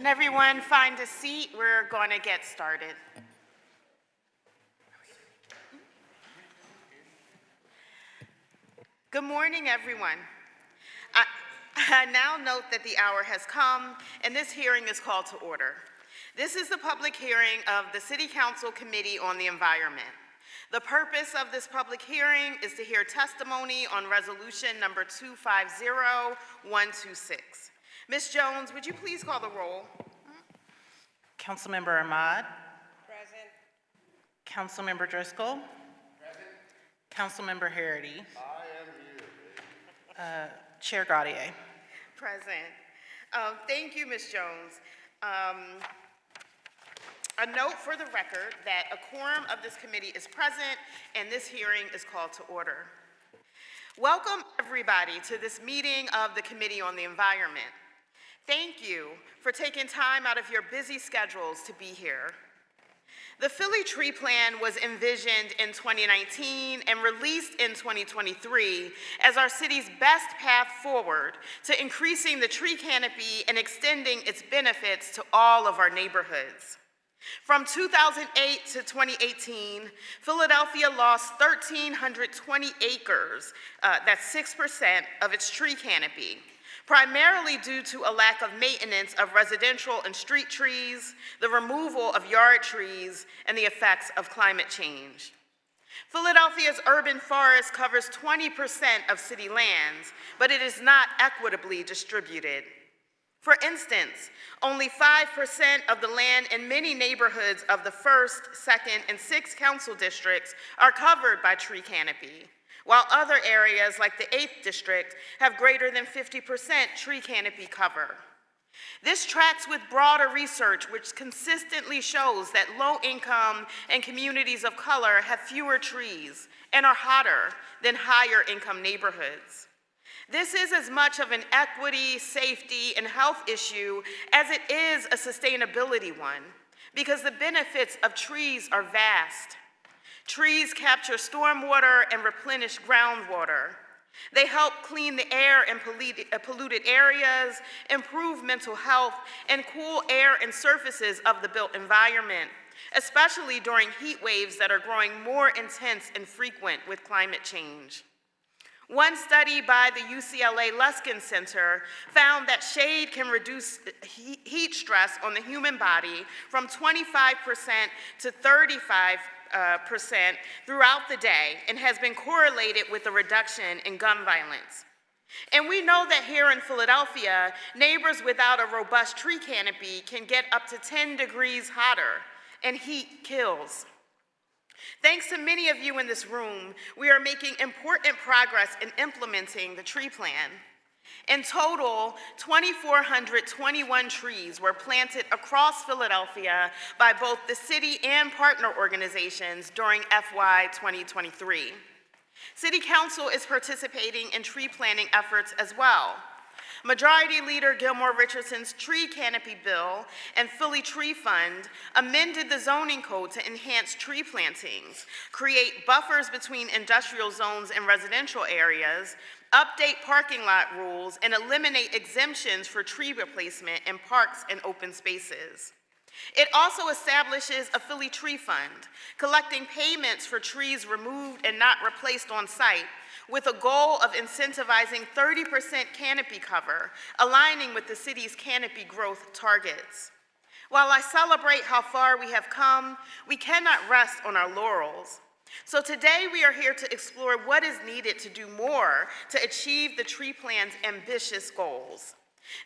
Can everyone find a seat? We're going to get started. Good morning, everyone. I now note that the hour has come and this hearing is called to order. This is the public hearing of the City Council Committee on the Environment. The purpose of this public hearing is to hear testimony on resolution number 250126. Ms. Jones, would you please call the roll? Councilmember Ahmad. Present. Councilmember Driscoll. Present. Councilmember Harity. I am here. Chair Gaudier. Present. Thank you, Ms. Jones. A note for the record that a quorum of this committee is present and this hearing is called to order. Welcome, everybody, to this meeting of the Committee on the Environment. Thank you for taking time out of your busy schedules to be here. The Philly Tree Plan was envisioned in 2019 and released in 2023 as our city's best path forward to increasing the tree canopy and extending its benefits to all of our neighborhoods. From 2008 to 2018, Philadelphia lost 1,320 acres, that's 6% of its tree canopy, primarily due to a lack of maintenance of residential and street trees, the removal of yard trees, and the effects of climate change. Philadelphia's urban forest covers 20% of city lands, but it is not equitably distributed. For instance, only 5% of the land in many neighborhoods of the 1st, 2nd, and 6th council districts are covered by tree canopy, while other areas like the 8th district have greater than 50% tree canopy cover. This tracks with broader research which consistently shows that low-income and communities of color have fewer trees and are hotter than higher-income neighborhoods. This is as much of an equity, safety, and health issue as it is a sustainability one, because the benefits of trees are vast. Trees capture stormwater and replenish groundwater. They help clean the air in polluted areas, improve mental health, and cool air and surfaces of the built environment, especially during heat waves that are growing more intense and frequent with climate change. One study by the UCLA Luskin Center found that shade can reduce heat stress on the human body from 25% to 35% throughout the day and has been correlated with a reduction in gun violence. And we know that here in Philadelphia, neighbors without a robust tree canopy can get up to 10 degrees hotter, and heat kills. Thanks to many of you in this room, we are making important progress in implementing the tree plan. In total, 2,421 trees were planted across Philadelphia by both the city and partner organizations during FY 2023. City Council is participating in tree planting efforts as well. Majority Leader Gilmore Richardson's tree canopy bill and Philly Tree Fund amended the zoning code to enhance tree plantings, create buffers between industrial zones and residential areas, update parking lot rules, and eliminate exemptions for tree replacement in parks and open spaces. It also establishes a Philly Tree Fund, collecting payments for trees removed and not replaced on site, with a goal of incentivizing 30% canopy cover, aligning with the city's canopy growth targets. While I celebrate how far we have come, we cannot rest on our laurels. So today we are here to explore what is needed to do more to achieve the tree plan's ambitious goals.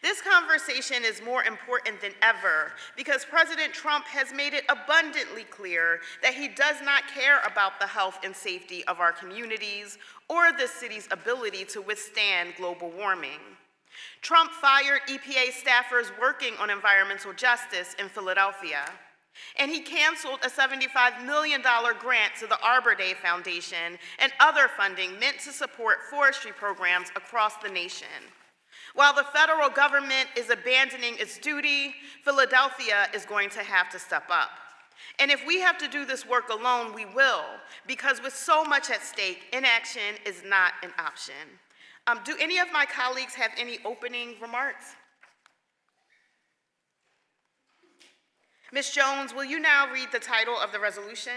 This conversation is more important than ever because President Trump has made it abundantly clear that he does not care about the health and safety of our communities or the city's ability to withstand global warming. Trump fired EPA staffers working on environmental justice in Philadelphia, and he canceled a $75 million grant to the Arbor Day Foundation and other funding meant to support forestry programs across the nation. While the federal government is abandoning its duty, Philadelphia is going to have to step up. And if we have to do this work alone, we will, because with so much at stake, inaction is not an option. Do any of my colleagues have any opening remarks? Ms. Jones, will you now read the title of the resolution?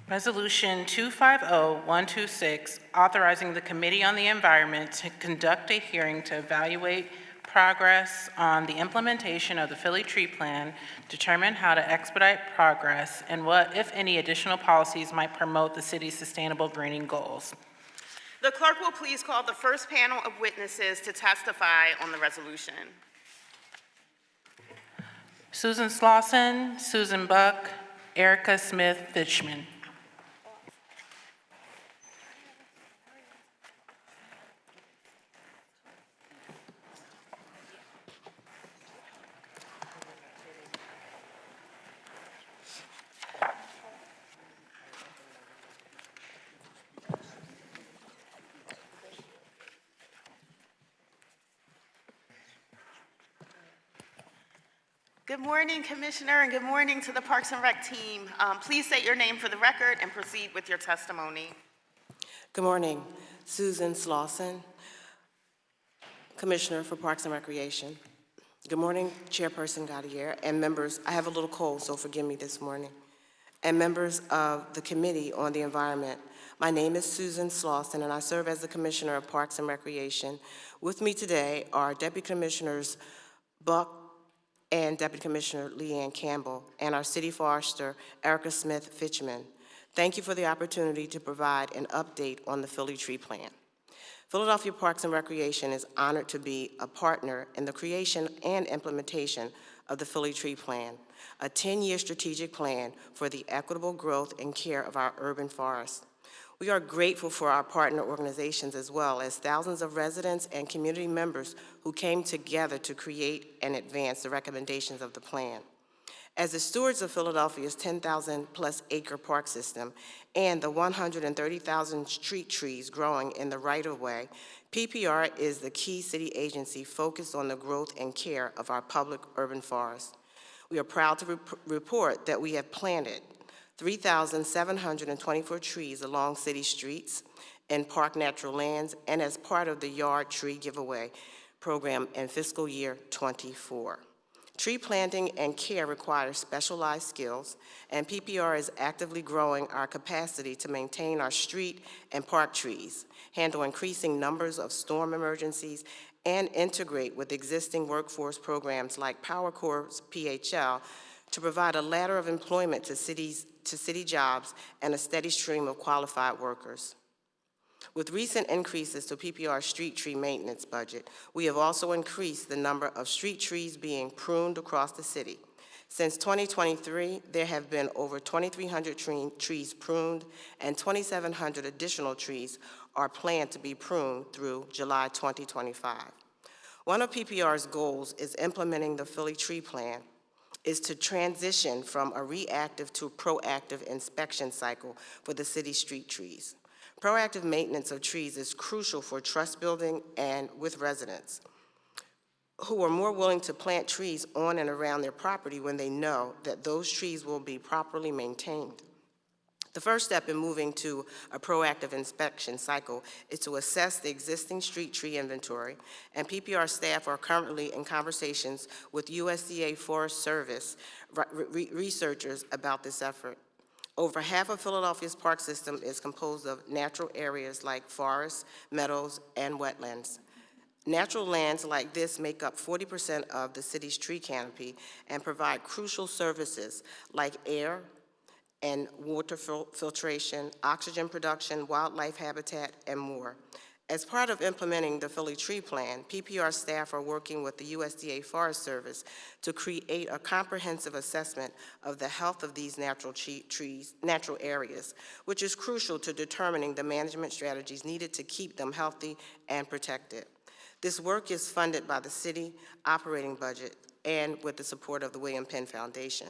Resolution 250126, authorizing the Committee on the Environment to conduct a hearing to evaluate progress on the implementation of the Philly Tree Plan, determine how to expedite progress, and what, if any, additional policies might promote the city's sustainable greening goals. The clerk will please call the first panel of witnesses to testify on the resolution. Susan Slauson, Susan Buck, Erica Smith-Fishman. Good morning, Commissioner, and good morning to the Parks and Rec team. Please state your name for the record and proceed with your testimony. Good morning. Susan Slauson, Commissioner for Parks and Recreation. Good morning, Chairperson Gaudier, and members. I have a little cold, so forgive me this morning. And members of the Committee on the Environment. My name is Susan Slauson, and I serve as the Commissioner of Parks and Recreation. With me today are Deputy Commissioners Buck and Deputy Commissioner Leanne Campbell, and our City Forester, Erica Smith-Fishman. Thank you for the opportunity to provide an update on the Philly Tree Plan. Philadelphia Parks and Recreation is honored to be a partner in the creation and implementation of the Philly Tree Plan, a 10-year strategic plan for the equitable growth and care of our urban forests. We are grateful for our partner organizations as well as thousands of residents and community members who came together to create and advance the recommendations of the plan. As the stewards of Philadelphia's 10,000-plus acre park system and the 130,000 street trees growing in the right-of-way, PPR is the key city agency focused on the growth and care of our public urban forests. We are proud to report that we have planted 3,724 trees along city streets and park natural lands and as part of the Yard Tree Giveaway program in fiscal year '24. Tree planting and care require specialized skills, and PPR is actively growing our capacity to maintain our street and park trees, handle increasing numbers of storm emergencies, and integrate with existing workforce programs like Power Corps' PHL to provide a ladder of employment to city jobs and a steady stream of qualified workers. With recent increases to PPR's street tree maintenance budget, we have also increased the number of street trees being pruned across the city. Since 2023, there have been over 2,300 trees pruned, and 2,700 additional trees are planned to be pruned through July 2025. One of PPR's goals is implementing the Philly Tree Plan is to transition from a reactive to a proactive inspection cycle for the city's street trees. Proactive maintenance of trees is crucial for trust building and with residents who are more willing to plant trees on and around their property when they know that those trees will be properly maintained. The first step in moving to a proactive inspection cycle is to assess the existing street tree inventory, and PPR staff are currently in conversations with USDA Forest Service researchers about this effort. Over half of Philadelphia's park system is composed of natural areas like forests, meadows, and wetlands. Natural lands like this make up 40% of the city's tree canopy and provide crucial services like air and water filtration, oxygen production, wildlife habitat, and more. As part of implementing the Philly Tree Plan, PPR staff are working with the USDA Forest Service to create a comprehensive assessment of the health of these natural areas, which is crucial to determining the management strategies needed to keep them healthy and protected. This work is funded by the city operating budget and with the support of the William Penn Foundation.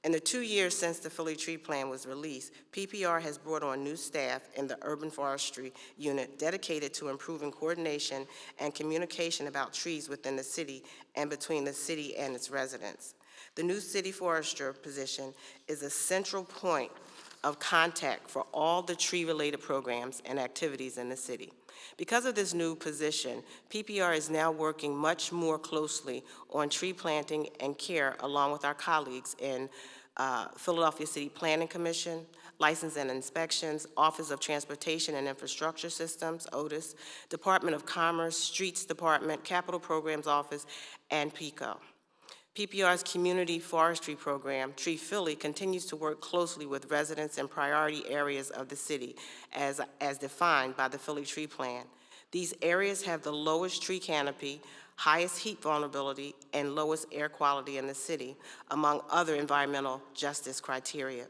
In the 2 years since the Philly Tree Plan was released, PPR has brought on new staff in the Urban Forestry Unit dedicated to improving coordination and communication about trees within the city and between the city and its residents. The new city forester position is a central point of contact for all the tree-related programs and activities in the city. Because of this new position, PPR is now working much more closely on tree planting and care along with our colleagues in Philadelphia City Planning Commission, License and Inspections, Office of Transportation and Infrastructure Systems, OTIS, Department of Commerce, Streets Department, Capital Programs Office, and PICO. PPR's community forestry program, Tree Philly, continues to work closely with residents in priority areas of the city as defined by the Philly Tree Plan. These areas have the lowest tree canopy, highest heat vulnerability, and lowest air quality in the city, among other environmental justice criteria.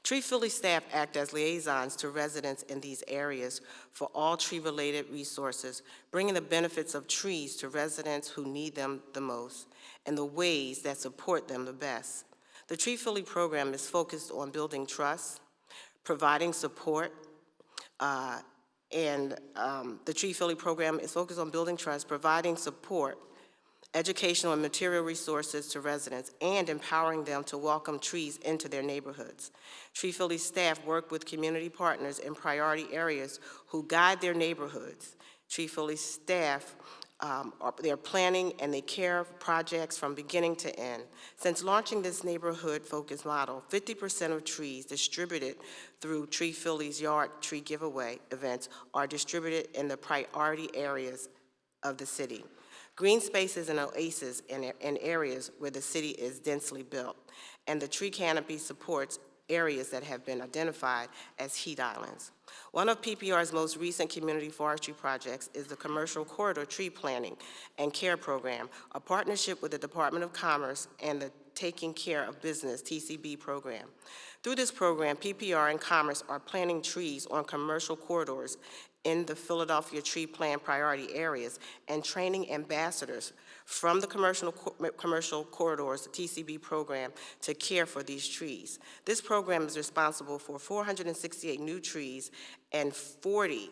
Tree Philly staff act as liaisons to residents in these areas for all tree-related resources, bringing the benefits of trees to residents who need them the most and the ways that support them the best. The Tree Philly program is focused on building trust, providing support, the Tree Philly program is focused on building trust, providing support, educational and material resources to residents, and empowering them to welcome trees into their neighborhoods. Tree Philly staff work with community partners in priority areas who guide their neighborhoods. Tree Philly staff, they're planning and they care for projects from beginning to end. Since launching this neighborhood-focused model, 50% of trees distributed through Tree Philly's Yard Tree Giveaway events are distributed in the priority areas of the city. Green spaces and oases in areas where the city is densely built, and the tree canopy supports areas that have been identified as heat islands. One of PPR's most recent community forestry projects is the Commercial Corridor Tree Planting and Care Program, a partnership with the Department of Commerce and the Taking Care of Business, TCB program. Through this program, PPR and Commerce are planting trees on commercial corridors in the Philadelphia Tree Plan priority areas and training ambassadors from the commercial corridors, the TCB program, to care for these trees. This program is responsible for 468 new trees and 40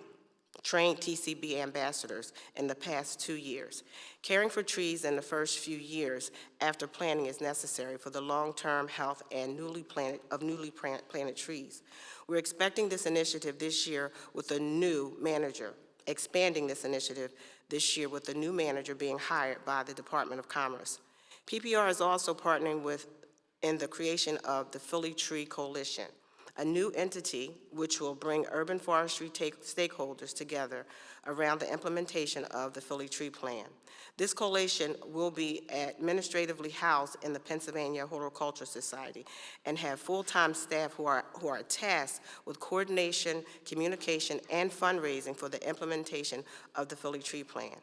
trained TCB ambassadors in the past 2 years. Caring for trees in the first few years after planting is necessary for the long-term health and newly planted trees. We're expecting this initiative this year with a new manager, expanding this initiative this year with a new manager being hired by the Department of Commerce. PPR is also partnering in the creation of the Philly Tree Coalition, a new entity which will bring urban forestry stakeholders together around the implementation of the Philly Tree Plan. This coalition will be administratively housed in the Pennsylvania Horticultural Society and have full-time staff who are tasked with coordination, communication, and fundraising for the implementation of the Philly Tree Plan.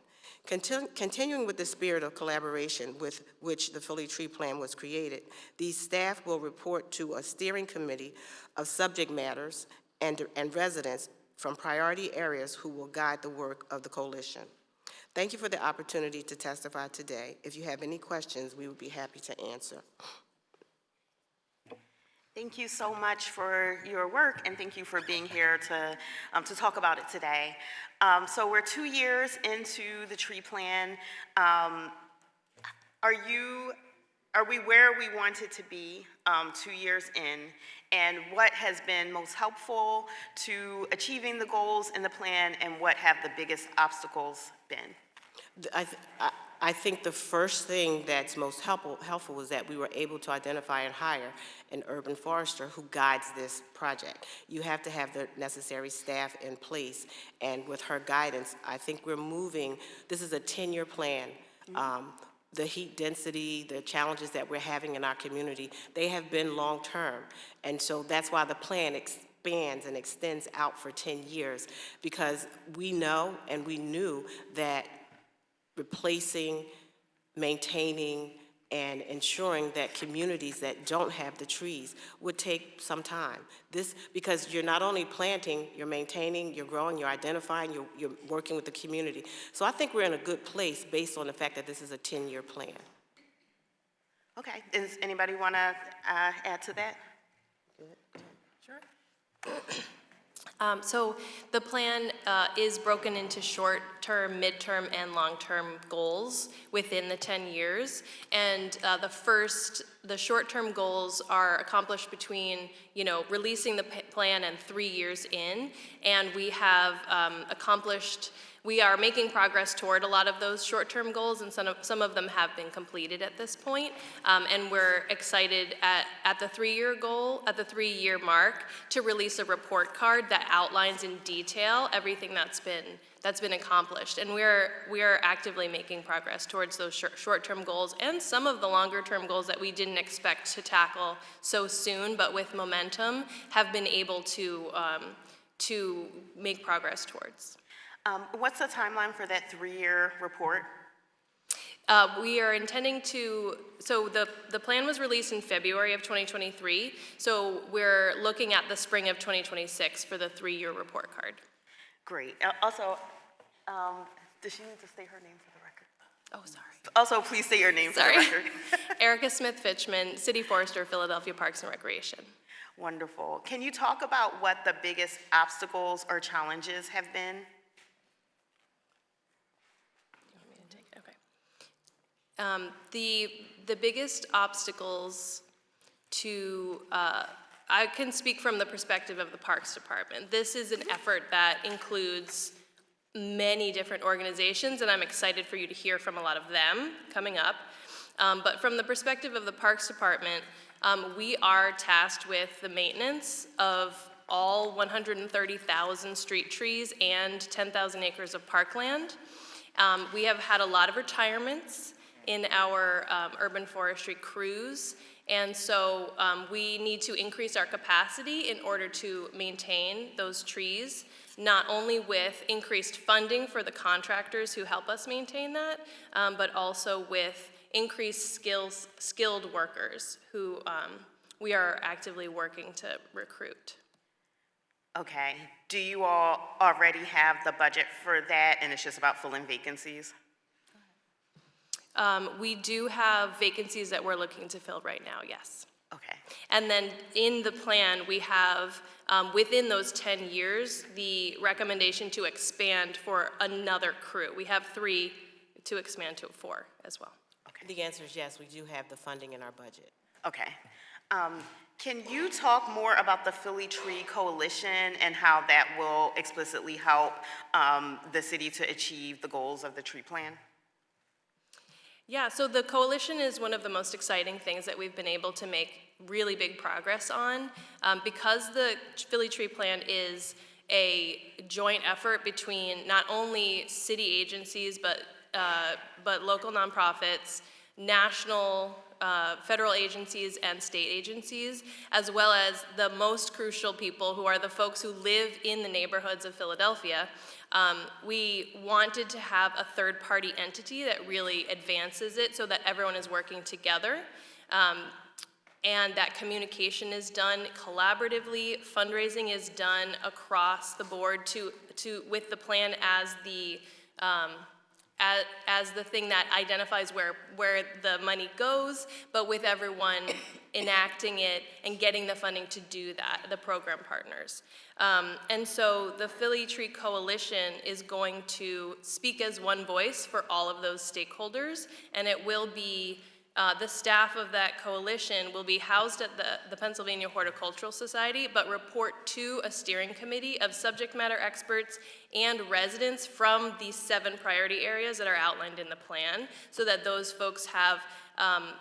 Continuing with the spirit of collaboration with which the Philly Tree Plan was created, these staff will report to a steering committee of subject matters and residents from priority areas who will guide the work of the coalition. Thank you for the opportunity to testify today. If you have any questions, we would be happy to answer. Thank you so much for your work, and thank you for being here to talk about it today. So we're 2 years into the tree plan. Are we where we wanted to be 2 years in? And what has been most helpful to achieving the goals in the plan, and what have the biggest obstacles been? I think the first thing that's most helpful is that we were able to identify and hire an urban forester who guides this project. You have to have the necessary staff in place, and with her guidance, I think we're moving. This is a 10-year plan. The heat density, the challenges that we're having in our community, they have been long-term, and so that's why the plan expands and extends out for 10 years, because we know and we knew that replacing, maintaining, and ensuring that communities that don't have the trees would take some time. Because you're not only planting, you're maintaining, you're growing, you're identifying, you're working with the community. So I think we're in a good place based on the fact that this is a 10-year plan. Okay, does anybody want to add to that? Sure. So the plan is broken into short-term, mid-term, and long-term goals within the 10 years. And the short-term goals are accomplished between, releasing the plan and 3 years in. And we have we are making progress toward a lot of those short-term goals, and some of them have been completed at this point. And we're excited at the 3-year goal, at the 3-year mark, to release a report card that outlines in detail everything that's been accomplished. And we are actively making progress towards those short-term goals and some of the longer-term goals that we didn't expect to tackle so soon, but with momentum have been able to make progress towards. What's the timeline for that 3-year report? We are intending so the plan was released in February of 2023, so we're looking at the spring of 2026 for the 3-year report card. Great. Also, does she need to state her name for the record? Oh, sorry. Also, please state your name for the record. Erica Smith-Fitchman, City Forester, Philadelphia Parks and Recreation. Wonderful. Can you talk about what the biggest obstacles or challenges have been? The biggest obstacles to, I can speak from the perspective of the Parks Department. This is an effort that includes many different organizations, and I'm excited for you to hear from a lot of them coming up. But from the perspective of the Parks Department, we are tasked with the maintenance of all 130,000 street trees and 10,000 acres of parkland. We have had a lot of retirements in our urban forestry crews, and so we need to increase our capacity in order to maintain those trees, not only with increased funding for the contractors who help us maintain that, but also with increased skilled workers who we are actively working to recruit. Okay. Do you all already have the budget for that, and it's just about filling vacancies? We do have vacancies that we're looking to fill right now, yes. Okay. And then in the plan, we have, within those 10 years, the recommendation to expand for another crew. We have 3 to expand to 4 as well. Okay. The answer is yes, we do have the funding in our budget. Okay. Can you talk more about the Philly Tree Coalition and how that will explicitly help the city to achieve the goals of the tree plan? Yeah, so the coalition is one of the most exciting things that we've been able to make really big progress on. Because the Philly Tree Plan is a joint effort between not only city agencies, but local nonprofits, national, federal agencies, and state agencies, as well as the most crucial people who are the folks who live in the neighborhoods of Philadelphia. We wanted to have a third-party entity that really advances it so that everyone is working together, and that communication is done collaboratively, fundraising is done across the board with the plan as the thing that identifies where the money goes, but with everyone enacting it and getting the funding to do that, the program partners. And so the Philly Tree Coalition is going to speak as one voice for all of those stakeholders, and it will be, the staff of that coalition will be housed at the Pennsylvania Horticultural Society, but report to a steering committee of subject matter experts and residents from these 7 priority areas that are outlined in the plan, so that those folks have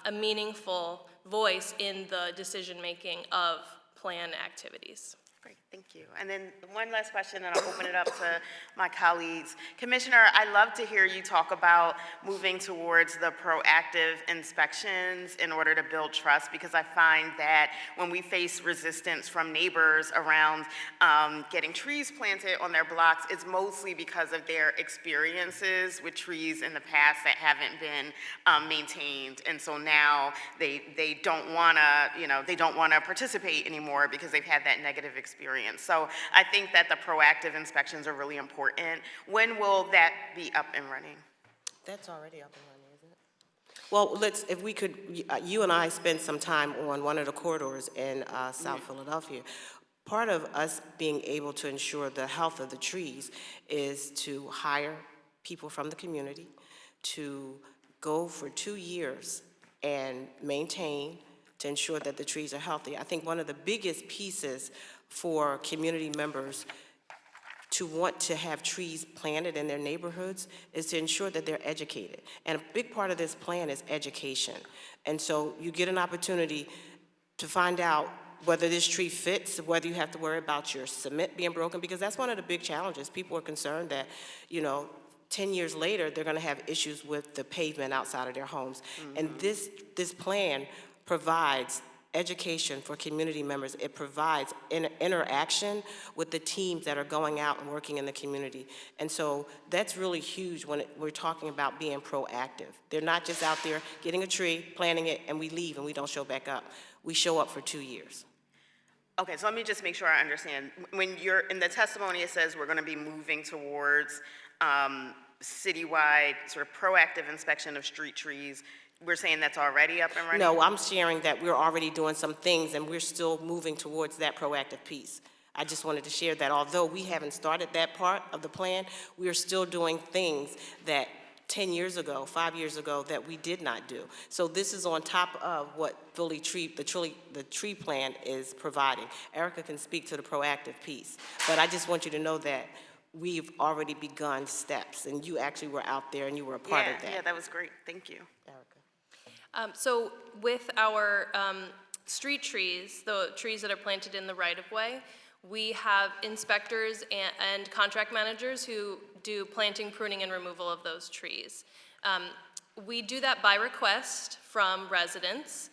a meaningful voice in the decision-making of plan activities. Great, thank you. And then one last question, and I'll open it up to my colleagues. Commissioner, I love to hear you talk about moving towards the proactive inspections in order to build trust, because I find that when we face resistance from neighbors around getting trees planted on their blocks, it's mostly because of their experiences with trees in the past that haven't been maintained. And so now they don't wanna participate anymore because they've had that negative experience. So I think that the proactive inspections are really important. When will that be up and running? That's already up and running, isn't it? Well, if we could, you and I spent some time on one of the corridors in South Philadelphia. Part of us being able to ensure the health of the trees is to hire people from the community to go for 2 years and maintain to ensure that the trees are healthy. I think one of the biggest pieces for community members to want to have trees planted in their neighborhoods is to ensure that they're educated. And a big part of this plan is education. And so you get an opportunity to find out whether this tree fits, whether you have to worry about your cement being broken, because that's one of the big challenges. People are concerned that, 10 years later, they're gonna have issues with the pavement outside of their homes. And this plan provides education for community members. It provides interaction with the teams that are going out and working in the community. And so that's really huge when we're talking about being proactive. They're not just out there getting a tree, planting it, and we leave and we don't show back up. We show up for 2 years. Okay, so let me just make sure I understand. When you're, in the testimony, it says we're gonna be moving towards citywide sort of proactive inspection of street trees. We're saying that's already up and running? No, I'm sharing that we're already doing some things and we're still moving towards that proactive piece. I just wanted to share that although we haven't started that part of the plan, we are still doing things that 10 years ago, 5 years ago, that we did not do. So this is on top of what the tree plan is providing. Erica can speak to the proactive piece, but I just want you to know that we've already begun steps, and you actually were out there and you were a part of that. Yeah, that was great. Thank you. Erica. So with our street trees, the trees that are planted in the right-of-way, we have inspectors and contract managers who do planting, pruning, and removal of those trees. We do that by request from residents,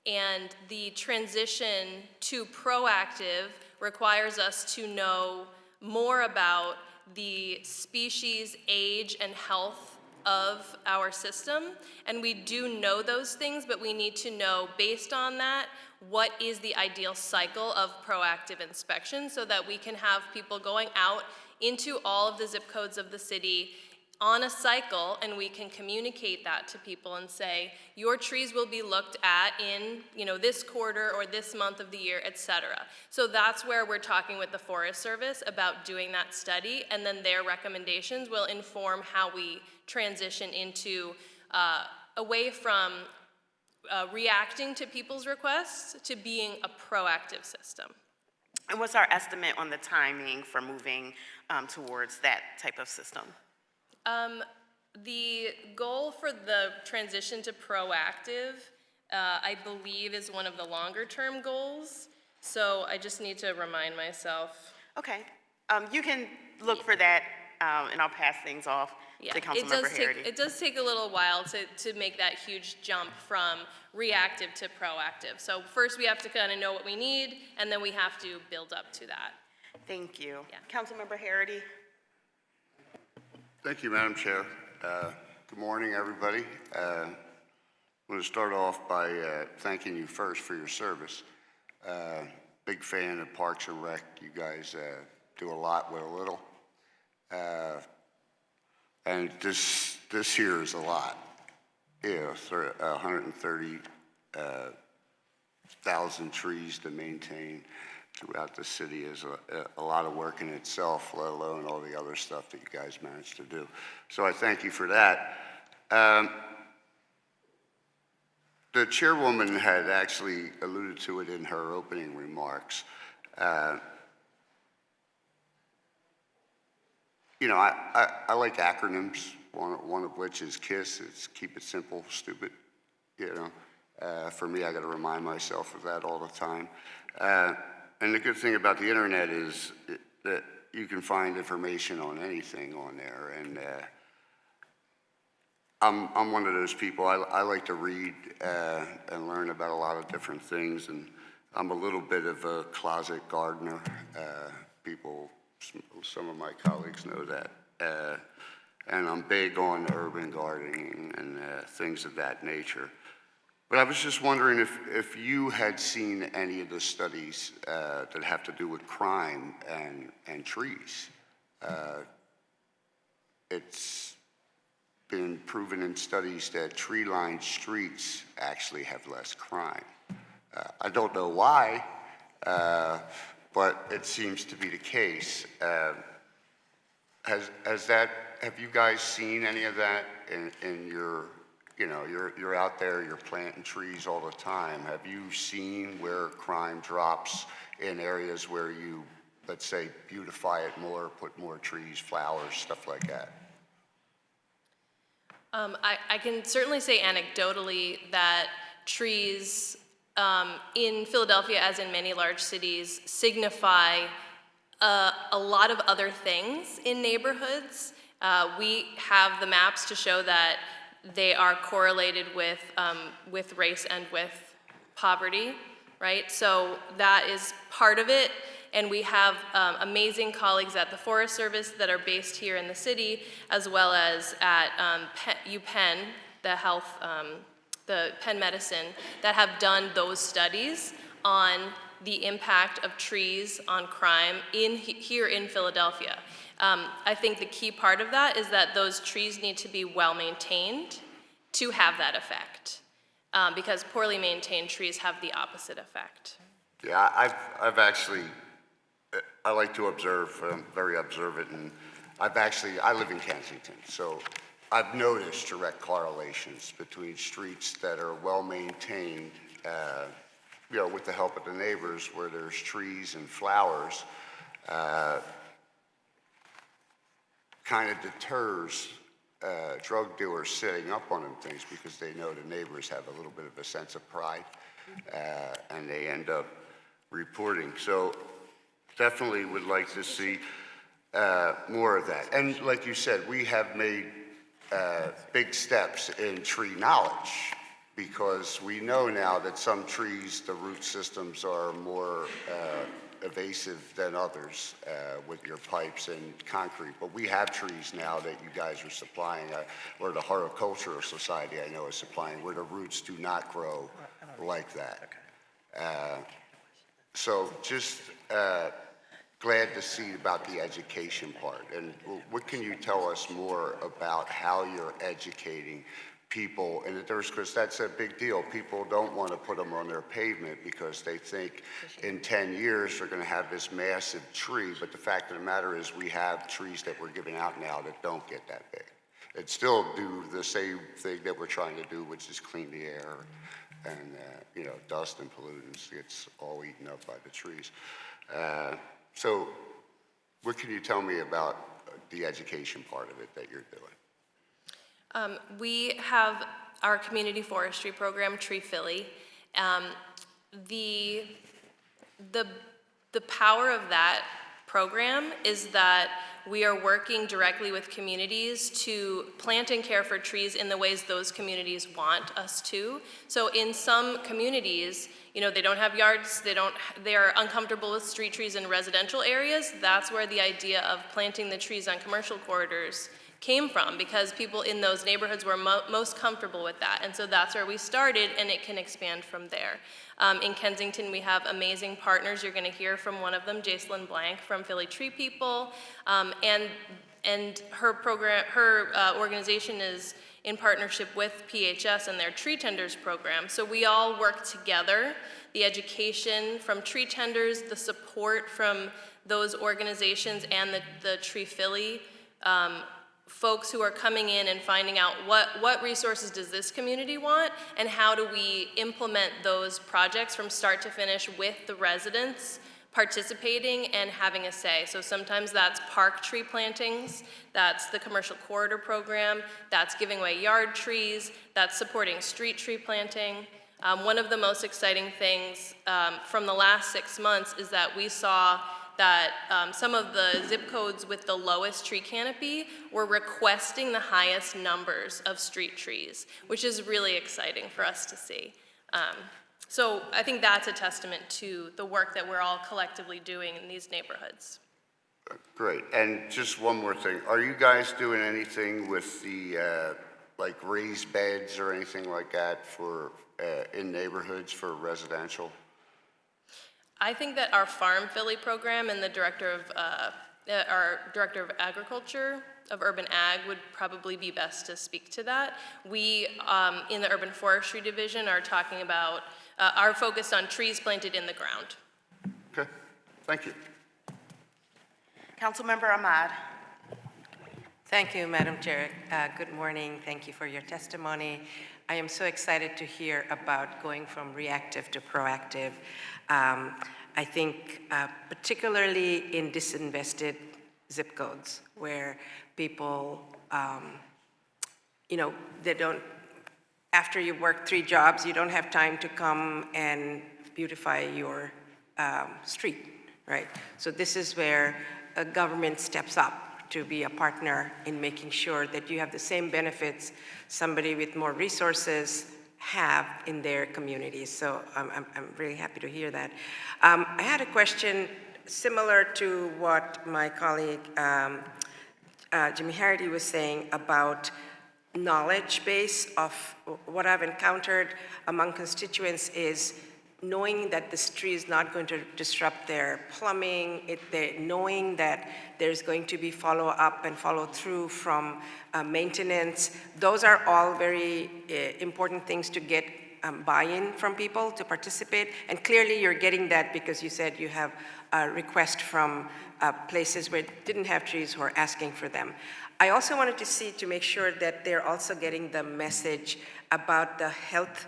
and the transition to proactive requires us to know more about the species, age, and health of our system, and we do know those things, but we need to know, based on that, what is the ideal cycle of proactive inspection so that we can have people going out into all of the zip codes of the city on a cycle, and we can communicate that to people and say, your trees will be looked at in, this quarter or this month of the year, et cetera. So that's where we're talking with the Forest Service about doing that study, and then their recommendations will inform how we transition into away from reacting to people's requests to being a proactive system. And what's our estimate on the timing for moving towards that type of system? The goal for the transition to proactive, I believe, is one of the longer-term goals. So I just need to remind myself. Okay. You can look for that, and I'll pass things off to Councilmember Harity. It does take a little while to make that huge jump from reactive to proactive. So first we have to kind of know what we need, and then we have to build up to that. Thank you. Yeah. Councilmember Harity. Thank you, Madam Chair. Good morning, everybody. I want to start off by thanking you first for your service. Big fan of Parks and Rec. You guys do a lot with a little. And this here is a lot. 130,000 trees to maintain throughout the city is a lot of work in itself, let alone all the other stuff that you guys managed to do. So I thank you for that. The chairwoman had actually alluded to it in her opening remarks. I like acronyms, one of which is KISS. It's keep it simple, stupid. For me, I got to remind myself of that all the time. And the good thing about the internet is that you can find information on anything on there. And I'm one of those people. I like to read and learn about a lot of different things. And I'm a little bit of a closet gardener. Some of my colleagues know that. And I'm big on urban gardening and things of that nature. But I was just wondering if you had seen any of the studies that have to do with crime and trees. It's been proven in studies that tree-lined streets actually have less crime. I don't know why, but it seems to be the case. Have you guys seen any of that in your, you're out there, you're planting trees all the time. Have you seen where crime drops in areas where you, let's say, beautify it more, put more trees, flowers, stuff like that? I can certainly say anecdotally that trees in Philadelphia, as in many large cities, signify a lot of other things in neighborhoods. We have the maps to show that they are correlated with race and with poverty, right? So that is part of it. And we have amazing colleagues at the Forest Service that are based here in the city, as well as at UPenn, the Penn Medicine, that have done those studies on the impact of trees on crime here in Philadelphia. I think the key part of that is that those trees need to be well maintained to have that effect, because poorly maintained trees have the opposite effect. Yeah, I've actually, I like to observe, I'm very observant, and I live in Kensington, so I've noticed direct correlations between streets that are well-maintained, with the help of the neighbors, where there's trees and flowers, kind of deters drug dealers sitting up on them things, because they know the neighbors have a little bit of a sense of pride, and they end up reporting. So definitely would like to see more of that. And like you said, we have made big steps in tree knowledge, because we know now that some trees, the root systems are more evasive than others with your pipes and concrete. But we have trees now that you guys are supplying, or the Horticultural Society I know is supplying, where the roots do not grow like that. So just glad to see about the education part. And what can you tell us more about how you're educating people? And because that's a big deal. People don't want to put them on their pavement because they think in 10 years they're going to have this massive tree. But the fact of the matter is, we have trees that we're giving out now that don't get that big. It still do the same thing that we're trying to do, which is clean the air, and dust and pollutants gets all eaten up by the trees. So what can you tell me about the education part of it that you're doing? We have our community forestry program, Tree Philly. The power of that program is that we are working directly with communities to plant and care for trees in the ways those communities want us to. So in some communities, they don't have yards, they are uncomfortable with street trees in residential areas. That's where the idea of planting the trees on commercial corridors came from, because people in those neighborhoods were most comfortable with that. And so that's where we started, and it can expand from there. In Kensington, we have amazing partners. You're going to hear from one of them, Jacelyn Blank from Philly Tree People, and her program, her organization is in partnership with PHS and their Tree Tenders program. So we all work together. The education from tree tenders, the support from those organizations, and the Tree Philly folks who are coming in and finding out what resources does this community want, and how do we implement those projects from start to finish with the residents participating and having a say. So sometimes that's park tree plantings, that's the commercial corridor program, that's giving away yard trees, that's supporting street tree planting. One of the most exciting things from the last 6 months is that we saw that some of the zip codes with the lowest tree canopy were requesting the highest numbers of street trees, which is really exciting for us to see. So I think that's a testament to the work that we're all collectively doing in these neighborhoods. Great. And just one more thing. Are you guys doing anything with the like raised beds or anything like that for in neighborhoods for residential? I think that our Farm Philly program and the our director of agriculture of urban ag would probably be best to speak to that. We in the urban forestry division are talking about are focused on trees planted in the ground. Okay, Thank you. Councilmember Ahmad. Thank you, Madam Chair. Good morning. Thank you for your testimony. I am so excited to hear about going from reactive to proactive. I think particularly in disinvested zip codes where people, they don't, after you work 3 jobs, you don't have time to come and beautify your street, right? So this is where a government steps up to be a partner in making sure that you have the same benefits somebody with more resources have in their communities. So I'm really happy to hear that. I had a question similar to what my colleague Jimmy Harity was saying about knowledge base of what I've encountered among constituents is knowing that this tree is not going to disrupt their plumbing, knowing that there's going to be follow-up and follow-through from maintenance. Those are all very important things to get buy-in from people to participate. And clearly you're getting that because you said you have a request from places where it didn't have trees who are asking for them. I also wanted to make sure that they're also getting the message about the health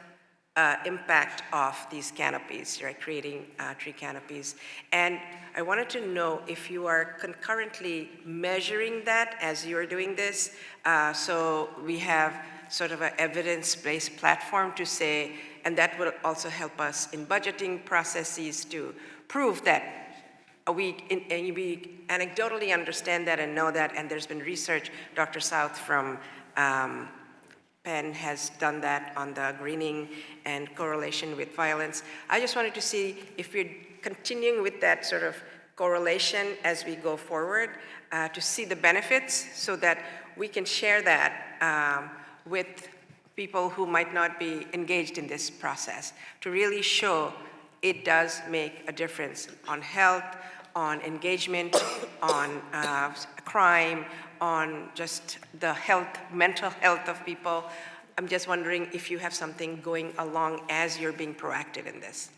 impact of these canopies, right, creating tree canopies. And I wanted to know if you are concurrently measuring that as you're doing this, so we have sort of an evidence-based platform to say, and that will also help us in budgeting processes to prove that we anecdotally understand that and know that, and there's been research, Dr. South from Penn has done that on the greening and correlation with violence. I just wanted to see if we're continuing with that sort of correlation as we go forward to see the benefits so that we can share that with people who might not be engaged in this process to really show it does make a difference on health, on engagement, on crime, on just the health, mental health of people. I'm just wondering if you have something going along as you're being proactive in this.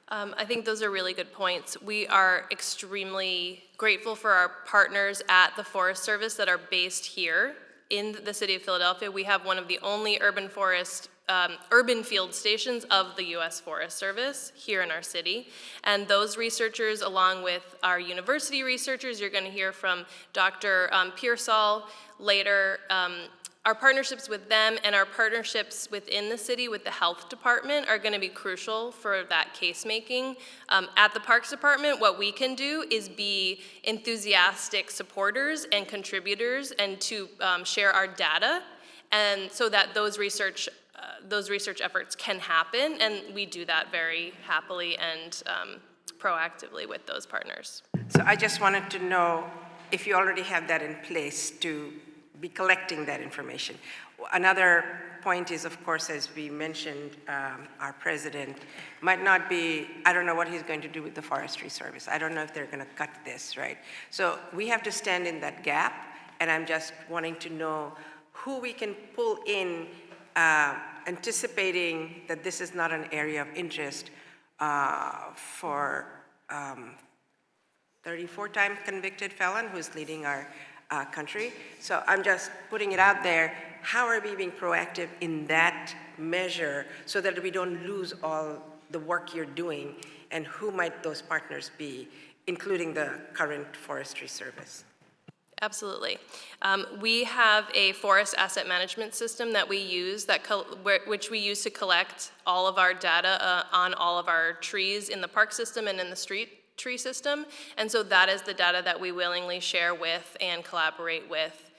I think those are really good points. We are extremely grateful for our partners at the Forest Service that are based here in the city of Philadelphia. We have one of the only urban field stations of the U.S. Forest Service here in our city. And those researchers, along with our university researchers, you're going to hear from Dr. Pearsall later, our partnerships with them and our partnerships within the city with the health department are going to be crucial for that case making. At the Parks Department, what we can do is be enthusiastic supporters and contributors and to share our data, and so that those research efforts can happen, and we do that very happily and proactively with those partners. So I just wanted to know if you already have that in place to be collecting that information. Another point is, of course, as we mentioned, our president might not be, I don't know what he's going to do with the Forestry Service. I don't know if they're going to cut this, right? So we have to stand in that gap, and I'm just wanting to know who we can pull in, anticipating that this is not an area of interest for 34-time convicted felon who's leading our country. So I'm just putting it out there. How are we being proactive in that measure so that we don't lose all the work you're doing, and who might those partners be, including the current Forestry Service? Absolutely. We have a forest asset management system that we use, which we use to collect all of our data on all of our trees in the park system and in the street tree system. And so that is the data that we willingly share with and collaborate with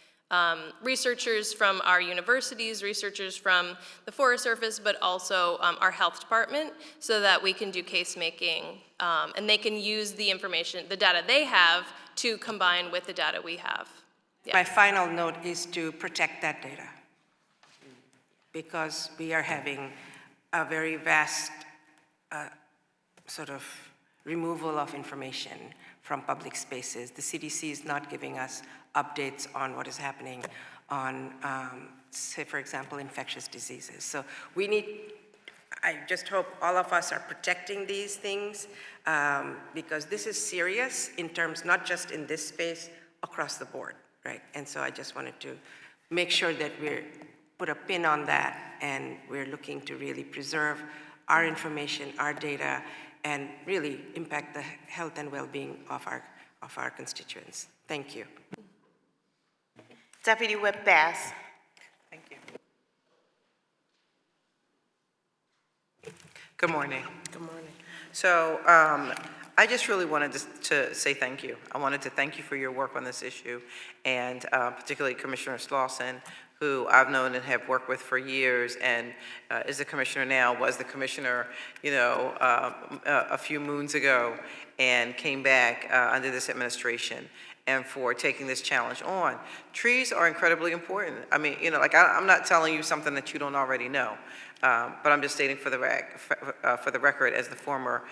researchers from our universities, researchers from the Forest Service, but also our health department, so that we can do case making and they can use the information, the data they have, to combine with the data we have. Yeah. My final note is to protect that data, because we are having a very vast sort of removal of information from public spaces. The CDC is not giving us updates on what is happening on, say, for example, infectious diseases. So we need I just hope all of us are protecting these things because this is serious in terms, not just in this space, across the board, right? And so I just wanted to make sure that we're put a pin on that and we're looking to really preserve our information, our data, and really impact the health and well-being of our constituents. Thank you. Deputy Whip Bass. Thank you. Good morning. Good morning. So I just really wanted to say thank you. I wanted to thank you for your work on this issue, and particularly Commissioner Slauson, who I've known and have worked with for years, and is the commissioner now, was the commissioner, a few moons ago, and came back under this administration, and for taking this challenge on. Trees are incredibly important. I mean, I'm not telling you something that you don't already know. But I'm just stating for the record, as the former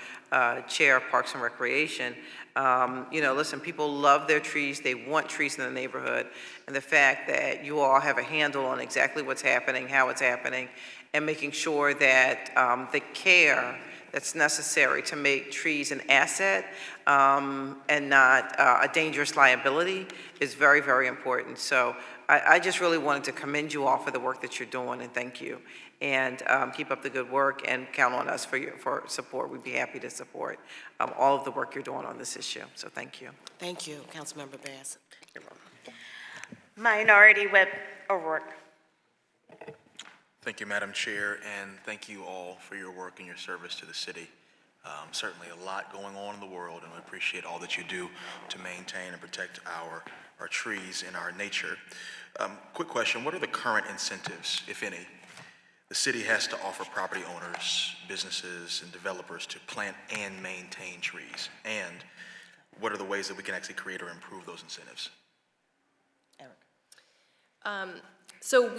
chair of Parks and Recreation, listen, people love their trees. They want trees in the neighborhood. And the fact that you all have a handle on exactly what's happening, how it's happening, and making sure that the care that's necessary to make trees an asset and not a dangerous liability is very, very important. So I just really wanted to commend you all for the work that you're doing, and thank you. And keep up the good work and count on us for support. We'd be happy to support all of the work you're doing on this issue. So thank you. Thank you, Councilmember Bass. You're welcome. Minority Whip O'Rourke. Thank you, Madam Chair, and thank you all for your work and your service to the city. Certainly a lot going on in the world, and we appreciate all that you do to maintain and protect our trees and our nature. Quick question, what are the current incentives, if any, the city has to offer property owners, businesses, and developers to plant and maintain trees? And what are the ways that we can actually create or improve those incentives? So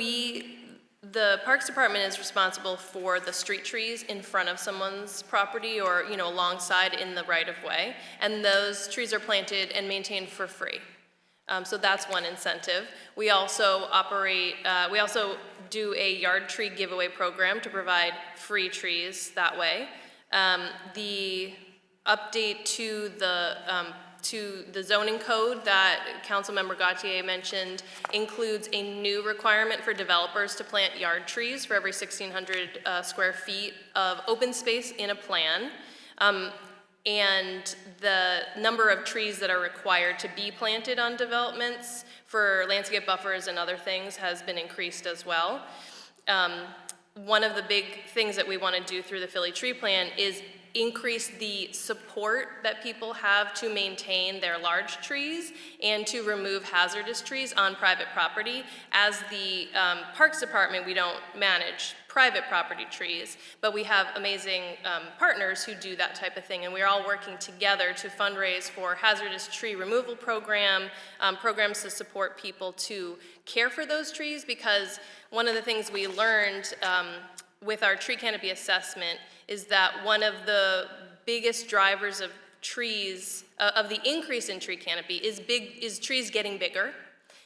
the Parks Department is responsible for the street trees in front of someone's property or, alongside in the right-of-way. And those trees are planted and maintained for free. So that's one incentive. We also we also do a yard tree giveaway program to provide free trees that way. The update to the zoning code that Councilmember Gautier mentioned includes a new requirement for developers to plant yard trees for every 1,600 square feet of open space in a plan. And the number of trees that are required to be planted on developments for landscape buffers and other things has been increased as well. One of the big things that we want to do through the Philly Tree Plan is increase the support that people have to maintain their large trees and to remove hazardous trees on private property. As the Parks Department, we don't manage private property trees, but we have amazing partners who do that type of thing, and we're all working together to fundraise for hazardous tree removal program, programs to support people to care for those trees, because one of the things we learned with our tree canopy assessment is that one of the biggest drivers of trees, of the increase in tree canopy is trees getting bigger.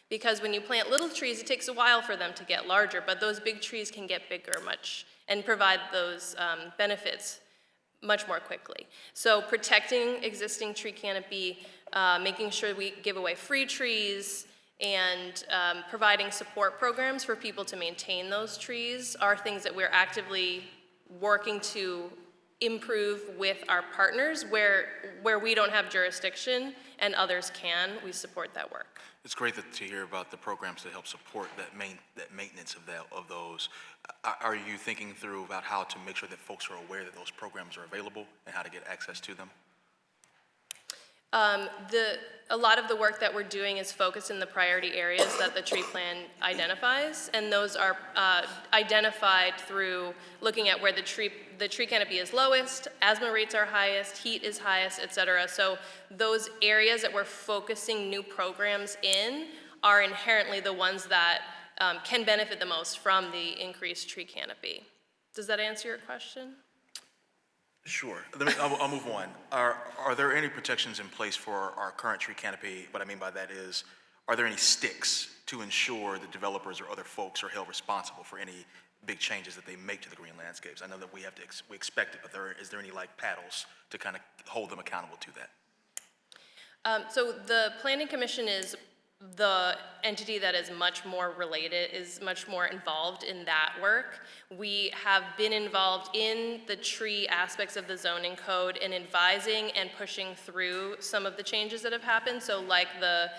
Because when you plant little trees, it takes a while for them to get larger, but those big trees can get bigger and provide those benefits much more quickly. So protecting existing tree canopy, making sure we give away free trees, and providing support programs for people to maintain those trees are things that we're actively working to improve with our partners where we don't have jurisdiction and others can. We support that work. It's great to hear about the programs that help support that maintenance of those. Are you thinking through about how to make sure that folks are aware that those programs are available and how to get access to them? A lot of the work that we're doing is focused in the priority areas that the tree plan identifies, and those are identified through looking at where the tree canopy is lowest, asthma rates are highest, heat is highest, et cetera. So those areas that we're focusing new programs in are inherently the ones that can benefit the most from the increased tree canopy. Does that answer your question? Sure. I'll move on. Are there any protections in place for our current tree canopy? What I mean by that is, are there any sticks to ensure that developers or other folks are held responsible for any big changes that they make to the green landscapes? I know that we have to, we expect it, but is there any like paddles to kind of hold them accountable to that? So the Planning Commission is the entity that is much more related, is much more involved in that work. We have been involved in the tree aspects of the zoning code and advising and pushing through some of the changes that have happened. So like the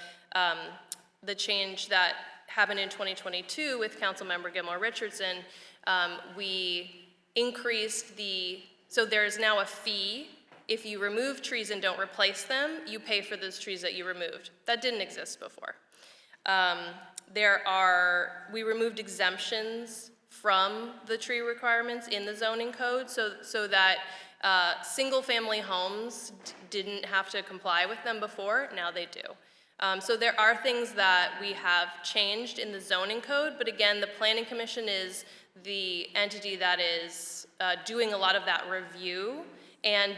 change that happened in 2022 with Councilmember Gilmore Richardson, we increased so there's now a fee. If you remove trees and don't replace them, you pay for those trees that you removed. That didn't exist before. We removed exemptions from the tree requirements in the zoning code so that single-family homes didn't have to comply with them before. Now they do. So there are things that we have changed in the zoning code, but again, the Planning Commission is the entity that is doing a lot of that review and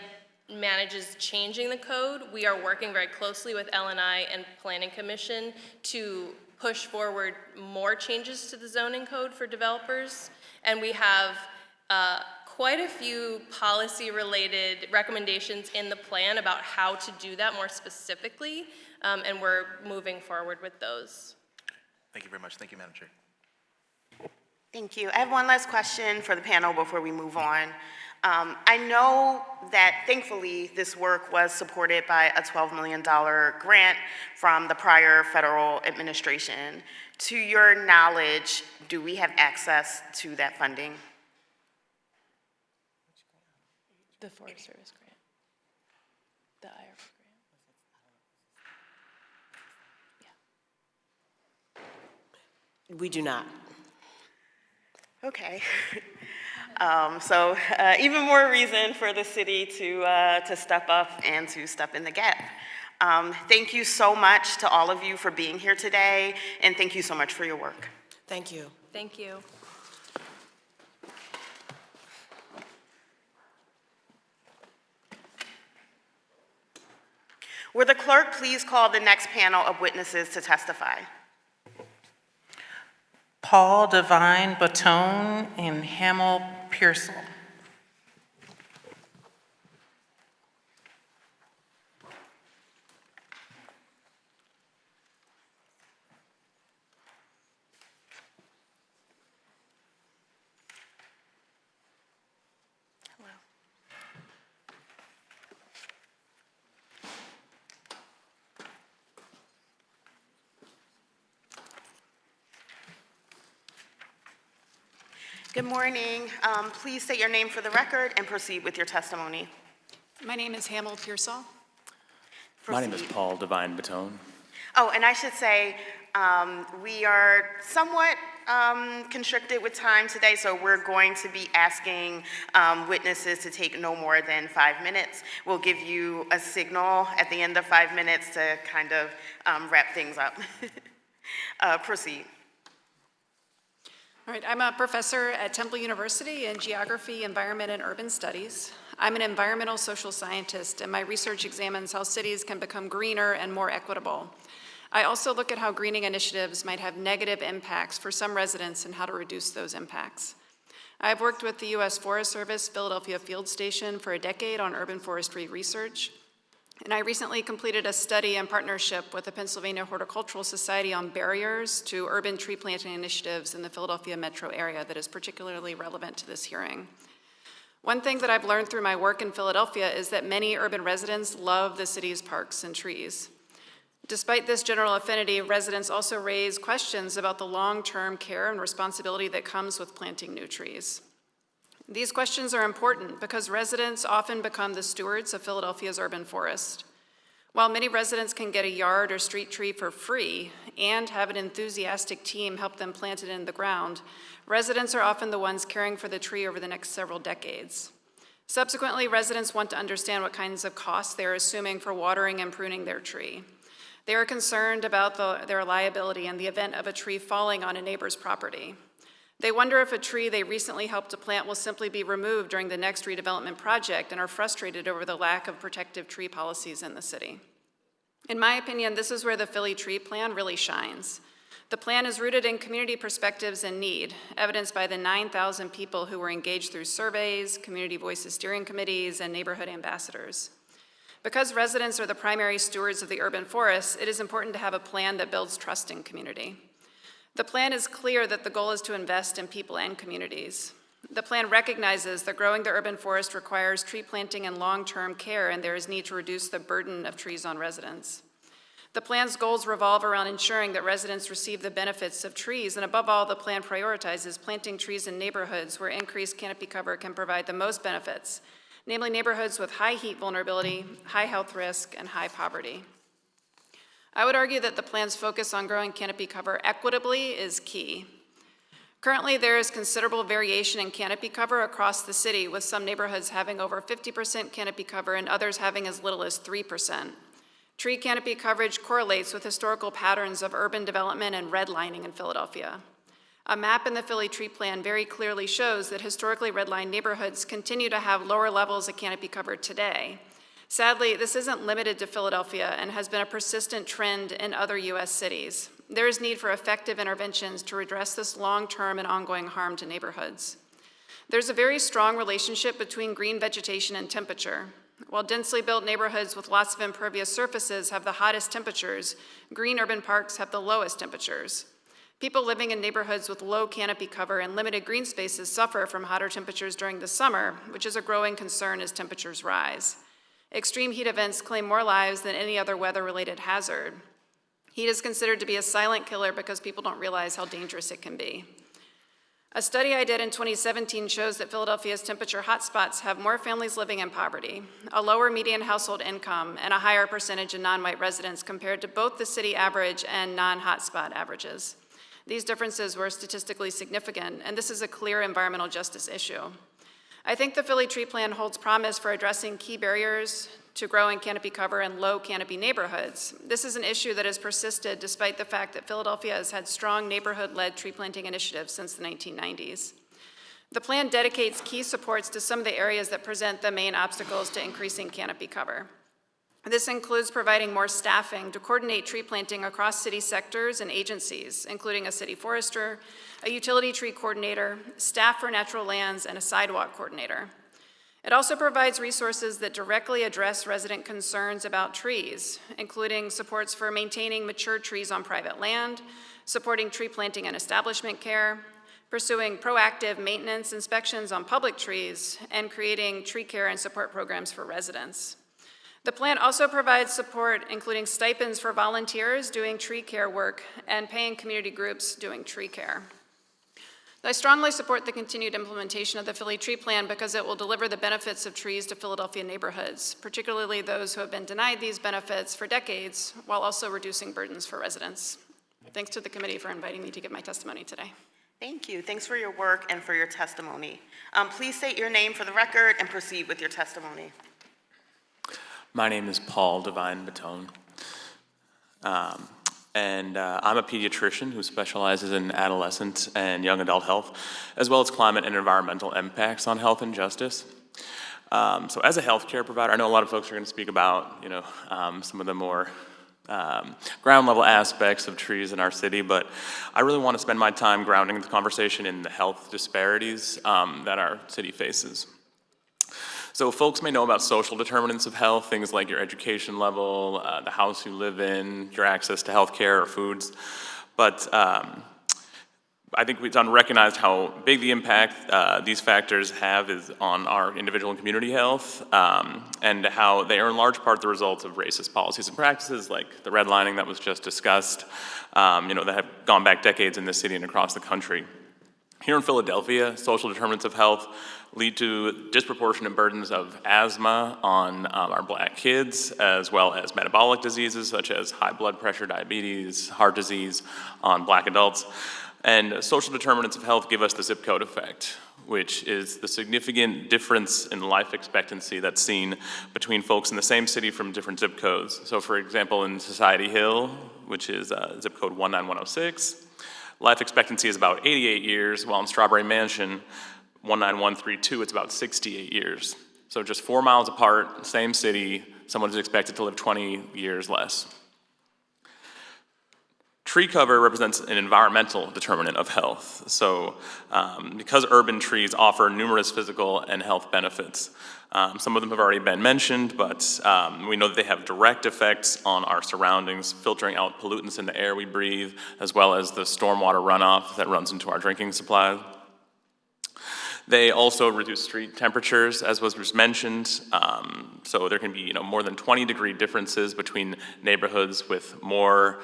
manages changing the code. We are working very closely with LNI and Planning Commission to push forward more changes to the zoning code for developers. And we have quite a few policy-related recommendations in the plan about how to do that more specifically, and we're moving forward with those. Thank you very much. Thank you, Madam Chair. Thank you. I have one last question for the panel before we move on. I know that thankfully this work was supported by a $12 million grant from the prior federal administration. To your knowledge, do we have access to that funding? The Forest Service grant. The IRF grant. We do not. Okay. Even more reason for the city to step up and to step in the gap. Thank you so much to all of you for being here today, and thank you so much for your work. Thank you. Thank you. Will the clerk please call the next panel of witnesses to testify? Paul Devine Batone and Hamel Pearsall. Good morning. Please state your name for the record and proceed with your testimony. My name is Hamel Pearsall. My name is Paul Devine Batone. Oh, and I should say, we are somewhat constricted with time today, so we're going to be asking witnesses to take no more than 5 minutes. We'll give you a signal at the end of 5 minutes to kind of wrap things up. Proceed. All right, I'm a professor at Temple University in Geography, Environment, and Urban Studies. I'm an environmental social scientist, and my research examines how cities can become greener and more equitable. I also look at how greening initiatives might have negative impacts for some residents and how to reduce those impacts. I've worked with the U.S. Forest Service Philadelphia Field Station for a decade on urban forestry research, and I recently completed a study in partnership with the Pennsylvania Horticultural Society on barriers to urban tree planting initiatives in the Philadelphia metro area that is particularly relevant to this hearing. One thing that I've learned through my work in Philadelphia is that many urban residents love the city's parks and trees. Despite this general affinity, residents also raise questions about the long-term care and responsibility that comes with planting new trees. These questions are important because residents often become the stewards of Philadelphia's urban forest. While many residents can get a yard or street tree for free and have an enthusiastic team help them plant it in the ground, residents are often the ones caring for the tree over the next several decades. Subsequently, residents want to understand what kinds of costs they are assuming for watering and pruning their tree. They are concerned about their liability in the event of a tree falling on a neighbor's property. They wonder if a tree they recently helped to plant will simply be removed during the next redevelopment project and are frustrated over the lack of protective tree policies in the city. In my opinion, this is where the Philly Tree Plan really shines. The plan is rooted in community perspectives and need, evidenced by the 9,000 people who were engaged through surveys, community voices steering committees, and neighborhood ambassadors. Because residents are the primary stewards of the urban forests, it is important to have a plan that builds trust in community. The plan is clear that the goal is to invest in people and communities. The plan recognizes that growing the urban forest requires tree planting and long-term care, and there is need to reduce the burden of trees on residents. The plan's goals revolve around ensuring that residents receive the benefits of trees, and above all, the plan prioritizes planting trees in neighborhoods where increased canopy cover can provide the most benefits, namely neighborhoods with high heat vulnerability, high health risk, and high poverty. I would argue that the plan's focus on growing canopy cover equitably is key. Currently, there is considerable variation in canopy cover across the city, with some neighborhoods having over 50% canopy cover and others having as little as 3%. Tree canopy coverage correlates with historical patterns of urban development and redlining in Philadelphia. A map in the Philly Tree Plan very clearly shows that historically redlined neighborhoods continue to have lower levels of canopy cover today. Sadly, this isn't limited to Philadelphia and has been a persistent trend in other U.S. cities. There is need for effective interventions to redress this long-term and ongoing harm to neighborhoods. There's a very strong relationship between green vegetation and temperature. While densely built neighborhoods with lots of impervious surfaces have the hottest temperatures, green urban parks have the lowest temperatures. People living in neighborhoods with low canopy cover and limited green spaces suffer from hotter temperatures during the summer, which is a growing concern as temperatures rise. Extreme heat events claim more lives than any other weather-related hazard. Heat is considered to be a silent killer because people don't realize how dangerous it can be. A study I did in 2017 shows that Philadelphia's temperature hotspots have more families living in poverty, a lower median household income, and a higher percentage of non-white residents compared to both the city average and non-hotspot averages. These differences were statistically significant, and this is a clear environmental justice issue. I think the Philly Tree Plan holds promise for addressing key barriers to growing canopy cover in low canopy neighborhoods. This is an issue that has persisted despite the fact that Philadelphia has had strong neighborhood-led tree planting initiatives since the 1990s. The plan dedicates key supports to some of the areas that present the main obstacles to increasing canopy cover. This includes providing more staffing to coordinate tree planting across city sectors and agencies, including a city forester, a utility tree coordinator, staff for natural lands, and a sidewalk coordinator. It also provides resources that directly address resident concerns about trees, including supports for maintaining mature trees on private land, supporting tree planting and establishment care, pursuing proactive maintenance inspections on public trees, and creating tree care and support programs for residents. The plan also provides support, including stipends for volunteers doing tree care work and paying community groups doing tree care. I strongly support the continued implementation of the Philly Tree Plan because it will deliver the benefits of trees to Philadelphia neighborhoods, particularly those who have been denied these benefits for decades, while also reducing burdens for residents. Thanks to the committee for inviting me to give my testimony today. Thank you. Thanks for your work and for your testimony. Please state your name for the record and proceed with your testimony. My name is Paul Divine Batone, and I'm a pediatrician who specializes in adolescent and young adult health, as well as climate and environmental impacts on health and justice. So as a healthcare provider, I know a lot of folks are going to speak about, some of the more ground level aspects of trees in our city, but I really want to spend my time grounding the conversation in the health disparities that our city faces. So folks may know about social determinants of health, things like your education level, the house you live in, your access to healthcare or foods. But I think it's unrecognized how big the impact these factors have is on our individual and community health, and how they are in large part the result of racist policies and practices like the redlining that was just discussed, that have gone back decades in this city and across the country. Here in Philadelphia, social determinants of health lead to disproportionate burdens of asthma on our black kids, as well as metabolic diseases such as high blood pressure, diabetes, heart disease on black adults. And social determinants of health give us the zip code effect, which is the significant difference in life expectancy that's seen between folks in the same city from different zip codes. So for example, in Society Hill, which is zip code 19106, life expectancy is about 88 years, while in Strawberry Mansion, 19132, it's about 68 years. So just 4 miles apart, same city, someone is expected to live 20 years less. Tree cover represents an environmental determinant of health. So because urban trees offer numerous physical and health benefits, some of them have already been mentioned, but we know that they have direct effects on our surroundings, filtering out pollutants in the air we breathe, as well as the stormwater runoff that runs into our drinking supply. They also reduce street temperatures, as was just mentioned. So there can be more than 20-degree differences between neighborhoods with more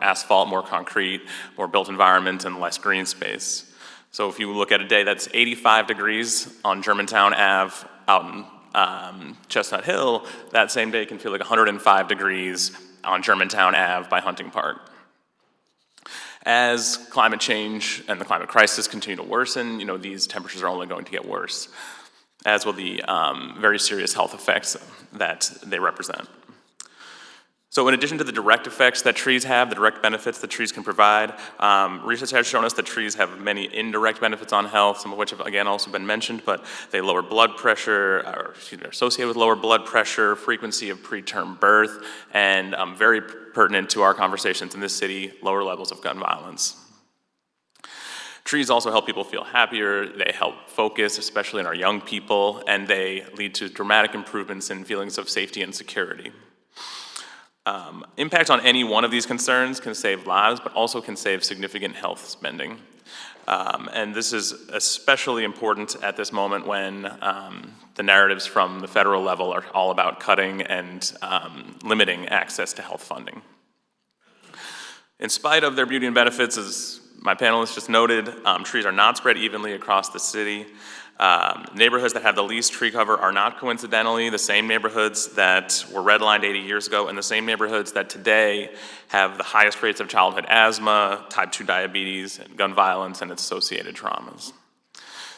asphalt, more concrete, more built environment, and less green space. So if you look at a day that's 85 degrees on Germantown Ave out in Chestnut Hill, that same day can feel like 105 degrees on Germantown Ave by Hunting Park. As climate change and the climate crisis continue to worsen, these temperatures are only going to get worse, as will the very serious health effects that they represent. So in addition to the direct effects that trees have, the direct benefits that trees can provide, research has shown us that trees have many indirect benefits on health, some of which have, again, also been mentioned, but they lower blood pressure, are associated with lower blood pressure, frequency of preterm birth, and very pertinent to our conversations in this city, lower levels of gun violence. Trees also help people feel happier, they help focus, especially in our young people, and they lead to dramatic improvements in feelings of safety and security. Impact on any one of these concerns can save lives, but also can save significant health spending. And this is especially important at this moment when the narratives from the federal level are all about cutting and limiting access to health funding. In spite of their beauty and benefits, as my panelists just noted, trees are not spread evenly across the city. Neighborhoods that have the least tree cover are not coincidentally the same neighborhoods that were redlined 80 years ago and the same neighborhoods that today have the highest rates of childhood asthma, type 2 diabetes, and gun violence and its associated traumas.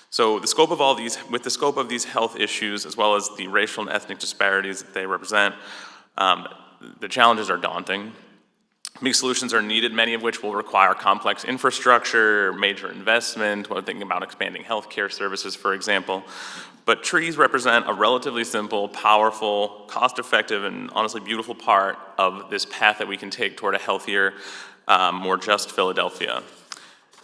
So with the scope of these health issues, as well as the racial and ethnic disparities that they represent, the challenges are daunting. Big solutions are needed, many of which will require complex infrastructure, major investment, when thinking about expanding healthcare services, for example. But trees represent a relatively simple, powerful, cost-effective, and honestly beautiful part of this path that we can take toward a healthier, more just Philadelphia.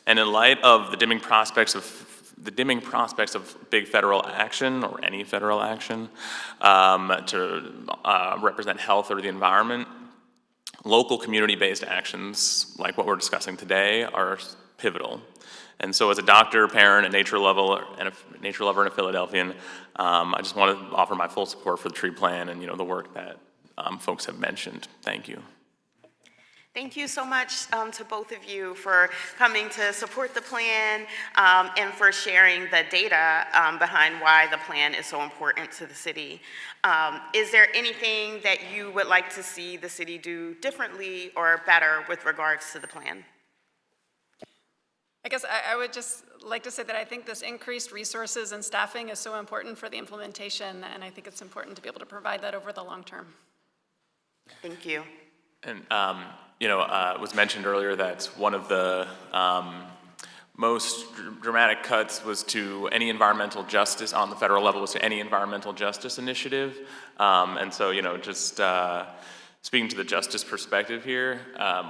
And in light of the dimming prospects of big federal action, or any federal action, to represent health or the environment, local community-based actions, like what we're discussing today, are pivotal. And so as a doctor, parent, a nature lover, and a Philadelphian, I just want to offer my full support for the tree plan and the work that folks have mentioned. Thank you. Thank you so much to both of you for coming to support the plan and for sharing the data behind why the plan is so important to the city. Is there anything that you would like to see the city do differently or better with regards to the plan? I guess I would just like to say that I think this increased resources and staffing is so important for the implementation, and I think it's important to be able to provide that over the long term. Thank you. And it was mentioned earlier that one of the most dramatic cuts was to any environmental justice on the federal level, was to any environmental justice initiative. And so, just speaking to the justice perspective here,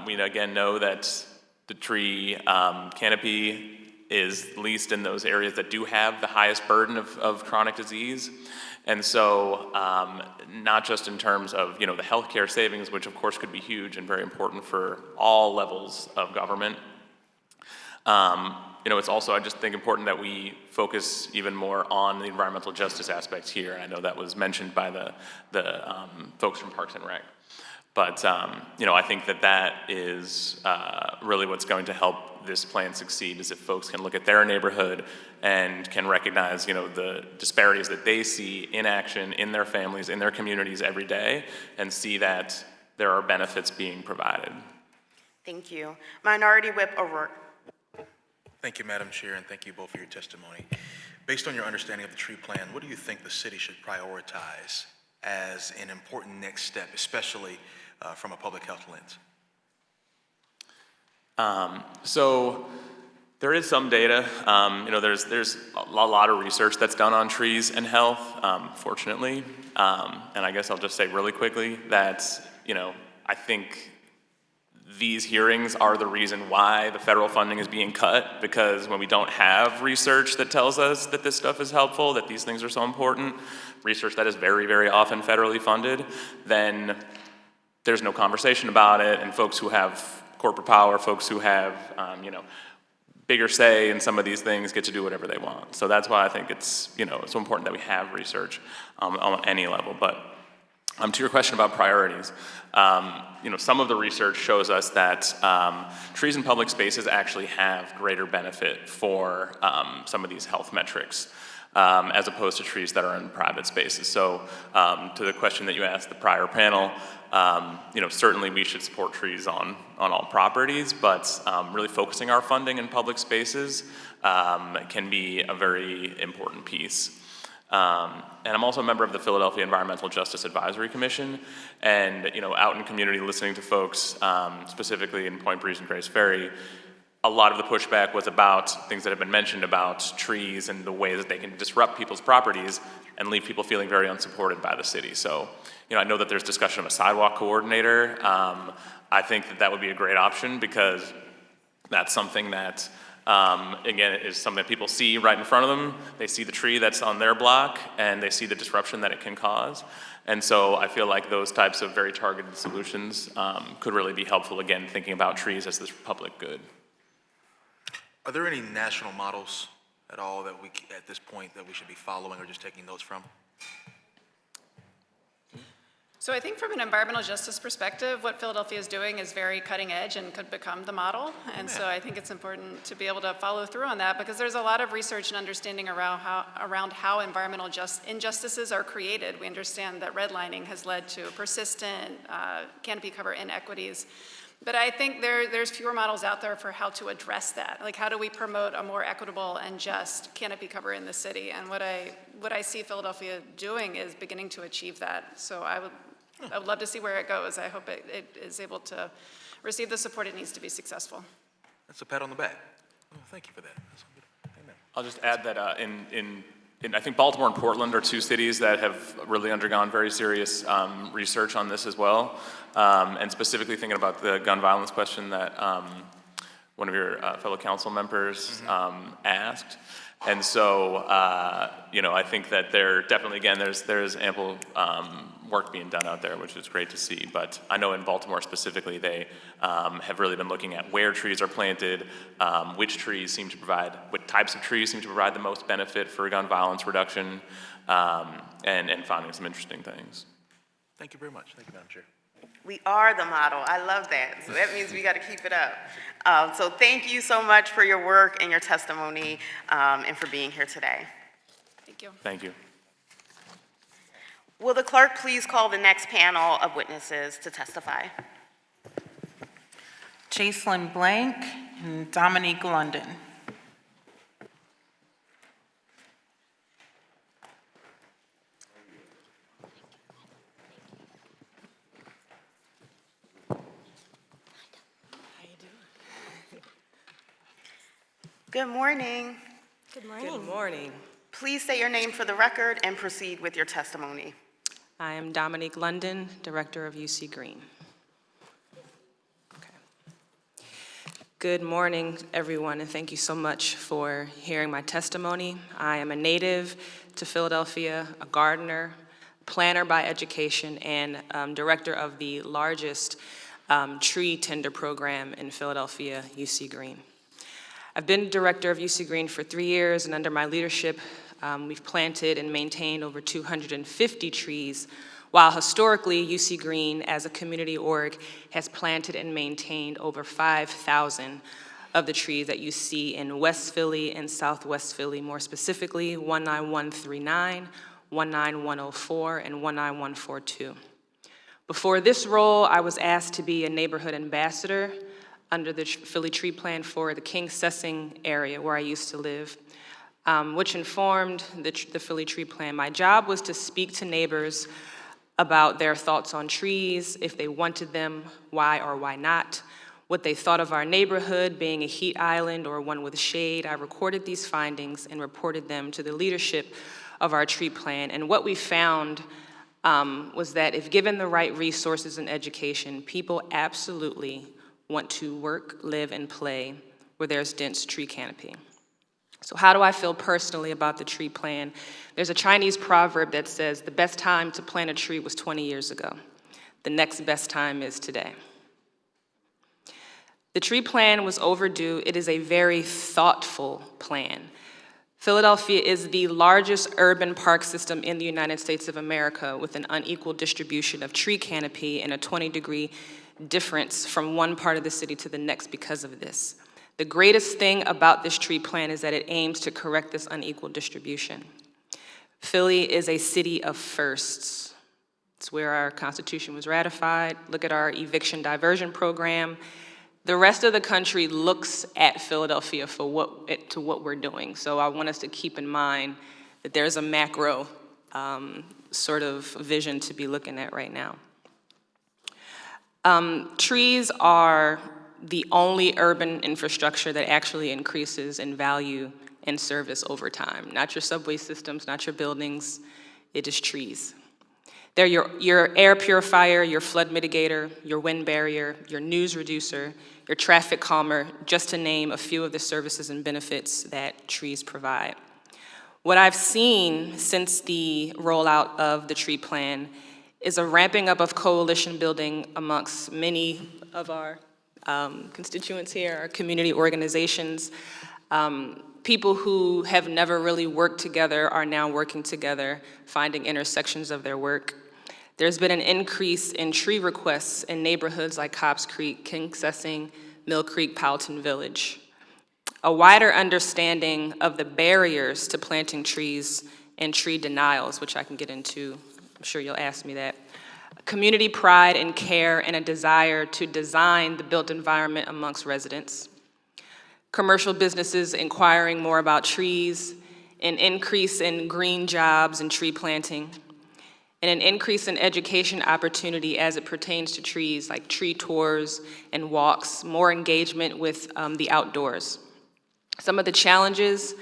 we again know that the tree canopy is least in those areas that do have the highest burden of chronic disease. And so, not just in terms of, the healthcare savings, which of course could be huge and very important for all levels of government. It's also, I just think, important that we focus even more on the environmental justice aspects here. I know that was mentioned by the folks from Parks and Rec. But, I think that is really what's going to help this plan succeed, is if folks can look at their neighborhood and can recognize, the disparities that they see in action, in their families, in their communities every day, and see that there are benefits being provided. Thank you. Minority Whip O'Rourke. Thank you, Madam Chair, and thank you both for your testimony. Based on your understanding of the tree plan, what do you think the city should prioritize as an important next step, especially from a public health lens? So there is some data. There's a lot of research that's done on trees and health, fortunately. And I guess I'll just say really quickly that, I think these hearings are the reason why the federal funding is being cut, because when we don't have research that tells us that this stuff is helpful, that these things are so important, research that is very, very often federally funded, then there's no conversation about it, and folks who have corporate power, folks who have, bigger say in some of these things get to do whatever they want. So that's why I think it's, so important that we have research on any level. But to your question about priorities, some of the research shows us that trees in public spaces actually have greater benefit for some of these health metrics as opposed to trees that are in private spaces. So to the question that you asked the prior panel, certainly we should support trees on all properties, but really focusing our funding in public spaces can be a very important piece. And I'm also a member of the Philadelphia Environmental Justice Advisory Commission, and out in community listening to folks, specifically in Point Breeze and Grace Ferry, a lot of the pushback was about things that have been mentioned about trees and the ways that they can disrupt people's properties and leave people feeling very unsupported by the city. So, I know that there's discussion of a sidewalk coordinator. I think that would be a great option, because that's something that again, is something that people see right in front of them. They see the tree that's on their block, and they see the disruption that it can cause. And so I feel like those types of very targeted solutions could really be helpful, again, thinking about trees as this public good. Are there any national models at all that at this point, that we should be following or just taking notes from? So I think from an environmental justice perspective, what Philadelphia is doing is very cutting edge and could become the model. And so I think it's important to be able to follow through on that, because there's a lot of research and understanding around how environmental injustices are created. We understand that redlining has led to persistent canopy cover inequities. But I think there's fewer models out there for how to address that. Like, how do we promote a more equitable and just canopy cover in the city? And what I see Philadelphia doing is beginning to achieve that. So I would love to see where it goes. I hope it is able to receive the support it needs to be successful. That's a pat on the back. Oh, thank you for that. Amen. I'll just add that I think Baltimore and Portland are two cities that have really undergone very serious research on this as well. And specifically thinking about the gun violence question that one of your fellow council members asked. And so, I think that there definitely, again, there's ample work being done out there, which is great to see. But I know in Baltimore specifically, they have really been looking at where trees are planted, which types of trees seem to provide the most benefit for gun violence reduction, and finding some interesting things. Thank you very much. Thank you, Madam Chair. We are the model. I love that. So that means we got to keep it up. So thank you so much for your work and your testimony, and for being here today. Thank you. Thank you. Will the clerk please call the next panel of witnesses to testify? Chaselyn Blank and Dominique London. Good morning. Good morning. Good morning. Please state your name for the record and proceed with your testimony. I am Dominique London, Director of UC Green. Okay. Good morning, everyone, and thank you so much for hearing my testimony. I am a native to Philadelphia, a gardener, planner by education, and director of the largest tree tender program in Philadelphia, UC Green. I've been director of UC Green for 3 years, and under my leadership, we've planted and maintained over 250 trees, while historically, UC Green, as a community org, has planted and maintained over 5,000 of the trees that you see in West Philly and Southwest Philly, more specifically 19139, 19104, and 19142. Before this role, I was asked to be a neighborhood ambassador under the Philly Tree Plan for the King Sessing area where I used to live, which informed the Philly Tree Plan. My job was to speak to neighbors about their thoughts on trees, if they wanted them, why or why not, what they thought of our neighborhood being a heat island or one with shade. I recorded these findings and reported them to the leadership of our tree plan. And what we found was that if given the right resources and education, people absolutely want to work, live, and play where there's dense tree canopy. So how do I feel personally about the tree plan? There's a Chinese proverb that says the best time to plant a tree was 20 years ago. The next best time is today. The tree plan was overdue. It is a very thoughtful plan. Philadelphia is the largest urban park system in the United States of America with an unequal distribution of tree canopy and a 20-degree difference from one part of the city to the next because of this. The greatest thing about this tree plan is that it aims to correct this unequal distribution. Philly is a city of firsts. It's where our Constitution was ratified. Look at our eviction diversion program. The rest of the country looks at Philadelphia for what we're doing. So I want us to keep in mind that there's a macro sort of vision to be looking at right now. Trees are the only urban infrastructure that actually increases in value and service over time. Not your subway systems, not your buildings, it is trees. They're your air purifier, your flood mitigator, your wind barrier, your news reducer, your traffic calmer, just to name a few of the services and benefits that trees provide. What I've seen since the rollout of the tree plan is a ramping up of coalition building amongst many of our constituents here, our community organizations. People who have never really worked together are now working together, finding intersections of their work. There's been an increase in tree requests in neighborhoods like Cobbs Creek, Kingsessing, Mill Creek, Powelton Village. A wider understanding of the barriers to planting trees and tree denials, which I can get into, I'm sure you'll ask me that. Community pride and care and a desire to design the built environment amongst residents. Commercial businesses inquiring more about trees, an increase in green jobs and tree planting, and an increase in education opportunity as it pertains to trees, like tree tours and walks, more engagement with the outdoors. Some of the challenges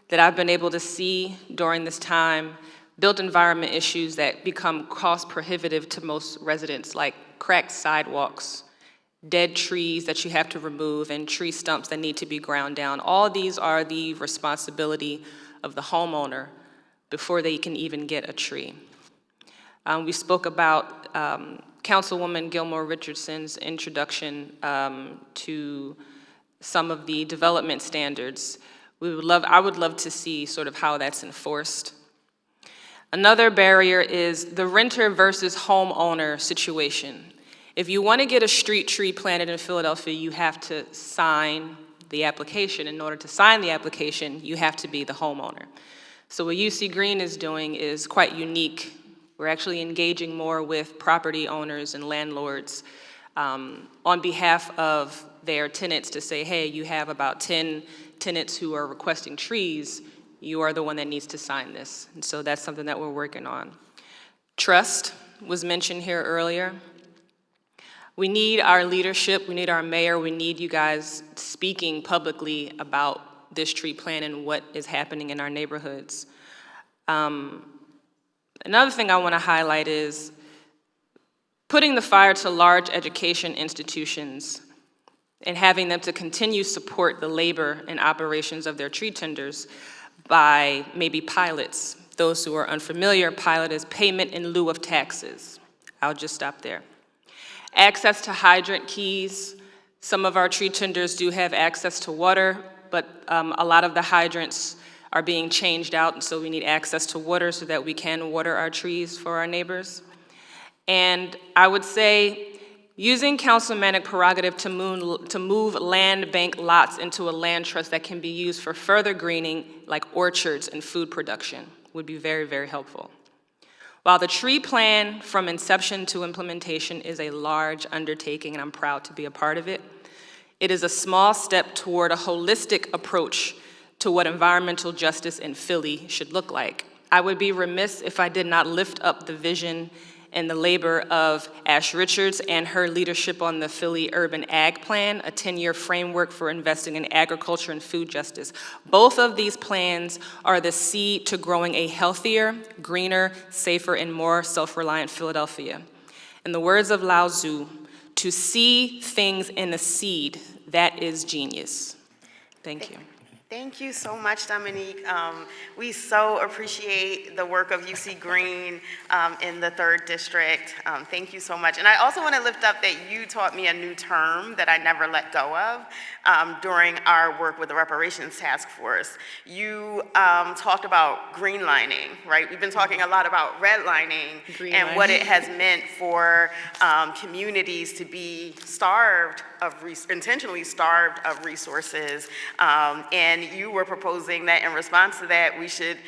that I've been able to see during this time, built environment issues that become cost prohibitive to most residents, like cracked sidewalks, dead trees that you have to remove, and tree stumps that need to be ground down. All these are the responsibility of the homeowner before they can even get a tree. We spoke about Councilwoman Gilmore Richardson's introduction to some of the development standards. I would love to see sort of how that's enforced. Another barrier is the renter versus homeowner situation. If you want to get a street tree planted in Philadelphia, you have to sign the application. In order to sign the application, you have to be the homeowner. So what UC Green is doing is quite unique. We're actually engaging more with property owners and landlords on behalf of their tenants to say, hey, you have about 10 tenants who are requesting trees. You are the one that needs to sign this. And so that's something that we're working on. Trust was mentioned here earlier. We need our leadership, we need our mayor, we need you guys speaking publicly about this tree plan and what is happening in our neighborhoods. Another thing I want to highlight is putting the fire to large education institutions and having them to continue support the labor and operations of their tree tenders by maybe pilots. Those who are unfamiliar, pilot is payment in lieu of taxes. I'll just stop there. Access to hydrant keys. Some of our tree tenders do have access to water, but a lot of the hydrants are being changed out, and so we need access to water so that we can water our trees for our neighbors. And I would say using councilmanic prerogative to move land bank lots into a land trust that can be used for further greening, like orchards and food production, would be very, very helpful. While the tree plan from inception to implementation is a large undertaking, and I'm proud to be a part of it, it is a small step toward a holistic approach to what environmental justice in Philly should look like. I would be remiss if I did not lift up the vision and the labor of Ash Richards and her leadership on the Philly Urban Ag Plan, a 10-year framework for investing in agriculture and food justice. Both of these plans are the seed to growing a healthier, greener, safer, and more self-reliant Philadelphia. In the words of Lao Tzu, to see things in a seed, that is genius. Thank you. Thank you so much, Dominique. We so appreciate the work of UC Green in the 3rd District. Thank you so much. And I also want to lift up that you taught me a new term that I never let go of during our work with the Reparations Task Force. You talked about greenlining, right? We've been talking a lot about redlining and what it has meant for communities to be starved of, intentionally starved of resources. And you were proposing that in response to that, we should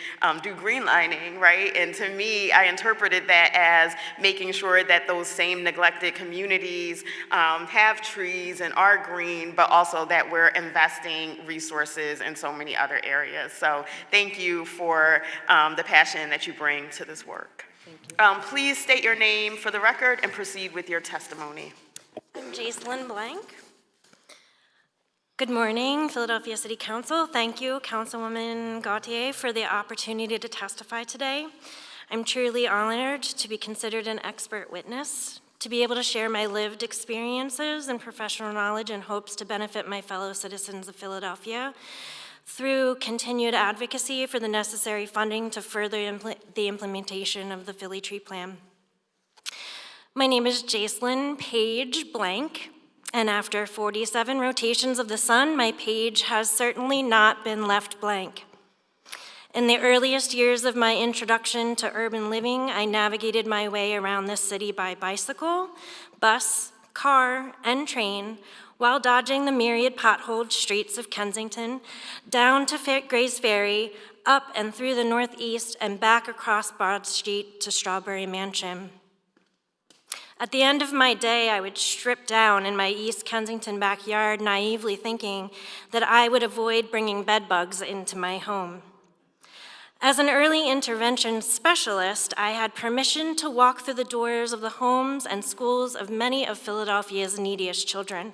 do greenlining, right? And to me, I interpreted that as making sure that those same neglected communities have trees and are green, but also that we're investing resources in so many other areas. So thank you for the passion that you bring to this work. Thank you. Please state your name for the record and proceed with your testimony. I'm Jacelyn Blank. Good morning, Philadelphia City Council. Thank you, Councilwoman Gauthier, for the opportunity to testify today. I'm truly honored to be considered an expert witness, to be able to share my lived experiences and professional knowledge in hopes to benefit my fellow citizens of Philadelphia through continued advocacy for the necessary funding to further the implementation of the Philly Tree Plan. My name is Jacelyn Page Blank. And after 47 rotations of the sun, my page has certainly not been left blank. In the earliest years of my introduction to urban living, I navigated my way around this city by bicycle, bus, car, and train, while dodging the myriad potholed streets of Kensington, down to Gray's Ferry, up and through the Northeast, and back across Broad Street to Strawberry Mansion. At the end of my day, I would strip down in my East Kensington backyard, naively thinking that I would avoid bringing bed bugs into my home. As an early intervention specialist, I had permission to walk through the doors of the homes and schools of many of Philadelphia's neediest children.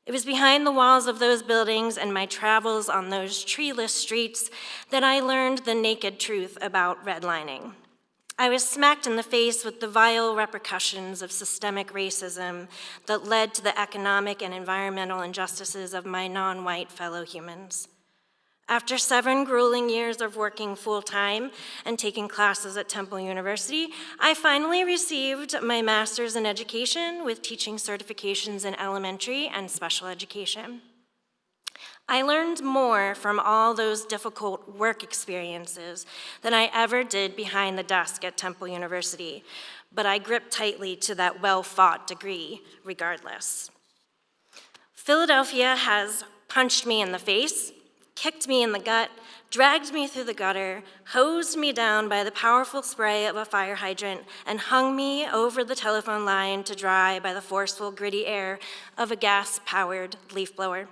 It was behind the walls of those buildings and my travels on those treeless streets that I learned the naked truth about redlining. I was smacked in the face with the vile repercussions of systemic racism that led to the economic and environmental injustices of my non-white fellow humans. After 7 grueling years of working full-time and taking classes at Temple University, I finally received my master's in education with teaching certifications in elementary and special education. I learned more from all those difficult work experiences than I ever did behind the desk at Temple University, but I gripped tightly to that well-fought degree regardless. Philadelphia has punched me in the face, kicked me in the gut, dragged me through the gutter, hosed me down by the powerful spray of a fire hydrant, and hung me over the telephone line to dry by the forceful, gritty air of a gas-powered leaf blower.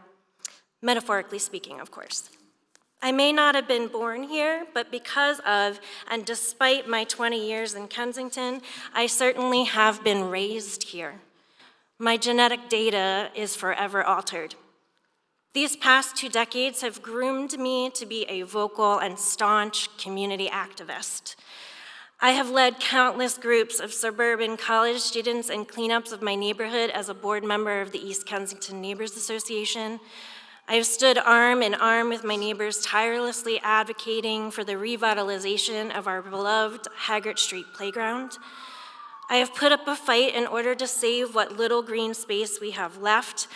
Metaphorically speaking, of course. I may not have been born here, but because of and despite my 20 years in Kensington, I certainly have been raised here. My genetic data is forever altered. These past 2 decades have groomed me to be a vocal and staunch community activist. I have led countless groups of suburban college students and cleanups of my neighborhood as a board member of the East Kensington Neighbors Association. I have stood arm in arm with my neighbors, tirelessly advocating for the revitalization of our beloved Haggart Street playground. I have put up a fight in order to save what little green space we have left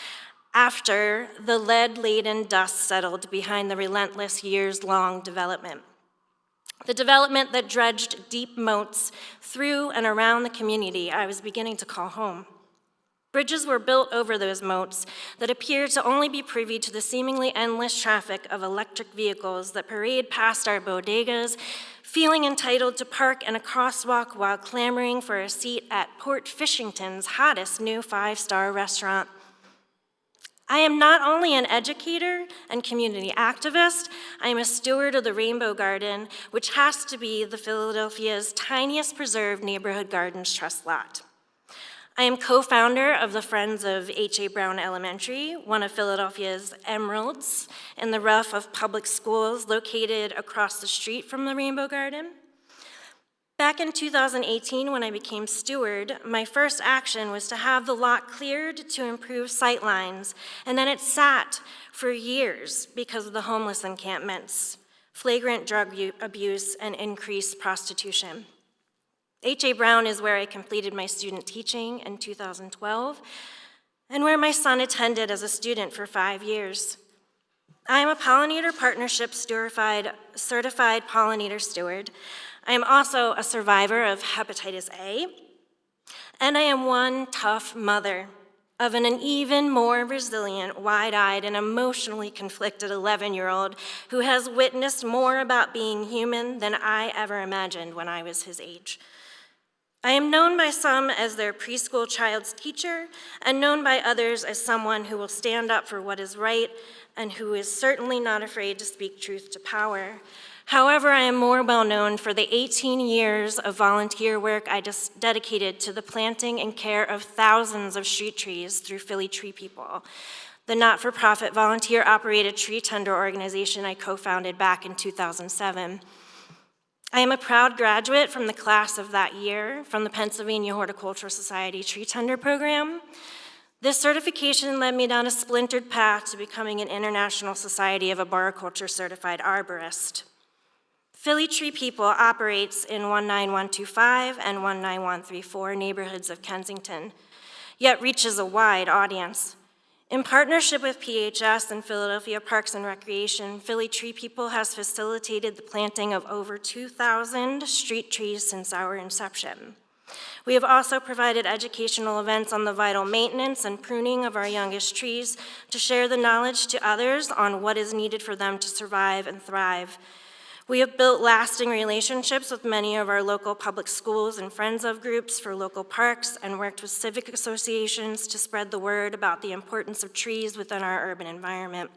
after the lead-laden dust settled behind the relentless years-long development. The development that dredged deep moats through and around the community I was beginning to call home. Bridges were built over those moats that appeared to only be privy to the seemingly endless traffic of electric vehicles that parade past our bodegas, feeling entitled to park in a crosswalk while clamoring for a seat at Port Fishington's hottest new 5-star restaurant. I am not only an educator and community activist, I am a steward of the Rainbow Garden, which has to be the Philadelphia's tiniest preserved neighborhood gardens trust lot. I am co-founder of the Friends of H.A. Brown Elementary, one of Philadelphia's emeralds in the rough of public schools located across the street from the Rainbow Garden. Back in 2018, when I became steward, my first action was to have the lot cleared to improve sight lines, and then it sat for years because of the homeless encampments, flagrant drug abuse, and increased prostitution. H.A. Brown is where I completed my student teaching in 2012, and where my son attended as a student for 5 years. I am a Pollinator Partnership certified pollinator steward. I am also a survivor of hepatitis A, and I am one tough mother of an even more resilient, wide-eyed, and emotionally conflicted 11-year-old who has witnessed more about being human than I ever imagined when I was his age. I am known by some as their preschool child's teacher, and known by others as someone who will stand up for what is right and who is certainly not afraid to speak truth to power. However, I am more well known for the 18 years of volunteer work I just dedicated to the planting and care of thousands of street trees through Philly Tree People, the not-for-profit volunteer-operated tree tender organization I co-founded back in 2007. I am a proud graduate from the class of that year from the Pennsylvania Horticultural Society Tree Tender Program. This certification led me down a splintered path to becoming an International Society of Arboriculture Certified Arborist. Philly Tree People operates in 19125 and 19134 neighborhoods of Kensington, yet reaches a wide audience. In partnership with PHS and Philadelphia Parks and Recreation, Philly Tree People has facilitated the planting of over 2,000 street trees since our inception. We have also provided educational events on the vital maintenance and pruning of our youngest trees to share the knowledge to others on what is needed for them to survive and thrive. We have built lasting relationships with many of our local public schools and Friends of groups for local parks, and worked with civic associations to spread the word about the importance of trees within our urban environment.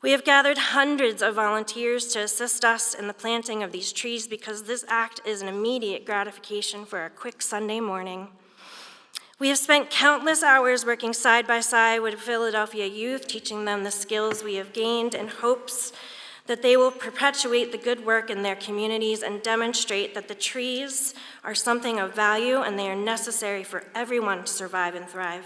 We have gathered hundreds of volunteers to assist us in the planting of these trees because this act is an immediate gratification for a quick Sunday morning. We have spent countless hours working side by side with Philadelphia youth, teaching them the skills we have gained in hopes that they will perpetuate the good work in their communities and demonstrate that the trees are something of value and they are necessary for everyone to survive and thrive.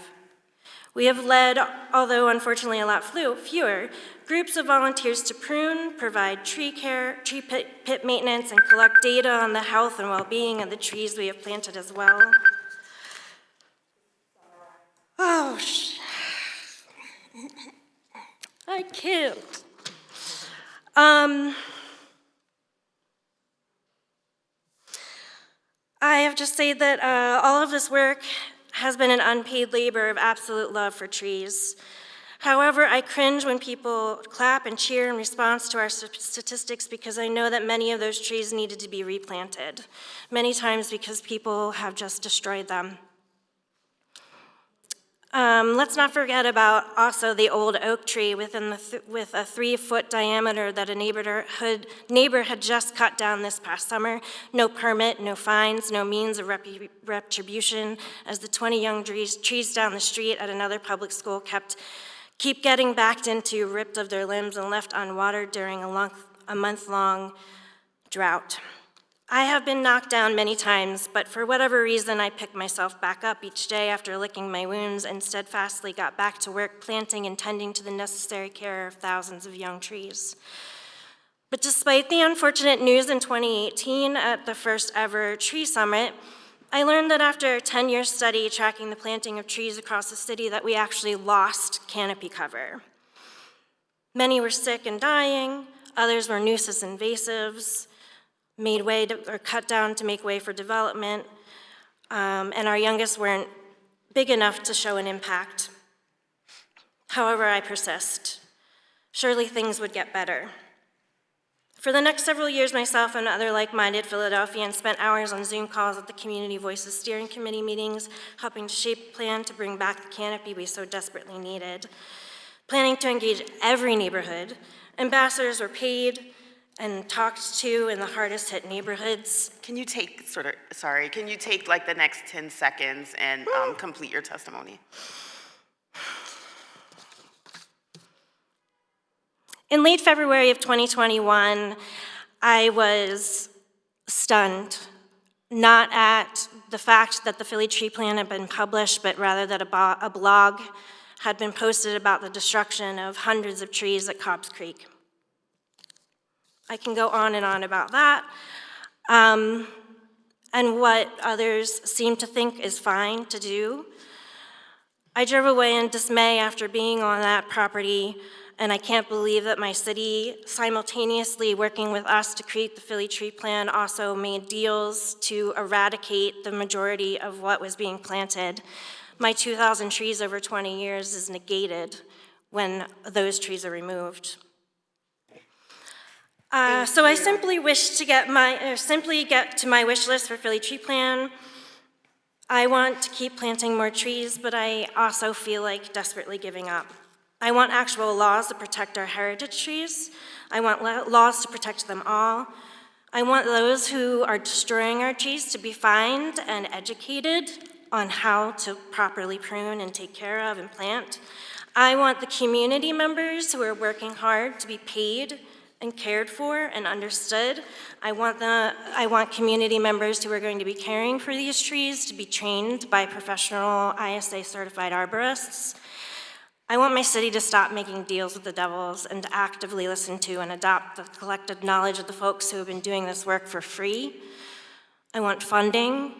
We have led, although unfortunately a lot fewer, groups of volunteers to prune, provide tree care, tree pit maintenance, and collect data on the health and well-being of the trees we have planted as well. Oh, I can't. I have to say that all of this work has been an unpaid labor of absolute love for trees. However, I cringe when people clap and cheer in response to our statistics because I know that many of those trees needed to be replanted, many times because people have just destroyed them. Let's not forget about also the old oak tree with a 3-foot diameter that a neighbor had just cut down this past summer. No permit, no fines, no means of retribution, as the 20 young trees down the street at another public school keep getting backed into, ripped of their limbs, and left unwatered during a month-long drought. I have been knocked down many times, but for whatever reason, I picked myself back up each day after licking my wounds and steadfastly got back to work planting and tending to the necessary care of thousands of young trees. But despite the unfortunate news in 2018 at the first ever tree summit, I learned that after a 10-year study tracking the planting of trees across the city that we actually lost canopy cover. Many were sick and dying, others were nuisance invasives, cut down to make way for development, and our youngest weren't big enough to show an impact. However, I persist. Surely things would get better. For the next several years, myself and other like-minded Philadelphians spent hours on Zoom calls at the Community Voices Steering Committee meetings, helping to shape a plan to bring back the canopy we so desperately needed. Planning to engage every neighborhood, ambassadors were paid and talked to in the hardest hit neighborhoods. Can you take like the next 10 seconds and complete your testimony? In late February of 2021, I was stunned not at the fact that the Philly Tree Plan had been published, but rather that a blog had been posted about the destruction of hundreds of trees at Cobbs Creek. I can go on and on about that, and what others seem to think is fine to do. I drove away in dismay after being on that property, and I can't believe that my city, simultaneously working with us to create the Philly Tree Plan, also made deals to eradicate the majority of what was being planted. My 2,000 trees over 20 years is negated when those trees are removed. So I simply wish to get to my wish list for Philly Tree Plan. I want to keep planting more trees, but I also feel like desperately giving up. I want actual laws to protect our heritage trees. I want laws to protect them all. I want those who are destroying our trees to be fined and educated on how to properly prune and take care of and plant. I want the community members who are working hard to be paid and cared for and understood. I want community members who are going to be caring for these trees to be trained by professional ISA certified arborists. I want my city to stop making deals with the devils and to actively listen to and adopt the collective knowledge of the folks who have been doing this work for free. I want funding.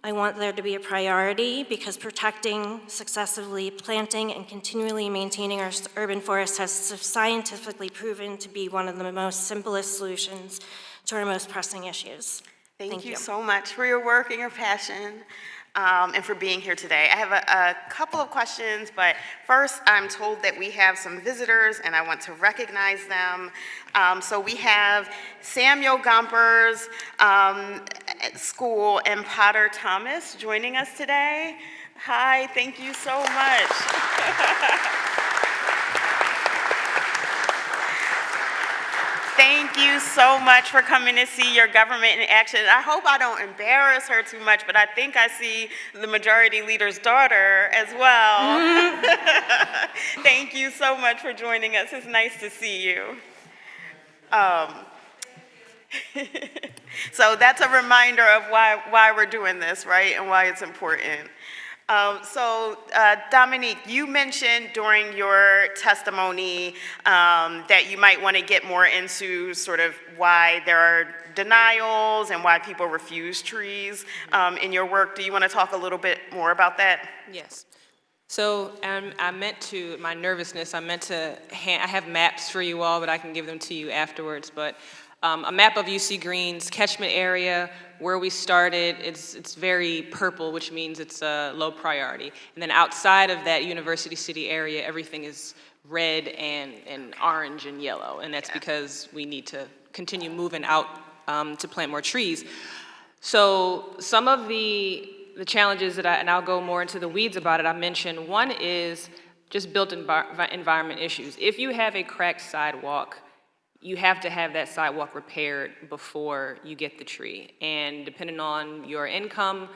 I want there to be a priority because protecting, successively planting, and continually maintaining our urban forests has scientifically proven to be one of the most simplest solutions to our most pressing issues. Thank you so much for your work and your passion, and for being here today. I have a couple of questions, but first I'm told that we have some visitors and I want to recognize them. So we have Samuel Gompers School and Potter Thomas joining us today. Hi, thank you so much. Thank you so much for coming to see your government in action. I hope I don't embarrass her too much, but I think I see the majority leader's daughter as well. Thank you so much for joining us. It's nice to see you. So that's a reminder of why we're doing this, right, and why it's important. Dominique, you mentioned during your testimony that you might want to get more into sort of why there are denials and why people refuse trees in your work. Do you want to talk a little bit more about that? Yes. So my nervousness, I have maps for you all, but I can give them to you afterwards. But a map of UC Green's catchment area, where we started, it's very purple, which means it's a low priority. And then outside of that University City area, everything is red and orange and yellow. And that's because we need to continue moving out to plant more trees. So some of the challenges and I'll go more into the weeds about it, I mentioned, one is just built environment issues. If you have a cracked sidewalk, you have to have that sidewalk repaired before you get the tree. And depending on your income,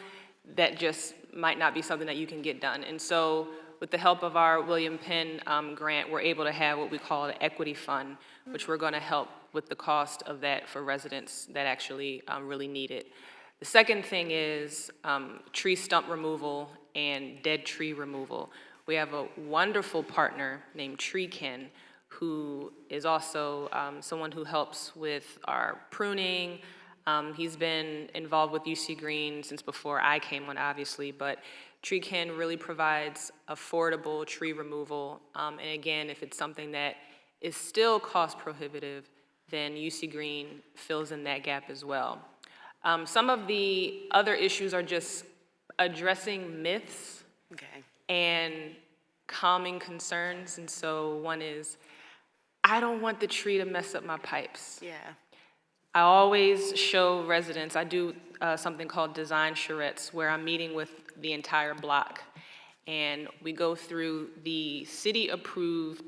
that just might not be something that you can get done. And so with the help of our William Penn grant, we're able to have what we call an equity fund, which we're gonna help with the cost of that for residents that actually really need it. The second thing is tree stump removal and dead tree removal. We have a wonderful partner named TreeKen, who is also someone who helps with our pruning. He's been involved with UC Green since before I came on, obviously, but TreeKen really provides affordable tree removal. And again, if it's something that is still cost prohibitive, then UC Green fills in that gap as well. Some of the other issues are just addressing myths and calming concerns. And so one is, I don't want the tree to mess up my pipes. Yeah. I always show residents, I do something called design charrettes, where I'm meeting with the entire block. And we go through the city-approved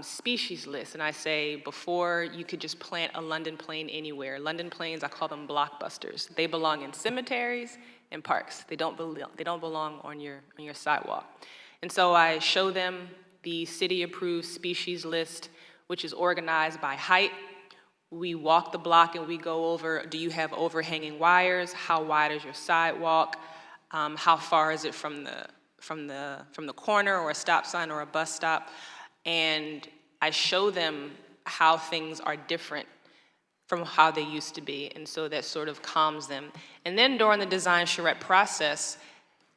species list. And I say, before you could just plant a London plane anywhere. London planes, I call them blockbusters. They belong in cemeteries and parks. They don't belong on your sidewalk. And so I show them the city-approved species list, which is organized by height, We walk the block and we go over, do you have overhanging wires? How wide is your sidewalk? How far is it from the corner or a stop sign or a bus stop? And I show them how things are different from how they used to be, and so that sort of calms them. And then during the design charrette process,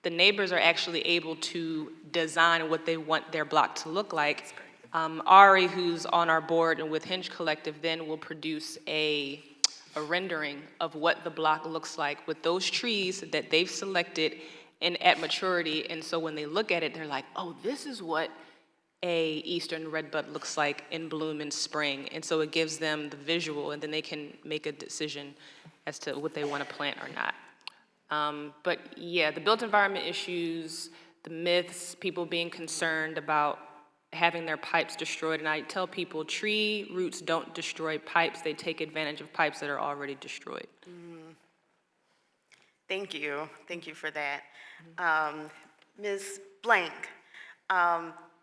the neighbors are actually able to design what they want their block to look like. Ari, who's on our board and with Hinge Collective, then will produce a rendering of what the block looks like with those trees that they've selected and at maturity. And so when they look at it, they're like, oh, this is what a eastern redbud looks like in bloom in spring. And so it gives them the visual, and then they can make a decision as to what they want to plant or not. But yeah, the built environment issues, the myths, people being concerned about having their pipes destroyed. And I tell people, tree roots don't destroy pipes. They take advantage of pipes that are already destroyed. Thank you. Thank you for that. Ms. Blank,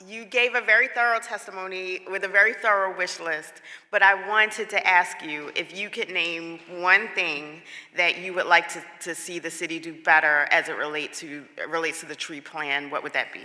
you gave a very thorough testimony with a very thorough wish list, but I wanted to ask you if you could name one thing that you would like to see the city do better as it relates to the tree plan. What would that be?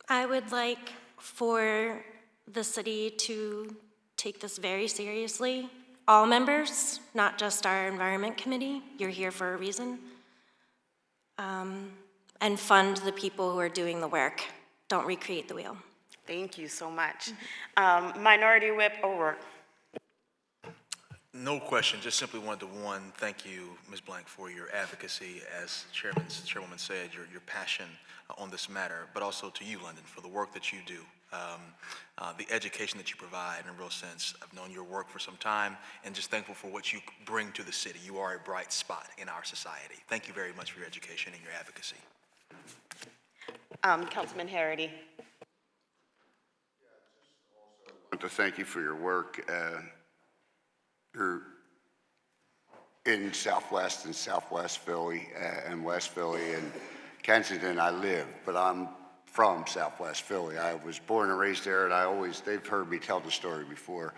I would like for the city to take this very seriously. All members, not just our environment committee, you're here for a reason. And fund the people who are doing the work. Don't recreate the wheel. Thank you so much. Minority Whip O'Rourke. No question, just simply wanted to, thank you, Ms. Blank, for your advocacy, as Chairwoman said, your passion on this matter, but also to you, London, for the work that you do, the education that you provide in a real sense. I've known your work for some time, and just thankful for what you bring to the city. You are a bright spot in our society. Thank you very much for your education and your advocacy. Councilman Harity. I want to thank you for your work. You're in Southwest and Southwest Philly and West Philly and Kensington. I live, but I'm from Southwest Philly. I was born and raised there, and they've heard me tell the story before.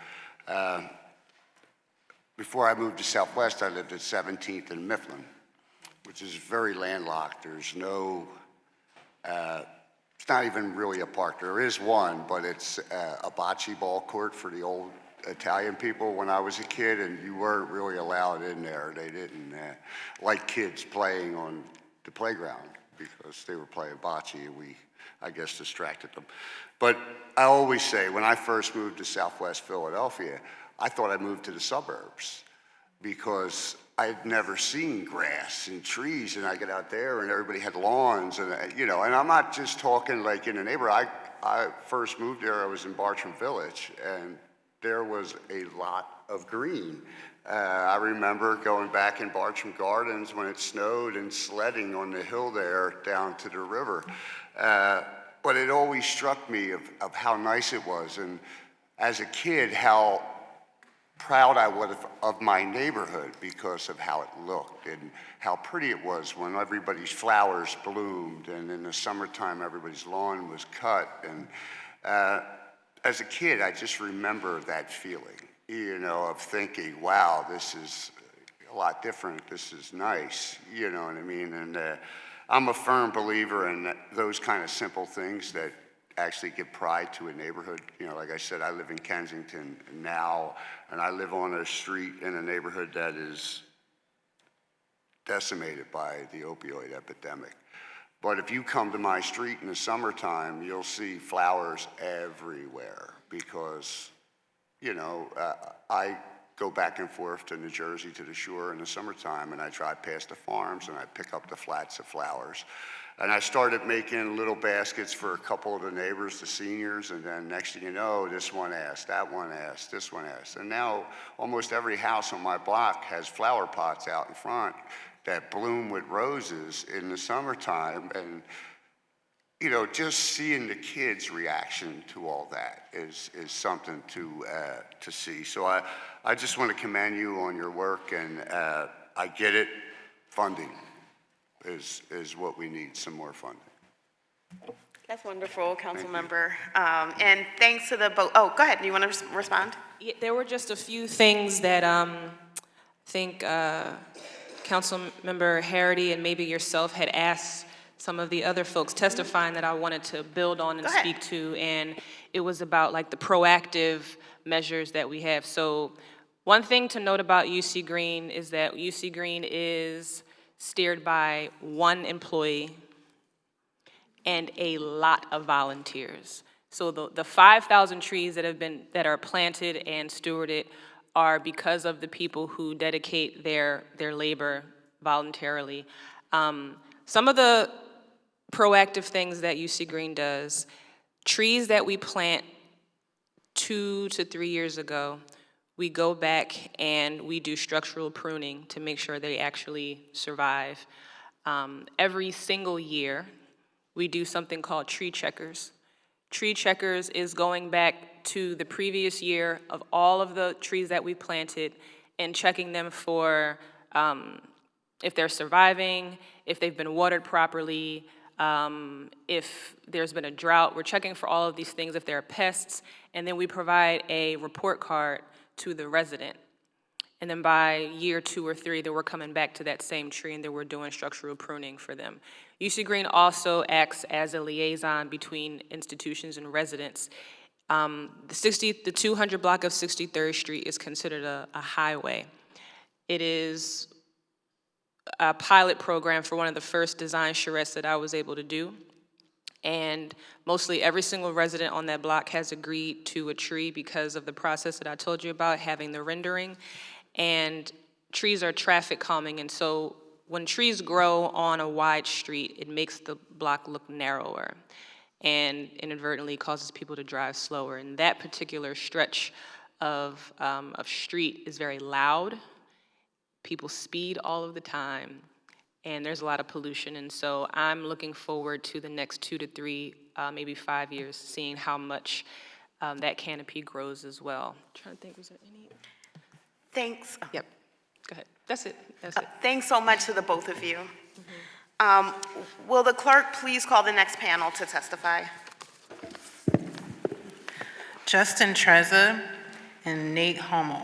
Before I moved to Southwest, I lived at 17th and Mifflin, which is very landlocked. There's no, it's not even really a park. There is one, but it's a bocce ball court for the old Italian people when I was a kid, and you weren't really allowed in there. They didn't like kids playing on the playground because they were playing bocce, and we, I guess, distracted them. But I always say, when I first moved to Southwest Philadelphia, I thought I moved to the suburbs because I had never seen grass and trees, and I get out there and everybody had lawns, and and I'm not just talking like in a neighborhood. I first moved there, I was in Bartram Village, and there was a lot of green. I remember going back in Bartram Gardens when it snowed and sledding on the hill there down to the river. But it always struck me of how nice it was, and as a kid, how proud I was of my neighborhood because of how it looked and how pretty it was when everybody's flowers bloomed, and in the summertime everybody's lawn was cut. And as a kid, I just remember that feeling, of thinking, wow, this is a lot different, this is nice, you know what I mean? And I'm a firm believer in those kind of simple things that actually give pride to a neighborhood. Like I said, I live in Kensington now, and I live on a street in a neighborhood that is decimated by the opioid epidemic. But if you come to my street in the summertime, you'll see flowers everywhere because, I go back and forth to New Jersey to the shore in the summertime, and I drive past the farms and I pick up the flats of flowers. And I started making little baskets for a couple of the neighbors, the seniors, and then next thing you know, this one asked, that one asked, this one asked. And now almost every house on my block has flower pots out in front that bloom with roses in the summertime. And, just seeing the kids' reaction to all that is something to see. So I just want to commend you on your work, and I get it, funding is what we need, some more funding. That's wonderful, Councilmember. And thanks to the both, oh, go ahead, do you want to respond? Yeah, there were just a few things that I think Councilmember Harity and maybe yourself had asked some of the other folks testifying that I wanted to build on and Go ahead. speak to, and it was about like the proactive measures that we have. So one thing to note about UC Green is that UC Green is steered by one employee and a lot of volunteers. So the 5,000 trees that are planted and stewarded are because of the people who dedicate their labor voluntarily. Some of the proactive things that UC Green does, trees that we plant 2 to 3 years ago, we go back and we do structural pruning to make sure they actually survive. Every single year, we do something called tree checkers. Tree checkers is going back to the previous year of all of the trees that we planted and checking them for if they're surviving, if they've been watered properly, if there's been a drought. We're checking for all of these things, if there are pests, and then we provide a report card to the resident. And then by year 2 or 3, that we're coming back to that same tree and that we're doing structural pruning for them. UC Green also acts as a liaison between institutions and residents. The 200 block of 63rd Street is considered a highway. It is a pilot program for one of the first design charrettes that I was able to do. And mostly every single resident on that block has agreed to a tree because of the process that I told you about, having the rendering. And trees are traffic calming, and so when trees grow on a wide street, it makes the block look narrower and inadvertently causes people to drive slower. And that particular stretch of street is very loud. People speed all of the time, and there's a lot of pollution. And so I'm looking forward to the next 2 to 3, maybe 5 years, seeing how much that canopy grows as well. I'm trying to think, was there any? Thanks. Yep, go ahead. That's it. Thanks so much to the both of you. Will the clerk please call the next panel to testify? Justin Trezza and Nate Hummel.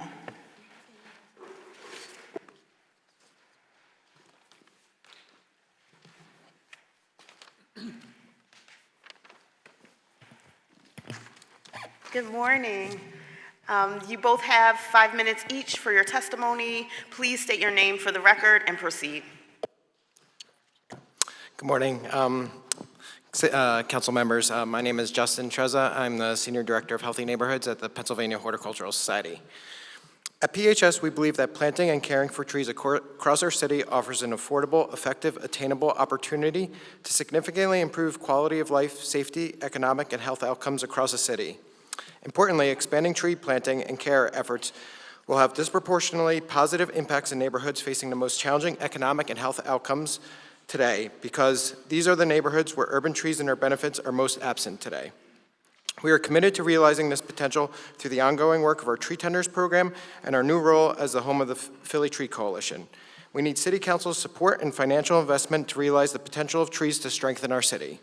Good morning. You both have 5 minutes each for your testimony. Please state your name for the record and proceed. Good morning, council members. My name is Justin Trezza. I'm the Senior Director of Healthy Neighborhoods at the Pennsylvania Horticultural Society. At PHS, we believe that planting and caring for trees across our city offers an affordable, effective, attainable opportunity to significantly improve quality of life, safety, economic, and health outcomes across the city. Importantly, expanding tree planting and care efforts will have disproportionately positive impacts in neighborhoods facing the most challenging economic and health outcomes today, because these are the neighborhoods where urban trees and their benefits are most absent today. We are committed to realizing this potential through the ongoing work of our Tree Tenders program and our new role as the home of the Philly Tree Coalition. We need City Council's support and financial investment to realize the potential of trees to strengthen our city.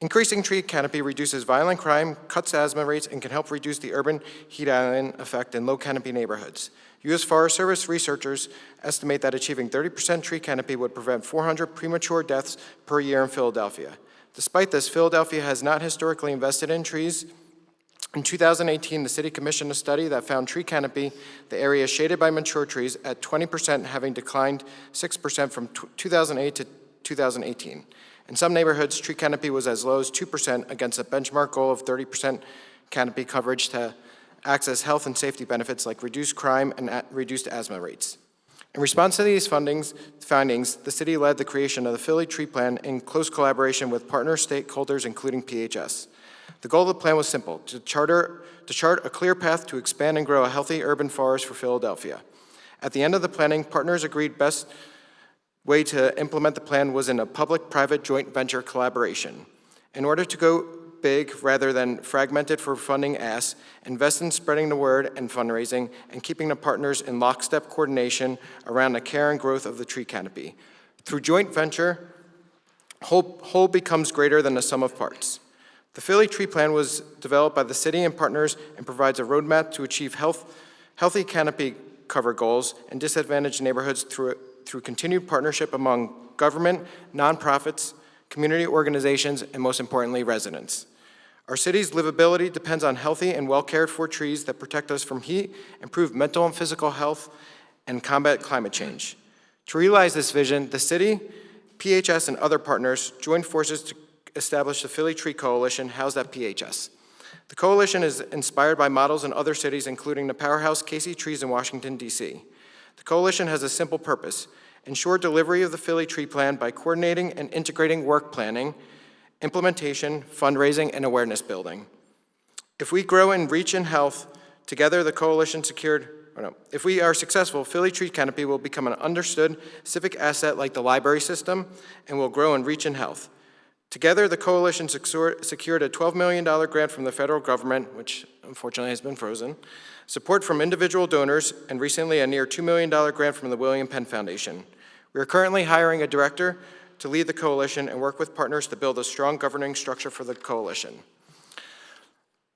Increasing tree canopy reduces violent crime, cuts asthma rates, and can help reduce the urban heat island effect in low canopy neighborhoods. U.S. Forest Service researchers estimate that achieving 30% tree canopy would prevent 400 premature deaths per year in Philadelphia. Despite this, Philadelphia has not historically invested in trees. In 2018, the city commissioned a study that found tree canopy, the area shaded by mature trees, at 20%, having declined 6% from 2008 to 2018. In some neighborhoods, tree canopy was as low as 2% against a benchmark goal of 30% canopy coverage to access health and safety benefits like reduced crime and reduced asthma rates. In response to these findings, the city led the creation of the Philly Tree Plan in close collaboration with partner stakeholders, including PHS. The goal of the plan was simple: to chart a clear path to expand and grow a healthy urban forest for Philadelphia. At the end of the planning, partners agreed best way to implement the plan was in a public-private joint venture collaboration. In order to go big rather than fragmented for funding invest in spreading the word and fundraising and keeping the partners in lockstep coordination around the care and growth of the tree canopy. Through joint venture, whole becomes greater than the sum of parts. The Philly Tree Plan was developed by the city and partners and provides a roadmap to achieve healthy canopy cover goals in disadvantaged neighborhoods through continued partnership among government, nonprofits, community organizations, and most importantly, residents. Our city's livability depends on healthy and well-cared-for trees that protect us from heat, improve mental and physical health, and combat climate change. To realize this vision, the city, PHS, and other partners joined forces to establish the Philly Tree Coalition, housed at PHS. The coalition is inspired by models in other cities, including the powerhouse Casey Trees in Washington, D.C. The coalition has a simple purpose: ensure delivery of the Philly Tree Plan by coordinating and integrating work planning, implementation, fundraising, and awareness building. If we grow in reach and health, together the coalition if we are successful, Philly Tree Canopy will become an understood civic asset like the library system and will grow in reach and health. Together, the coalition secured a $12 million grant from the federal government, which unfortunately has been frozen, support from individual donors, and recently a near $2 million grant from the William Penn Foundation. We are currently hiring a director to lead the coalition and work with partners to build a strong governing structure for the coalition.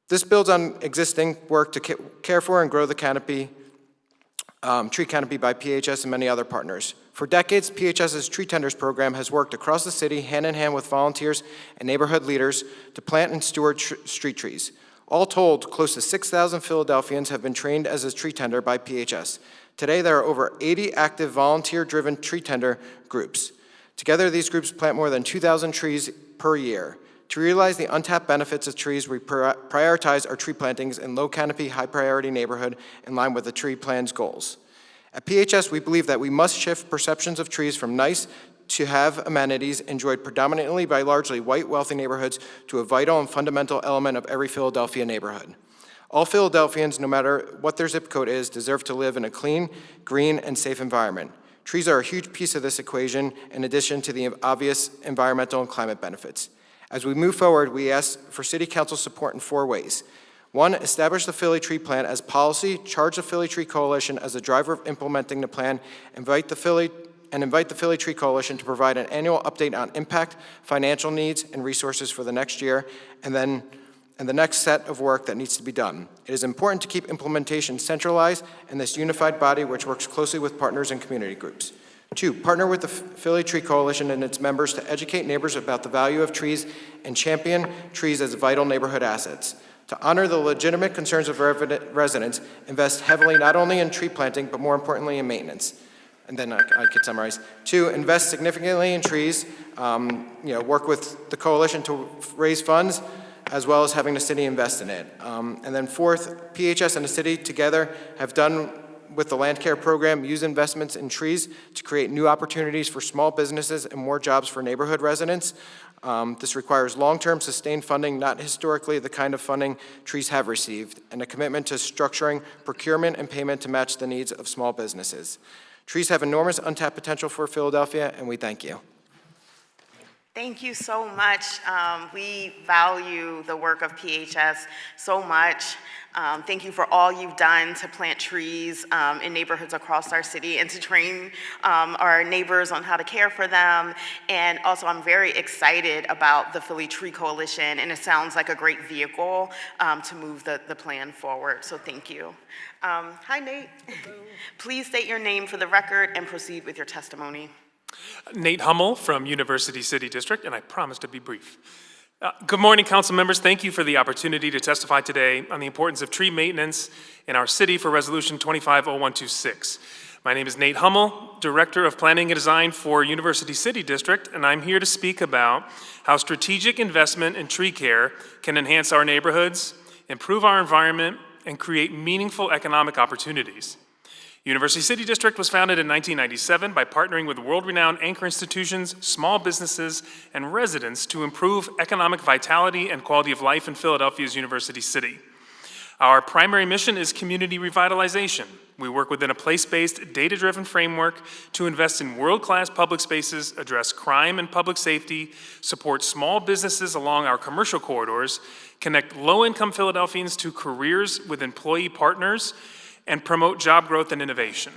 This builds on existing work to care for and grow the tree canopy by PHS and many other partners. For decades, PHS's Tree Tenders program has worked across the city hand in hand with volunteers and neighborhood leaders to plant and steward street trees. All told, close to 6,000 Philadelphians have been trained as a tree tender by PHS. Today, there are over 80 active volunteer-driven tree tender groups. Together, these groups plant more than 2,000 trees per year. To realize the untapped benefits of trees, we prioritize our tree plantings in low canopy, high priority neighborhood in line with the tree plan's goals. At PHS, we believe that we must shift perceptions of trees from nice to have amenities enjoyed predominantly by largely white, wealthy neighborhoods to a vital and fundamental element of every Philadelphia neighborhood. All Philadelphians, no matter what their zip code is, deserve to live in a clean, green, and safe environment. Trees are a huge piece of this equation, in addition to the obvious environmental and climate benefits. As we move forward, we ask for City Council support in 4 ways. 1, establish the Philly Tree Plan as policy, charge the Philly Tree Coalition as the driver of implementing the plan, invite the Philly Tree Coalition to provide an annual update on impact, financial needs, and resources for the next year, and the next set of work that needs to be done. It is important to keep implementation centralized in this unified body which works closely with partners and community groups. 2, partner with the Philly Tree Coalition and its members to educate neighbors about the value of trees and champion trees as vital neighborhood assets. To honor the legitimate concerns of residents, invest heavily not only in tree planting, but more importantly in maintenance. And then I could summarize. 2, invest significantly in trees, work with the coalition to raise funds, as well as having the city invest in it. And then 4th, PHS and the city together have done with the land care program, use investments in trees to create new opportunities for small businesses and more jobs for neighborhood residents. This requires long-term sustained funding, not historically the kind of funding trees have received, and a commitment to structuring procurement and payment to match the needs of small businesses. Trees have enormous untapped potential for Philadelphia, and we thank you. Thank you so much. We value the work of PHS so much. Thank you for all you've done to plant trees in neighborhoods across our city and to train our neighbors on how to care for them. And also, I'm very excited about the Philly Tree Coalition, and it sounds like a great vehicle to move the plan forward. So thank you. Hi, Nate. Please state your name for the record and proceed with your testimony. Nate Hummel from University City District, and I promise to be brief. Good morning, council members. Thank you for the opportunity to testify today on the importance of tree maintenance in our city for Resolution 250126. My name is Nate Hummel, Director of Planning and Design for University City District, and I'm here to speak about how strategic investment in tree care can enhance our neighborhoods, improve our environment, and create meaningful economic opportunities. University City District was founded in 1997 by partnering with world-renowned anchor institutions, small businesses, and residents to improve economic vitality and quality of life in Philadelphia's University City. Our primary mission is community revitalization. We work within a place-based, data-driven framework to invest in world-class public spaces, address crime and public safety, support small businesses along our commercial corridors, connect low-income Philadelphians to careers with employee partners, and promote job growth and innovation.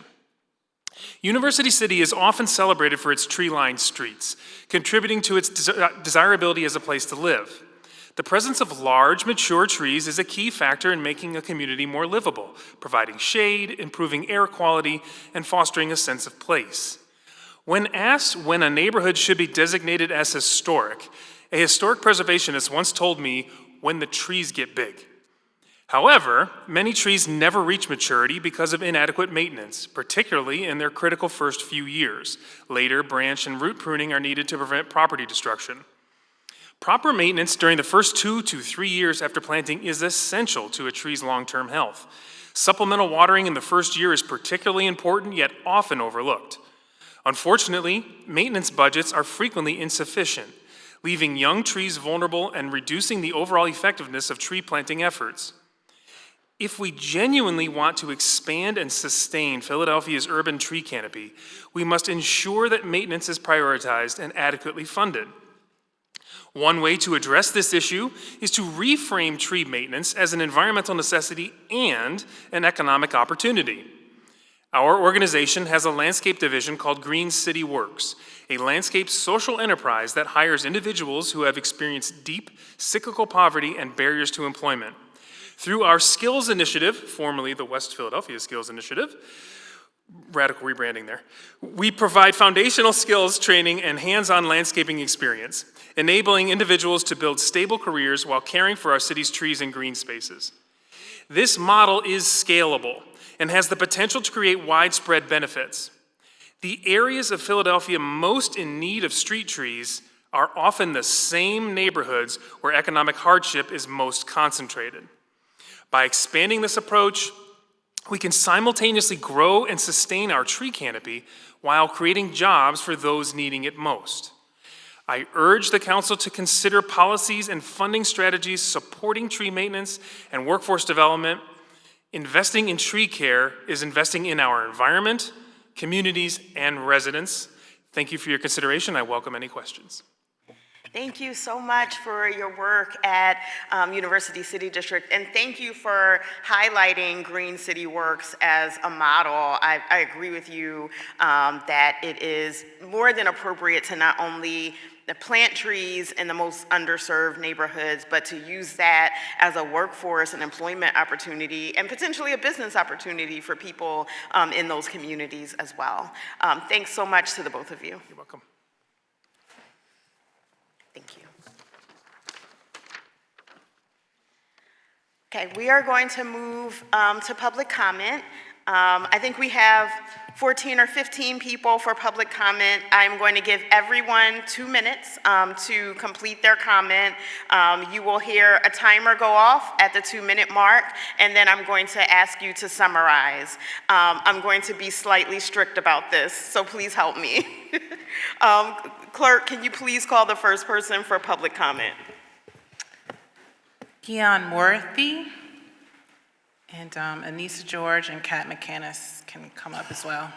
University City is often celebrated for its tree-lined streets, contributing to its desirability as a place to live. The presence of large, mature trees is a key factor in making a community more livable, providing shade, improving air quality, and fostering a sense of place. When asked when a neighborhood should be designated as historic, a historic preservationist once told me, "When the trees get big." However, many trees never reach maturity because of inadequate maintenance, particularly in their critical first few years. Later, branch and root pruning are needed to prevent property destruction. Proper maintenance during the first 2 to 3 years after planting is essential to a tree's long-term health. Supplemental watering in the first year is particularly important, yet often overlooked. Unfortunately, maintenance budgets are frequently insufficient, leaving young trees vulnerable and reducing the overall effectiveness of tree planting efforts. If we genuinely want to expand and sustain Philadelphia's urban tree canopy, we must ensure that maintenance is prioritized and adequately funded. One way to address this issue is to reframe tree maintenance as an environmental necessity and an economic opportunity. Our organization has a landscape division called Green City Works, a landscape social enterprise that hires individuals who have experienced deep cyclical poverty and barriers to employment. Through our Skills Initiative, formerly the West Philadelphia Skills Initiative, radical rebranding there, we provide foundational skills training and hands-on landscaping experience, enabling individuals to build stable careers while caring for our city's trees and green spaces. This model is scalable and has the potential to create widespread benefits. The areas of Philadelphia most in need of street trees are often the same neighborhoods where economic hardship is most concentrated. By expanding this approach, we can simultaneously grow and sustain our tree canopy while creating jobs for those needing it most. I urge the council to consider policies and funding strategies supporting tree maintenance and workforce development. Investing in tree care is investing in our environment, communities, and residents. Thank you for your consideration. I welcome any questions. Thank you so much for your work at University City District, and thank you for highlighting Green City Works as a model. I agree with you that it is more than appropriate to not only plant trees in the most underserved neighborhoods, but to use that as a workforce and employment opportunity and potentially a business opportunity for people in those communities as well. Thanks so much to the both of you. You're welcome. Thank you. Okay, we are going to move to public comment. I think we have 14 or 15 people for public comment. I'm going to give everyone 2 minutes to complete their comment. You will hear a timer go off at the 2-minute mark, and then I'm going to ask you to summarize. I'm going to be slightly strict about this, so please help me. Clerk, can you please call the first person for public comment? Keon Worthy, and Anissa George and Kat McCannis can come up as well.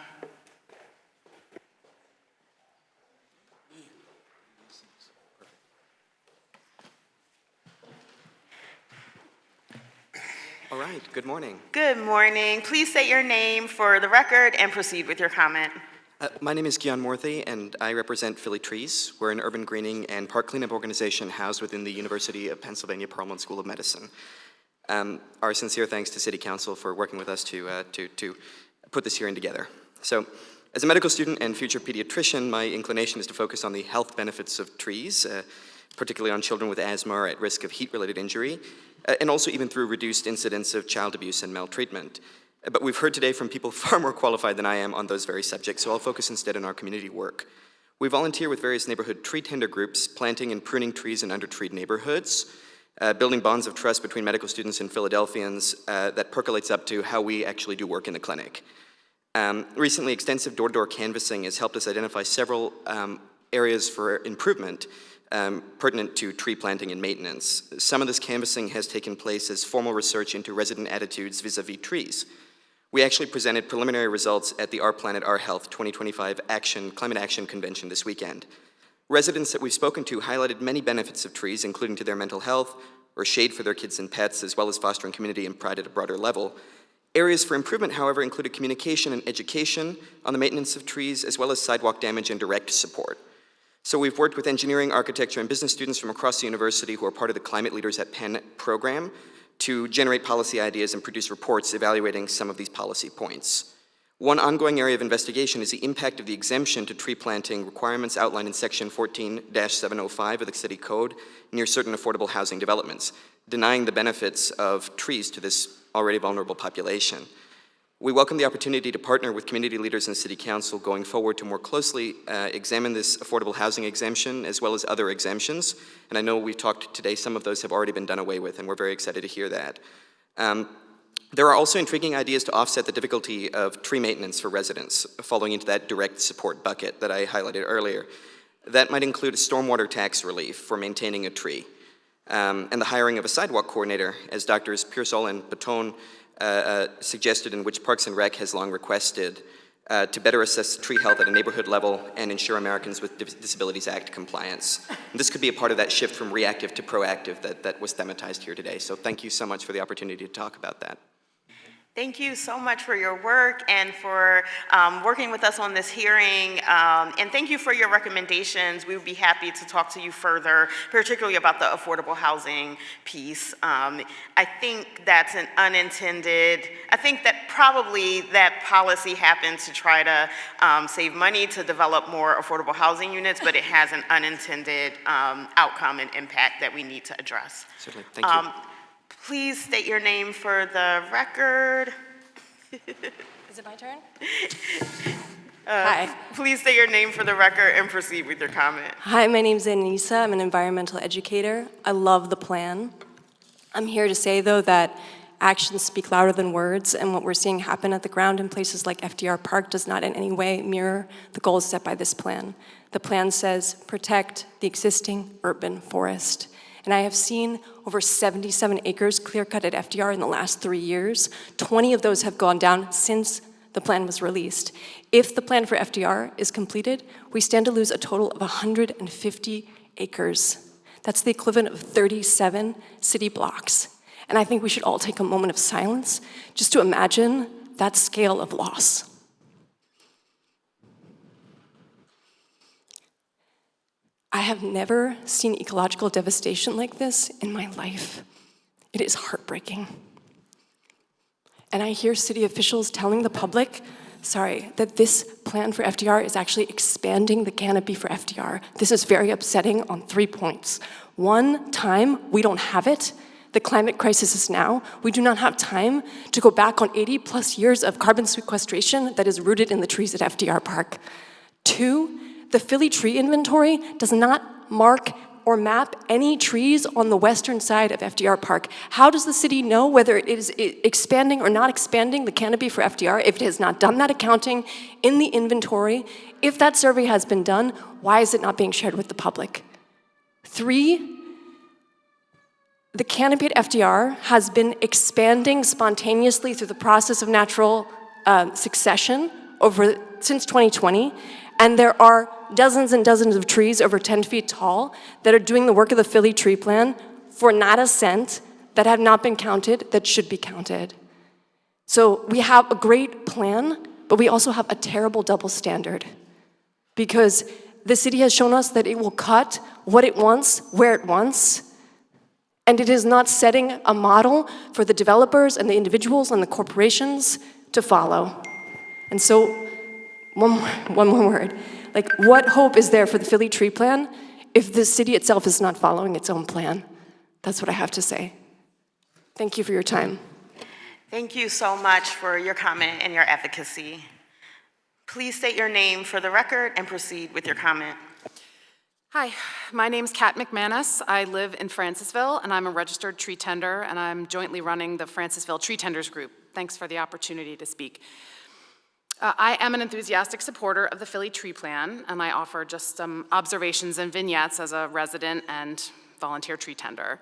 All right, good morning. Good morning. Please state your name for the record and proceed with your comment. My name is Keon Worthy, and I represent Philly Trees. We're an urban greening and park cleanup organization housed within the University of Pennsylvania Perelman School of Medicine. Our sincere thanks to City Council for working with us to put this hearing together. So, as a medical student and future pediatrician, my inclination is to focus on the health benefits of trees, particularly on children with asthma or at risk of heat-related injury, and also even through reduced incidence of child abuse and maltreatment. But we've heard today from people far more qualified than I am on those very subjects, so I'll focus instead on our community work. We volunteer with various neighborhood tree tender groups, planting and pruning trees in undertreed neighborhoods, building bonds of trust between medical students and Philadelphians that percolates up to how we actually do work in the clinic. Recently, extensive door-to-door canvassing has helped us identify several areas for improvement pertinent to tree planting and maintenance. Some of this canvassing has taken place as formal research into resident attitudes vis-a-vis trees. We actually presented preliminary results at the Our Planet, Our Health 2025 Climate Action Convention this weekend. Residents that we've spoken to highlighted many benefits of trees, including to their mental health or shade for their kids and pets, as well as fostering community and pride at a broader level. Areas for improvement, however, included communication and education on the maintenance of trees, as well as sidewalk damage and direct support. So we've worked with engineering, architecture, and business students from across the university who are part of the Climate Leaders at Penn program to generate policy ideas and produce reports evaluating some of these policy points. One ongoing area of investigation is the impact of the exemption to tree planting requirements outlined in Section 14-705 of the City Code near certain affordable housing developments, denying the benefits of trees to this already vulnerable population. We welcome the opportunity to partner with community leaders and City Council going forward to more closely examine this affordable housing exemption as well as other exemptions. And I know we've talked today, some of those have already been done away with, and we're very excited to hear that. There are also intriguing ideas to offset the difficulty of tree maintenance for residents, falling into that direct support bucket that I highlighted earlier. That might include a stormwater tax relief for maintaining a tree, and the hiring of a sidewalk coordinator, as Drs. Pearsall and Baton suggested, in which Parks and Rec has long requested, to better assess tree health at a neighborhood level and ensure Americans with Disabilities Act compliance. And this could be a part of that shift from reactive to proactive that was thematized here today. So thank you so much for the opportunity to talk about that. Thank you so much for your work and for working with us on this hearing. And thank you for your recommendations. We would be happy to talk to you further, particularly about the affordable housing piece. I think that's an unintended, I think that probably that policy happened to try to save money to develop more affordable housing units, but it has an unintended outcome and impact that we need to address. Certainly, thank you. Please state your name for the record. Is it my turn? Hi. Please state your name for the record and proceed with your comment. Hi, my name's Anissa. I'm an environmental educator. I love the plan. I'm here to say, though, that actions speak louder than words, and what we're seeing happen at the ground in places like FDR Park does not in any way mirror the goals set by this plan. The plan says protect the existing urban forest. And I have seen over 77 acres clear-cut at FDR in the last 3 years. 20 of those have gone down since the plan was released. If the plan for FDR is completed, we stand to lose a total of 150 acres. That's the equivalent of 37 city blocks. And I think we should all take a moment of silence just to imagine that scale of loss. I have never seen ecological devastation like this in my life. It is heartbreaking. And I hear city officials telling the public, that this plan for FDR is actually expanding the canopy for FDR. This is very upsetting on 3 points. One, time, we don't have it. The climate crisis is now. We do not have time to go back on 80+ years of carbon sequestration that is rooted in the trees at FDR Park. 2, the Philly tree inventory does not mark or map any trees on the western side of FDR Park. How does the city know whether it is expanding or not expanding the canopy for FDR if it has not done that accounting in the inventory? If that survey has been done, why is it not being shared with the public? 3, the canopy at FDR has been expanding spontaneously through the process of natural succession since 2020, and there are dozens and dozens of trees over 10 feet tall that are doing the work of the Philly tree plan for not a cent that have not been counted that should be counted. So we have a great plan, but we also have a terrible double standard because the city has shown us that it will cut what it wants, where it wants, and it is not setting a model for the developers and the individuals and the corporations to follow. And so, one more word. What hope is there for the Philly tree plan if the city itself is not following its own plan? That's what I have to say. Thank you for your time. Thank you so much for your comment and your advocacy. Please state your name for the record and proceed with your comment. Hi, my name's Kat McManus. I live in Francisville, and I'm a registered tree tender, and I'm jointly running the Francisville Tree Tenders Group. Thanks for the opportunity to speak. I am an enthusiastic supporter of the Philly Tree Plan, and I offer just some observations and vignettes as a resident and volunteer tree tender.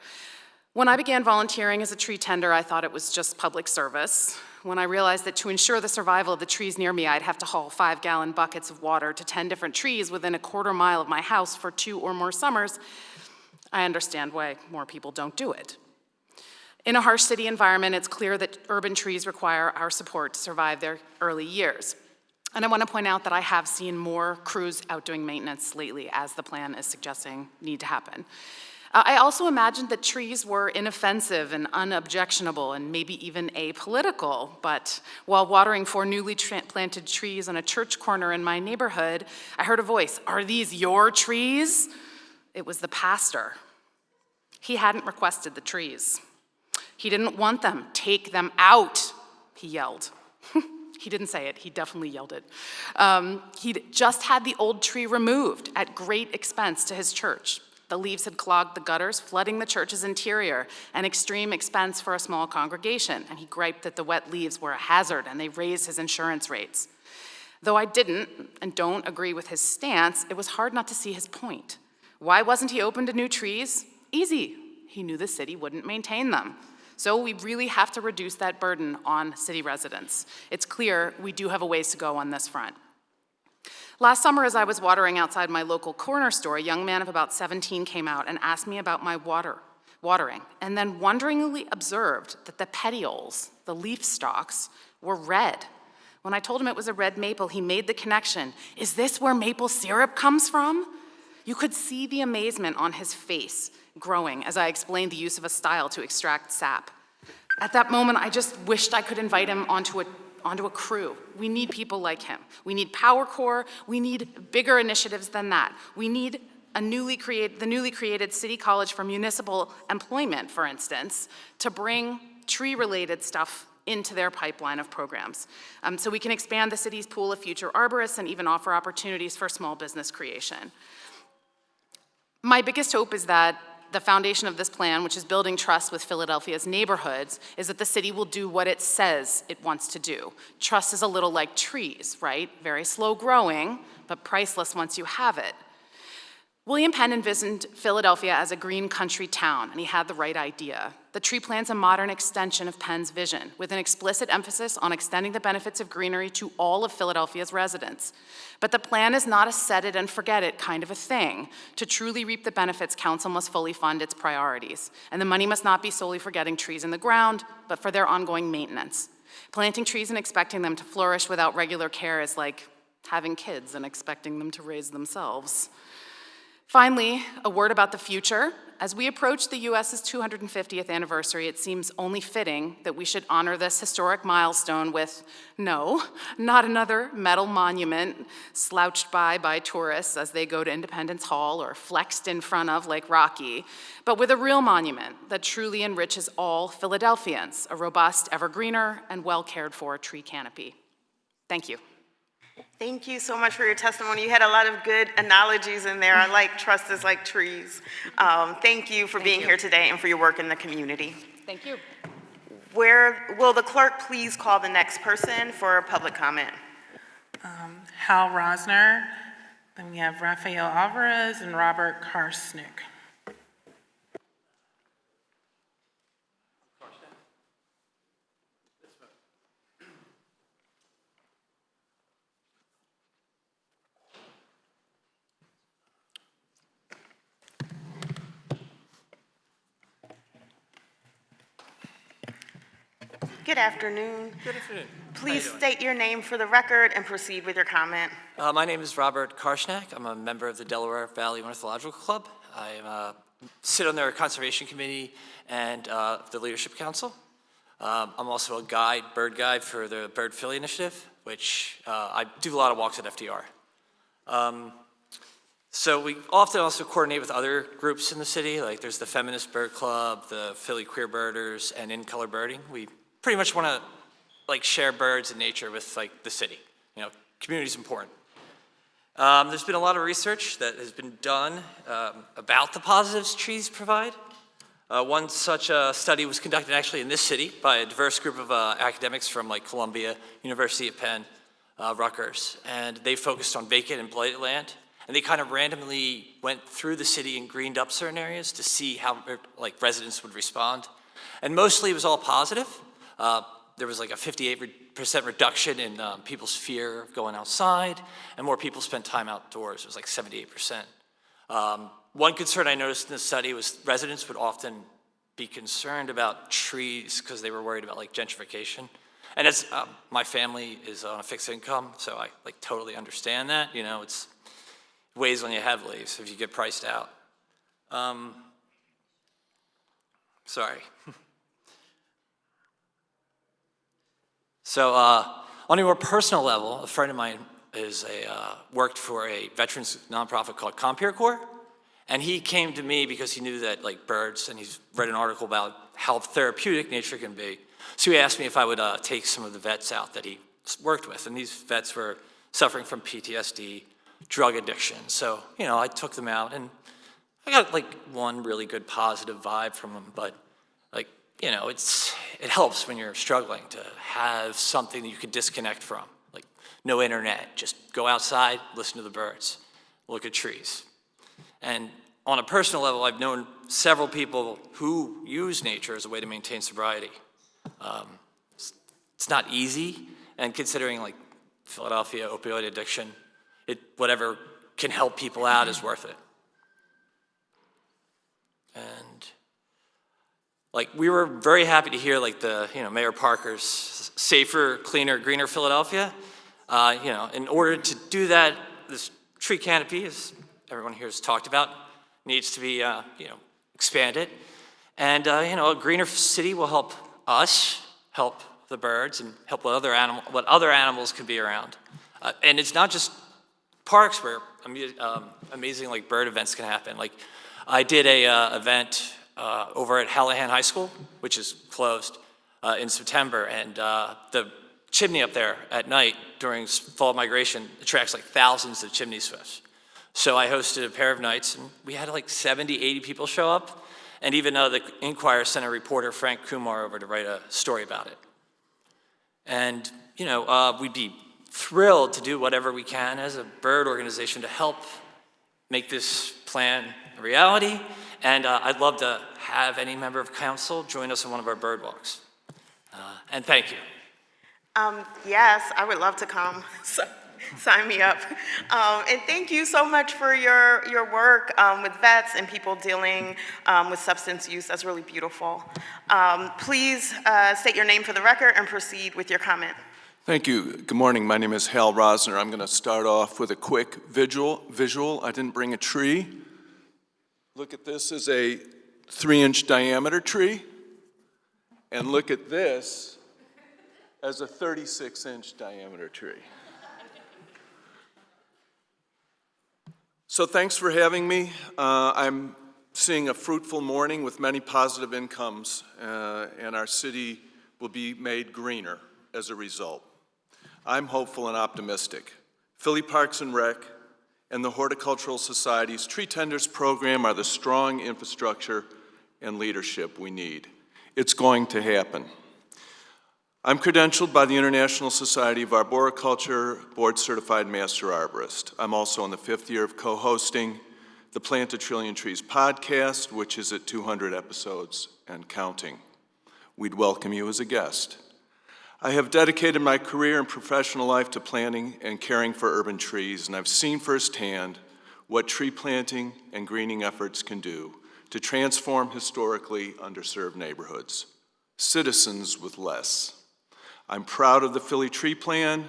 When I began volunteering as a tree tender, I thought it was just public service. When I realized that to ensure the survival of the trees near me, I'd have to haul 5-gallon buckets of water to 10 different trees within a quarter mile of my house for 2 or more summers, I understand why more people don't do it. In a harsh city environment, it's clear that urban trees require our support to survive their early years. And I want to point out that I have seen more crews out doing maintenance lately, as the plan is suggesting need to happen. I also imagined that trees were inoffensive and unobjectionable and maybe even apolitical, but while watering 4 newly planted trees on a church corner in my neighborhood, I heard a voice, "Are these your trees?" It was the pastor. He hadn't requested the trees. He didn't want them. "Take them out," he yelled. He didn't say it, he definitely yelled it. He'd just had the old tree removed at great expense to his church. The leaves had clogged the gutters, flooding the church's interior, an extreme expense for a small congregation, and he griped that the wet leaves were a hazard and they raised his insurance rates. Though I didn't and don't agree with his stance, it was hard not to see his point. Why wasn't he open to new trees? Easy. He knew the city wouldn't maintain them. So we really have to reduce that burden on city residents. It's clear we do have a ways to go on this front. Last summer, as I was watering outside my local corner store, a young man of about 17 came out and asked me about my watering, and then wonderingly observed that the petioles, the leaf stalks, were red. When I told him it was a red maple, he made the connection. "Is this where maple syrup comes from?" You could see the amazement on his face growing as I explained the use of a style to extract sap. At that moment, I just wished I could invite him onto a crew. We need people like him. We need Power Corps. We need bigger initiatives than that. We need the newly created City College for Municipal Employment, for instance, to bring tree-related stuff into their pipeline of programs. So we can expand the city's pool of future arborists and even offer opportunities for small business creation. My biggest hope is that the foundation of this plan, which is building trust with Philadelphia's neighborhoods, is that the city will do what it says it wants to do. Trust is a little like trees, right? Very slow growing, but priceless once you have it. William Penn envisioned Philadelphia as a green country town, and he had the right idea. The tree plan's a modern extension of Penn's vision, with an explicit emphasis on extending the benefits of greenery to all of Philadelphia's residents. But the plan is not a set it and forget it kind of a thing. To truly reap the benefits, council must fully fund its priorities. And the money must not be solely for getting trees in the ground, but for their ongoing maintenance. Planting trees and expecting them to flourish without regular care is like having kids and expecting them to raise themselves. Finally, a word about the future. As we approach the U.S.'s 250th anniversary, it seems only fitting that we should honor this historic milestone with, no, not another metal monument slouched by tourists as they go to Independence Hall or flexed in front of like Rocky, but with a real monument that truly enriches all Philadelphians, a robust, evergreener, and well-cared-for tree canopy. Thank you. Thank you so much for your testimony. You had a lot of good analogies in there. I like trust is like trees. Thank you for being here today and for your work in the community. Thank you. Will the clerk please call the next person for public comment? Hal Rosner, then we have Rafael Alvarez and Robert Karsnick. Good afternoon. Good afternoon. Please state your name for the record and proceed with your comment. My name is Robert Karsnack. I'm a member of the Delaware Valley Ornithological Club. I sit on their conservation committee and the leadership council. I'm also a bird guide for the Bird Philly initiative, which I do a lot of walks at FDR. So we often also coordinate with other groups in the city, like there's the Feminist Bird Club, the Philly Queer Birders, and In Color Birding. We pretty much want to share birds and nature with the city. You know, community's important. There's been a lot of research that has been done about the positives trees provide. One such study was conducted actually in this city by a diverse group of academics from Columbia, University of Penn, Rutgers, and they focused on vacant and blighted land. And they kind of randomly went through the city and greened up certain areas to see how residents would respond. And mostly it was all positive. There was a 58% reduction in people's fear of going outside, and more people spent time outdoors. It was 78%. One concern I noticed in the study was residents would often be concerned about trees because they were worried about like gentrification. And as my family is on a fixed income, so I like totally understand that. You know, it's weighs on you heavily if you get priced out. Sorry. So on a more personal level, a friend of mine is worked for a veterans nonprofit called Compeer Corps. And he came to me because he knew that like birds, and he's read an article about how therapeutic nature can be. So he asked me if I would take some of the vets out that he worked with. And these vets were suffering from PTSD, drug addiction. So, you know, I took them out and I got like one really good positive vibe from them. But like, you know, it helps when you're struggling to have something that you could disconnect from. Like no internet, just go outside, listen to the birds, look at trees. And on a personal level, I've known several people who use nature as a way to maintain sobriety. It's not easy, and considering like Philadelphia opioid addiction, whatever can help people out is worth it. And like we were very happy to hear like Mayor Parker's safer, cleaner, greener Philadelphia. In order to do that, this tree canopy, as everyone here has talked about, needs to be expanded. And a greener city will help us, help the birds, and help what other animals can be around. And it's not just parks where amazing like bird events can happen. Like I did a event over at Hallahan High School, which is closed in September, and the chimney up there at night during fall migration attracts like thousands of chimney swifts. So I hosted a pair of nights, and we had like 70, 80 people show up, and even the Inquirer sent a reporter, Frank Kumar, over to write a story about it. And, we'd be thrilled to do whatever we can as a bird organization to help make this plan a reality, and I'd love to have any member of council join us on one of our bird walks. And thank you. Yes, I would love to come. So, sign me up. And thank you so much for your work with vets and people dealing with substance use. That's really beautiful. Please state your name for the record and proceed with your comment. Thank you. Good morning. My name is Hal Rosner. I'm going to start off with a quick visual. I didn't bring a tree. Look at this as a 3-inch diameter tree. And look at this as a 36-inch diameter tree. So thanks for having me. I'm seeing a fruitful morning with many positive incomes, and our city will be made greener as a result. I'm hopeful and optimistic. Philly Parks and Rec and the Horticultural Society's Tree Tenders program are the strong infrastructure and leadership we need. It's going to happen. I'm credentialed by the International Society of Arboriculture, board-certified master arborist. I'm also in the 5th year of co-hosting the Plant a Trillion Trees podcast, which is at 200 episodes and counting. We'd welcome you as a guest. I have dedicated my career and professional life to planting and caring for urban trees, and I've seen firsthand what tree planting and greening efforts can do to transform historically underserved neighborhoods. Citizens with less. I'm proud of the Philly Tree Plan.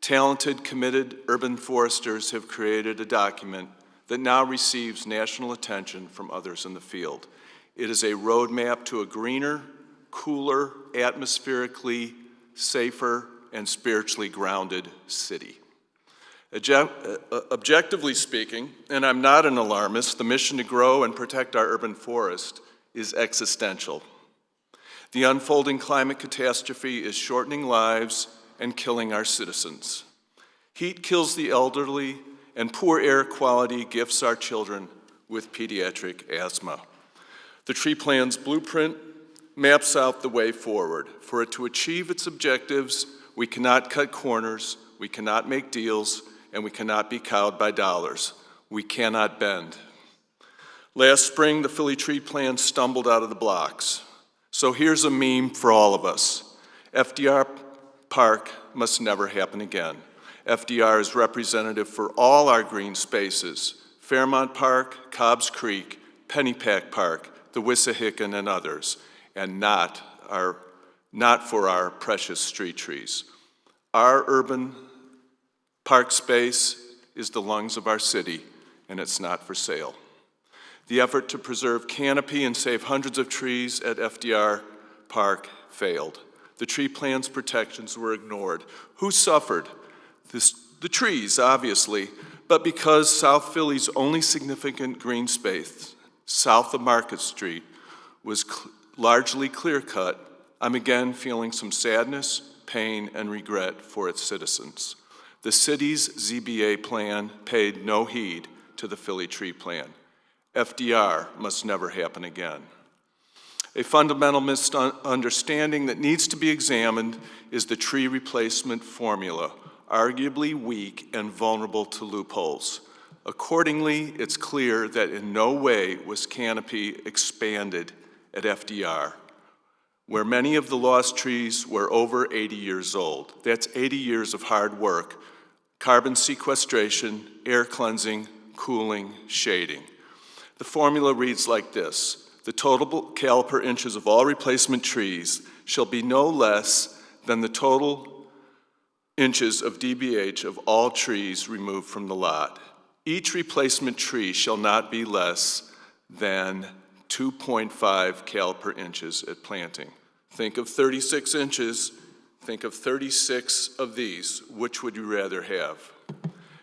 Talented, committed urban foresters have created a document that now receives national attention from others in the field. It is a roadmap to a greener, cooler, atmospherically safer, and spiritually grounded city. Objectively speaking, and I'm not an alarmist, the mission to grow and protect our urban forest is existential. The unfolding climate catastrophe is shortening lives and killing our citizens. Heat kills the elderly, and poor air quality gifts our children with pediatric asthma. The Tree Plan's blueprint maps out the way forward. For it to achieve its objectives, we cannot cut corners, we cannot make deals, and we cannot be cowed by dollars. We cannot bend. Last spring, the Philly Tree Plan stumbled out of the blocks. So here's a meme for all of us. FDR Park must never happen again. FDR is representative for all our green spaces: Fairmount Park, Cobbs Creek, Pennypack Park, the Wissahickon, and others, and not for our precious street trees. Our urban park space is the lungs of our city, and it's not for sale. The effort to preserve canopy and save hundreds of trees at FDR Park failed. The tree plan's protections were ignored. Who suffered? The trees, obviously, but because South Philly's only significant green space, south of Market Street, was largely clear-cut, I'm again feeling some sadness, pain, and regret for its citizens. The city's ZBA plan paid no heed to the Philly Tree Plan. FDR must never happen again. A fundamental misunderstanding that needs to be examined is the tree replacement formula, arguably weak and vulnerable to loopholes. Accordingly, it's clear that in no way was canopy expanded at FDR, where many of the lost trees were over 80 years old. That's 80 years of hard work, carbon sequestration, air cleansing, cooling, shading. The formula reads like this: the total caliper inches of all replacement trees shall be no less than the total inches of DBH of all trees removed from the lot. Each replacement tree shall not be less than 2.5 caliper inches at planting. Think of 36 inches, think of 36 of these. Which would you rather have?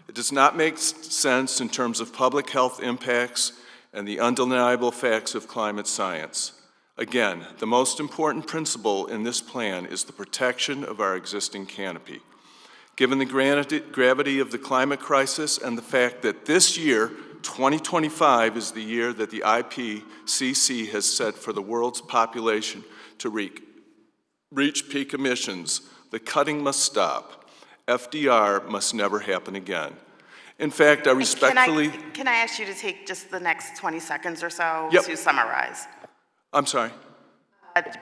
It does not make sense in terms of public health impacts and the undeniable facts of climate science. Again, the most important principle in this plan is the protection of our existing canopy. Given the gravity of the climate crisis and the fact that this year, 2025, is the year that the IPCC has set for the world's population to reach peak emissions, the cutting must stop. FDR must never happen again. In fact, I respectfully... Can I ask you to take just the next 20 seconds or so Yep. to summarize? I'm sorry?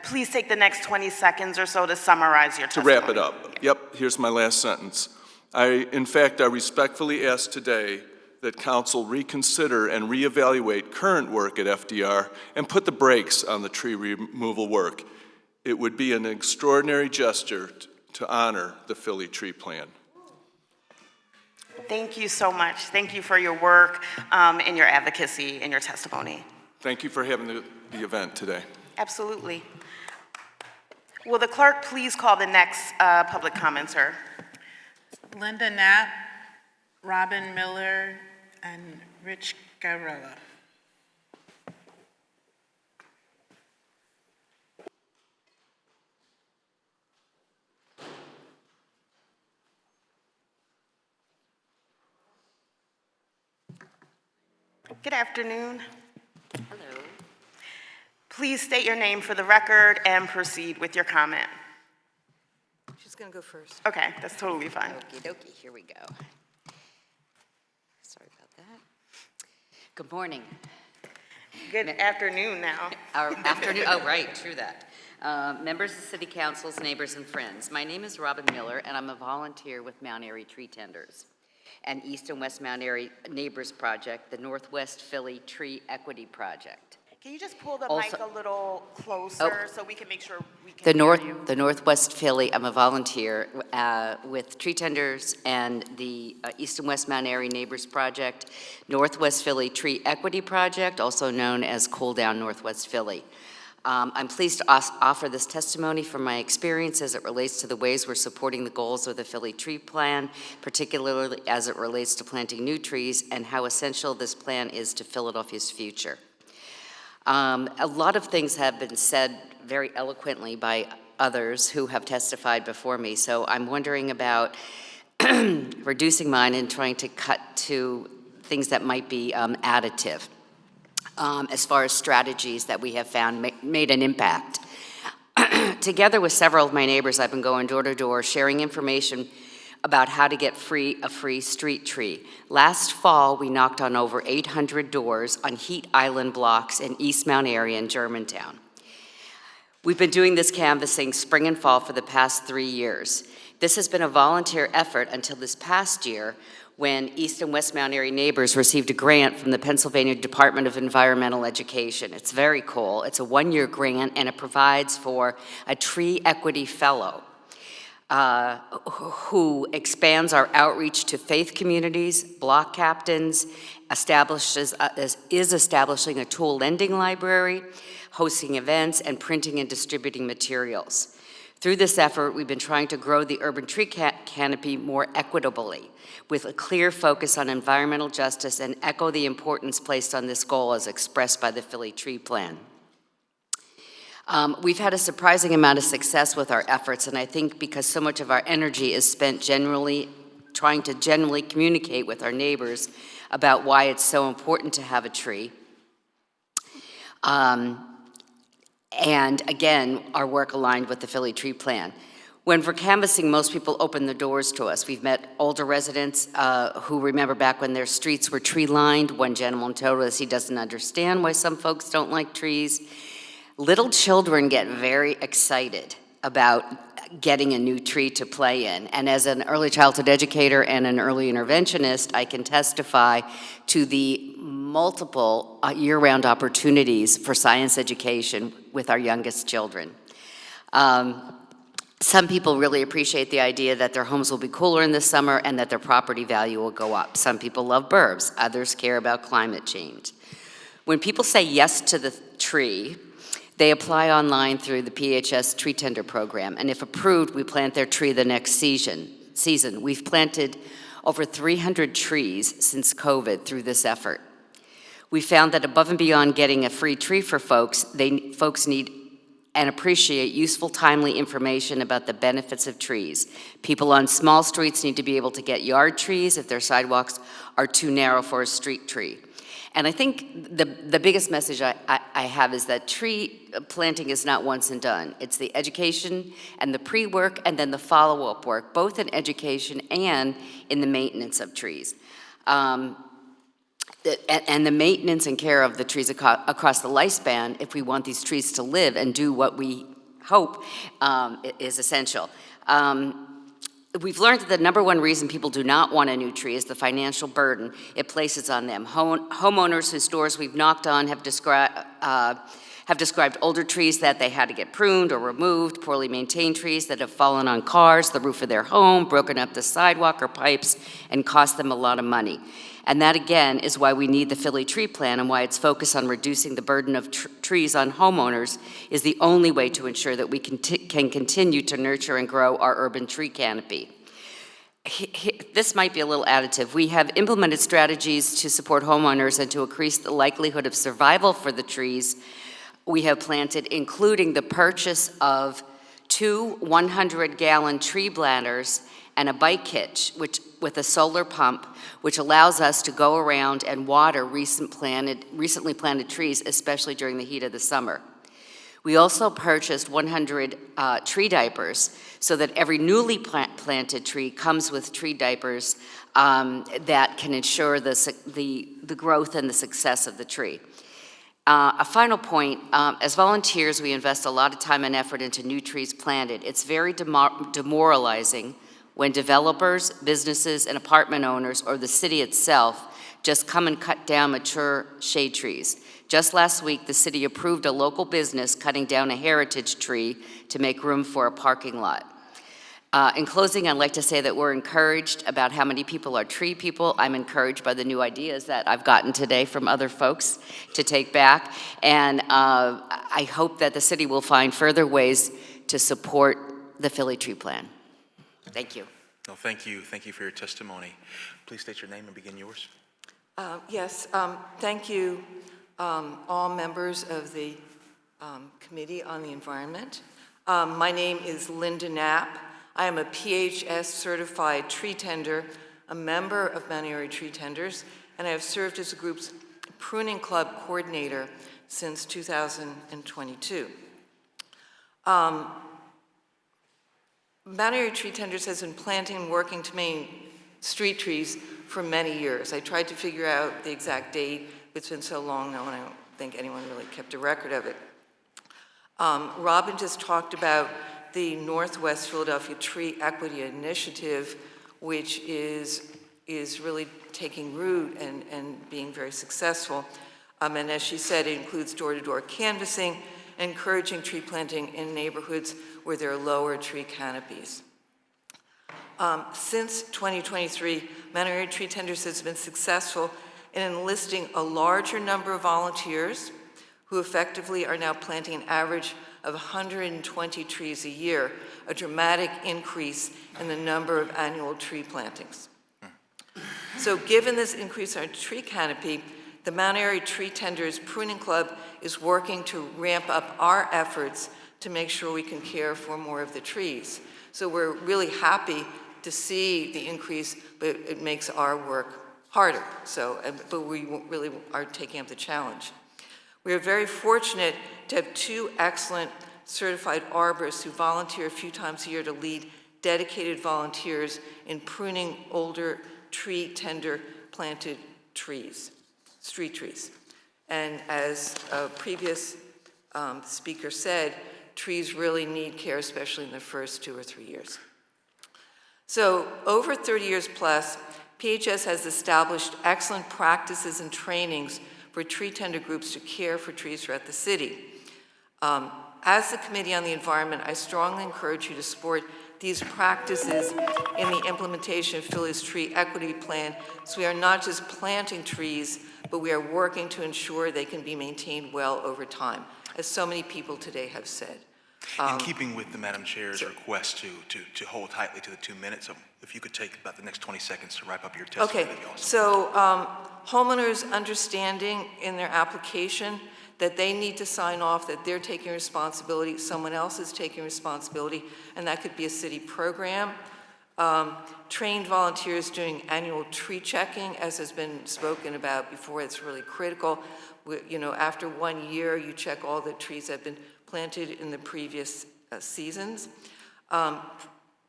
Please take the next 20 seconds or so to summarize your To testimony. wrap it up. Yep, here's my last sentence. In fact, I respectfully ask today that council reconsider and reevaluate current work at FDR and put the brakes on the tree removal work. It would be an extraordinary gesture to honor the Philly Tree Plan. Thank you so much. Thank you for your work and your advocacy and your testimony. Thank you for having the event today. Absolutely. Will the clerk please call the next public commenter? Linda Knapp, Robin Miller, and Rich Garella. Good afternoon. Hello. Please state your name for the record and proceed with your comment. She's going to go first. Okay, that's totally fine. Okie dokie, here we go. Sorry about that. Good morning. Good afternoon now. Or afternoon, oh, right, true that. Members of City Councils, neighbors, and friends. My name is Robin Miller, and I'm a volunteer with Mount Airy Tree Tenders and East and West Mount Airy Neighbors Project, the Northwest Philly Tree Equity Project. Can you just pull the Also- mic a little closer so we can make sure we can The Northwest Philly, I'm a volunteer with Tree Tenders and the East and West Mount Airy Neighbors Project, Northwest Philly Tree Equity Project, also known as Cool Down Northwest Philly. I'm pleased to offer this testimony from my experience as it relates to the ways we're supporting the goals of the Philly Tree Plan, particularly as it relates to planting new trees and how essential this plan is to Philadelphia's future. A lot of things have been said very eloquently by others who have testified before me, so I'm wondering about reducing mine and trying to cut to things that might be additive. As far as strategies that we have found made an impact. Together with several of my neighbors, I've been going door to door, sharing information about how to get a free street tree. Last fall, we knocked on over 800 doors on Heat Island blocks in East Mount Airy and Germantown. We've been doing this canvassing spring and fall for the past 3 years. This has been a volunteer effort until this past year when East and West Mount Airy Neighbors received a grant from the Pennsylvania Department of Environmental Education. It's very cool. It's a one-year grant, and it provides for a tree equity fellow who expands our outreach to faith communities, block captains, is establishing a tool lending library, hosting events, and printing and distributing materials. Through this effort, we've been trying to grow the urban tree canopy more equitably, with a clear focus on environmental justice, and echo the importance placed on this goal as expressed by the Philly Tree Plan. We've had a surprising amount of success with our efforts, and I think because so much of our energy is spent trying to generally communicate with our neighbors about why it's so important to have a tree. And again, our work aligned with the Philly Tree Plan. When we're canvassing, most people open the doors to us. We've met older residents who remember back when their streets were tree-lined. One gentleman told us he doesn't understand why some folks don't like trees. Little children get very excited about getting a new tree to play in. And as an early childhood educator and an early interventionist, I can testify to the multiple year-round opportunities for science education with our youngest children. Some people really appreciate the idea that their homes will be cooler in the summer and that their property value will go up. Some people love burbs, others care about climate change. When people say yes to the tree, they apply online through the PHS Tree Tender Program, and if approved, we plant their tree the next season. We've planted over 300 trees since COVID through this effort. We found that above and beyond getting a free tree for folks, folks need and appreciate useful, timely information about the benefits of trees. People on small streets need to be able to get yard trees if their sidewalks are too narrow for a street tree. And I think the biggest message I have is that tree planting is not once and done. It's the education and the pre-work and then the follow-up work, both in education and in the maintenance of trees. And the maintenance and care of the trees across the lifespan, if we want these trees to live and do what we hope, is essential. We've learned that the number one reason people do not want a new tree is the financial burden it places on them. Homeowners whose doors we've knocked on have described older trees that they had to get pruned or removed, poorly maintained trees that have fallen on cars, the roof of their home, broken up the sidewalk or pipes, and cost them a lot of money. And that, again, is why we need the Philly Tree Plan and why its focus on reducing the burden of trees on homeowners is the only way to ensure that we can continue to nurture and grow our urban tree canopy. This might be a little additive. We have implemented strategies to support homeowners and to increase the likelihood of survival for the trees we have planted, including the purchase of 2 100-gallon tree bladders and a bike hitch, with a solar pump, which allows us to go around and water recently planted trees, especially during the heat of the summer. We also purchased 100 tree diapers so that every newly planted tree comes with tree diapers that can ensure the growth and the success of the tree. A final point, as volunteers, we invest a lot of time and effort into new trees planted. It's very demoralizing when developers, businesses, and apartment owners, or the city itself, just come and cut down mature shade trees. Just last week, the city approved a local business cutting down a heritage tree to make room for a parking lot. In closing, I'd like to say that we're encouraged about how many people are tree people. I'm encouraged by the new ideas that I've gotten today from other folks to take back. And I hope that the city will find further ways to support the Philly Tree Plan. Thank you. No, thank you. Thank you for your testimony. Please state your name and begin yours. Yes, thank you, all members of the Committee on the Environment. My name is Linda Knapp. I am a PHS certified tree tender, a member of Mount Airy Tree Tenders, and I have served as the group's pruning club coordinator since 2022. Mount Airy Tree Tenders has been planting and working to maintain street trees for many years. I tried to figure out the exact date. It's been so long now, and I don't think anyone really kept a record of it. Robin just talked about the Northwest Philadelphia Tree Equity Initiative, which is really taking root and being very successful. And as she said, it includes door-to-door canvassing, encouraging tree planting in neighborhoods where there are lower tree canopies. Since 2023, Mount Airy Tree Tenders has been successful in enlisting a larger number of volunteers who effectively are now planting an average of 120 trees a year, a dramatic increase in the number of annual tree plantings. So given this increase in our tree canopy, the Mount Airy Tree Tenders Pruning Club is working to ramp up our efforts to make sure we can care for more of the trees. So we're really happy to see the increase, but it makes our work harder. But we really are taking up the challenge. We are very fortunate to have two excellent certified arborists who volunteer a few times a year to lead dedicated volunteers in pruning older tree tender planted trees, street trees. And as a previous speaker said, trees really need care, especially in the first 2 or 3 years. So over 30 years plus, PHS has established excellent practices and trainings for tree tender groups to care for trees throughout the city. As the Committee on the Environment, I strongly encourage you to support these practices in the implementation of Philly's Tree Equity Plan, so we are not just planting trees, but we are working to ensure they can be maintained well over time, as so many people today have said. In keeping with the Madam Chair's request to hold tightly to the 2 minutes, so if you could take about the next 20 seconds to wrap up your testimony, that'd be awesome. So homeowners understanding in their application that they need to sign off that they're taking responsibility, someone else is taking responsibility, and that could be a city program. Trained volunteers doing annual tree checking, as has been spoken about before, it's really critical. After 1 year, you check all the trees that have been planted in the previous seasons.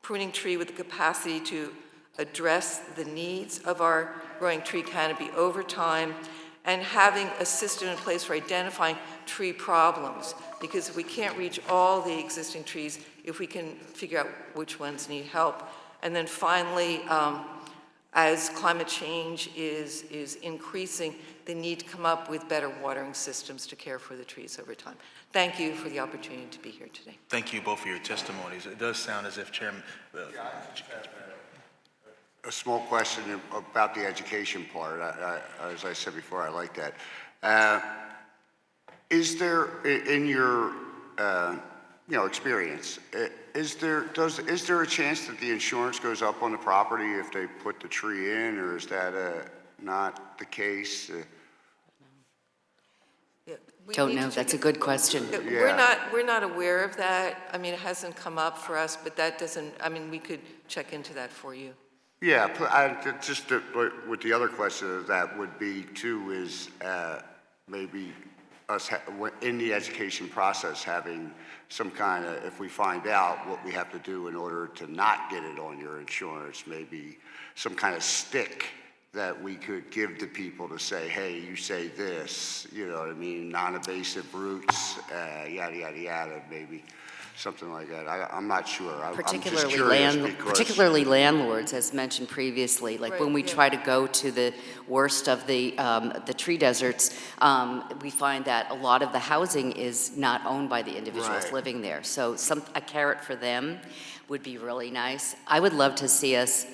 Pruning tree with the capacity to address the needs of our growing tree canopy over time, and having a system in place for identifying tree problems, because if we can't reach all the existing trees, if we can figure out which ones need help. And then finally, as climate change is increasing, they need to come up with better watering systems to care for the trees over time. Thank you for the opportunity to be here today. Thank you both for your testimonies. It does sound as if Chairman... A small question about the education part. As I said before, I like that. Is there, in your experience, is there a chance that the insurance goes up on the property if they put the tree in, or is that not the case? Don't know. That's a good question. We're not aware of that. I mean, it hasn't come up for us, but that doesn't. I mean, we could check into that for you. Yeah, with the other question that would be too is maybe us in the education process having some kind of, if we find out what we have to do in order to not get it on your insurance, maybe some kind of stick that we could give to people to say, hey, you say this, you know what I mean, non-invasive roots, yada, yada, yada, maybe. Something like that. I'm not sure. Particularly landlords, as mentioned previously. Like when we try to go to the worst of the tree deserts, we find that a lot of the housing is not owned by the individuals living there. So a carrot for them would be really nice. I would love to see us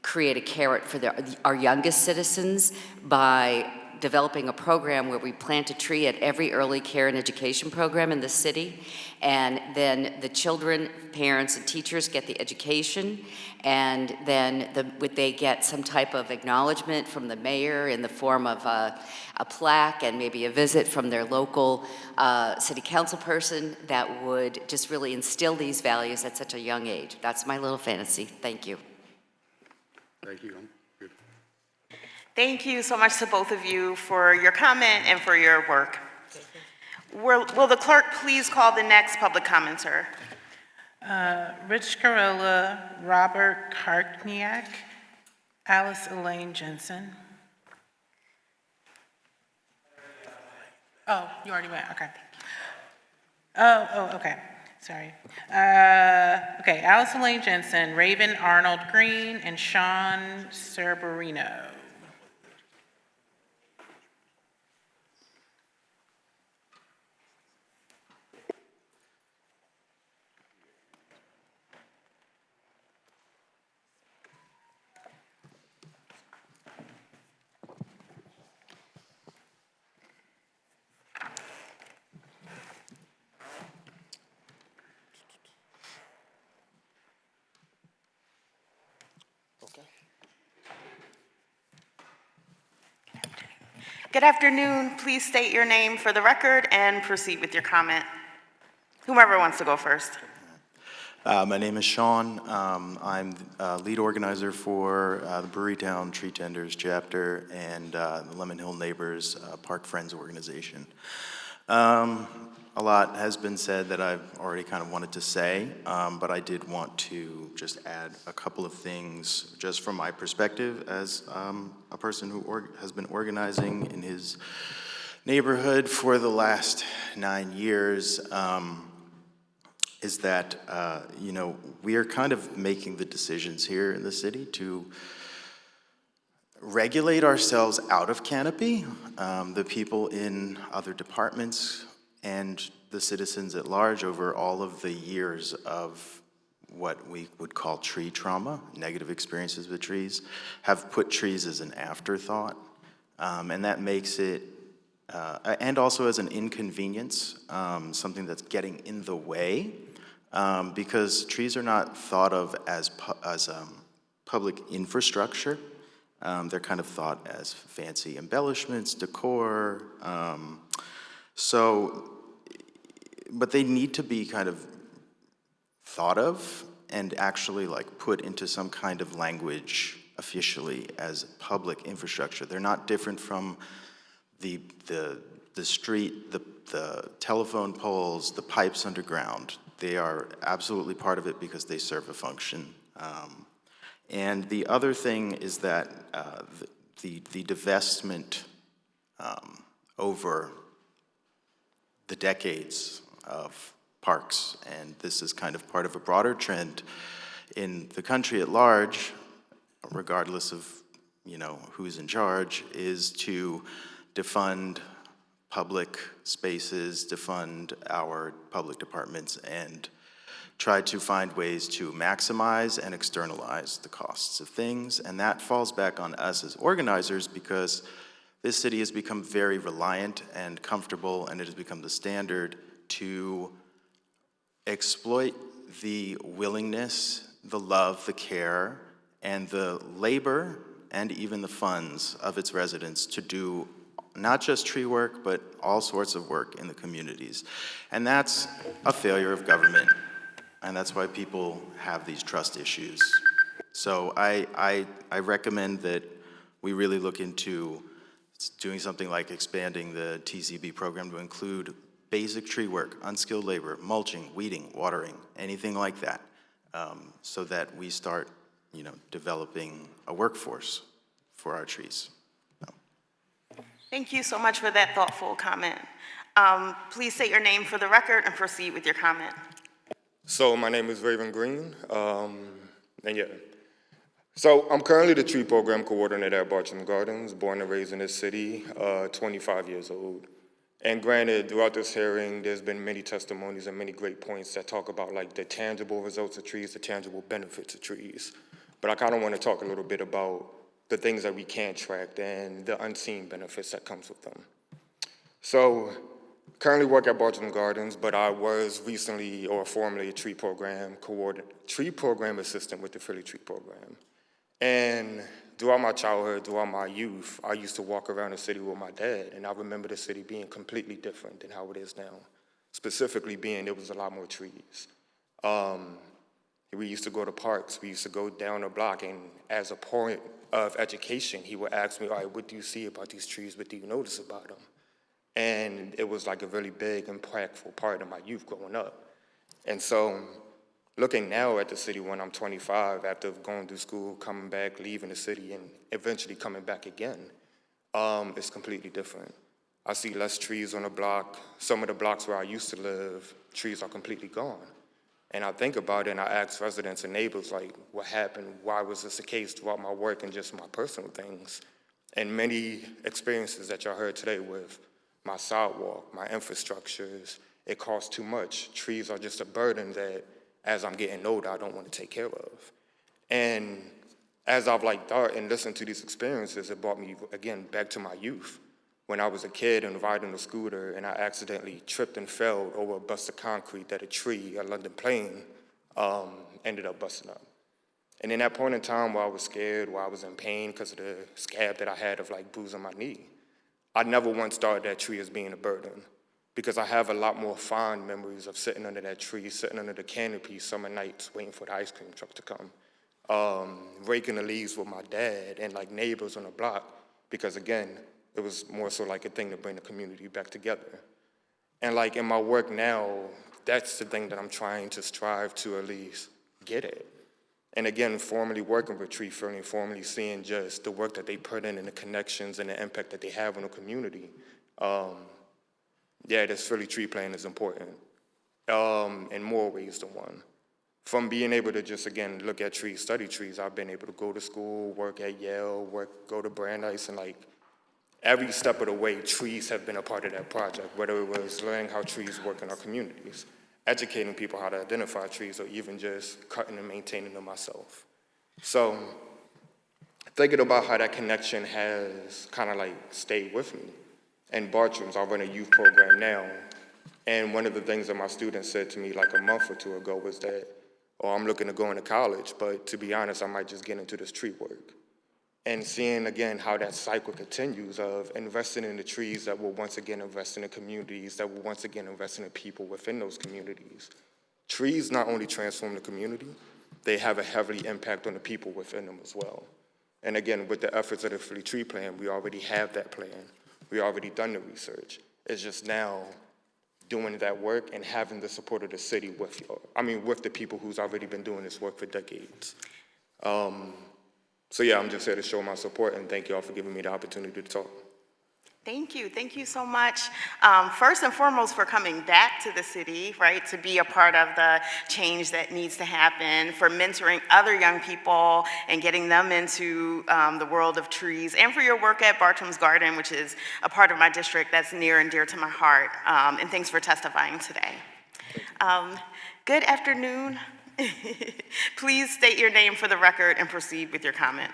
create a carrot for our youngest citizens by developing a program where we plant a tree at every early care and education program in the city, and then the children, parents, and teachers get the education, and then they get some type of acknowledgement from the mayor in the form of a plaque and maybe a visit from their local city council person that would just really instill these values at such a young age. That's my little fantasy. Thank you. Thank you. Thank you so much to both of you for your comment and for your work. Will the clerk please call the next public commenter? Rich Carolla, Robert Karkniak, Alice Elaine Jensen. Oh, you already went, okay. Oh, okay. sorry. Okay, Allison Lane Jensen, Raven Arnold Green, and Sean Cerberino. Good afternoon. Please state your name for the record and proceed with your comment. Whomever wants to go first. My name is Sean. I'm lead organizer for the Brewerytown Tree Tenders chapter and the Lemon Hill Neighbors Park Friends organization. A lot has been said that I've already kind of wanted to say, but I did want to just add a couple of things just from my perspective as a person who has been organizing in his neighborhood for the last 9 years. Is that, we are kind of making the decisions here in the city to regulate ourselves out of canopy. The people in other departments and the citizens at large over all of the years of what we would call tree trauma, negative experiences with trees, have put trees as an afterthought. And that makes it, and also as an inconvenience, something that's getting in the way. Because trees are not thought of as public infrastructure. They're kind of thought as fancy embellishments, decor. But they need to be kind of thought of and actually like put into some kind of language officially as public infrastructure. They're not different from the street, the telephone poles, the pipes underground. They are absolutely part of it because they serve a function. And the other thing is that the divestment over the decades of parks, and this is kind of part of a broader trend in the country at large, regardless of who's in charge, is to defund public spaces, defund our public departments, and try to find ways to maximize and externalize the costs of things. And that falls back on us as organizers because this city has become very reliant and comfortable, and it has become the standard to exploit the willingness, the love, the care, and the labor, and even the funds of its residents to do not just tree work, but all sorts of work in the communities. And that's a failure of government, and that's why people have these trust issues. So I recommend that we really look into doing something like expanding the TCB program to include basic tree work, unskilled labor, mulching, weeding, watering, anything like that, so that we start, developing a workforce for our trees. Thank you so much for that thoughtful comment. Please state your name for the record and proceed with your comment. So my name is Raven Green, So I'm currently the tree program coordinator at Bartram Gardens, born and raised in this city, 25 years old. And granted, throughout this hearing, there's been many testimonies and many great points that talk about like the tangible results of trees, the tangible benefits of trees. But I kind of want to talk a little bit about the things that we can't track and the unseen benefits that comes with them. So currently work at Bartram Gardens, but I was recently or formerly a tree program assistant with the Philly Tree Program. And throughout my childhood, throughout my youth, I used to walk around the city with my dad, and I remember the city being completely different than how it is now. Specifically being there was a lot more trees. We used to go to parks, we used to go down the block, and as a point of education, he would ask me, all right, what do you see about these trees? What do you notice about them? And it was like a really big, impactful part of my youth growing up. And so looking now at the city when I'm 25, after going through school, coming back, leaving the city, and eventually coming back again, it's completely different. I see less trees on the block. Some of the blocks where I used to live, trees are completely gone. And I think about it and I ask residents and neighbors, like, what happened? Why was this the case throughout my work and just my personal things? And many experiences that y'all heard today with my sidewalk, my infrastructures, it costs too much. Trees are just a burden that, as I'm getting older, I don't want to take care of. And as I've thought and listened to these experiences, it brought me, again, back to my youth. When I was a kid and riding a scooter and I accidentally tripped and fell over a bust of concrete that a tree, a London plane, ended up busting up. And in that point in time where I was scared, where I was in pain because of the scab that I had of bruising my knee, I never once thought that tree as being a burden, because I have a lot more fond memories of sitting under that tree, sitting under the canopy summer nights waiting for the ice cream truck to come, raking the leaves with my dad and neighbors on the block, because again, it was more so a thing to bring the community back together. And in my work now, that's the thing that I'm trying to strive to at least get at. And again, formally working with Tree Philly, formally seeing just the work that they put in and the connections and the impact that they have on the community. This Philly tree plan is important in more ways than one. From being able to just, again, look at trees, study trees, I've been able to go to school, work at Yale, go to Brandeis, and every step of the way, trees have been a part of that project, whether it was learning how trees work in our communities, educating people how to identify trees, or even just cutting and maintaining them myself. So thinking about how that connection has kind of stayed with me. And Bartram's, I run a youth program now, and one of the things that my students said to me a month or two ago was that, I'm looking to go into college, but to be honest, I might just get into this tree work. And seeing, again, how that cycle continues of investing in the trees that will once again invest in the communities, that will once again invest in the people within those communities. Trees not only transform the community, they have a heavy impact on the people within them as well. And again, with the efforts of the Philly Tree Plan, we already have that plan. We already done the research. It's just now doing that work and having the support of the city with the people who's already been doing this work for decades. So I'm just here to show my support, and thank you all for giving me the opportunity to talk. Thank you so much. First and foremost, for coming back to the city, right, to be a part of the change that needs to happen, for mentoring other young people and getting them into the world of trees, and for your work at Bartram's Garden, which is a part of my district that's near and dear to my heart. And thanks for testifying today. Good afternoon. Please state your name for the record and proceed with your comment.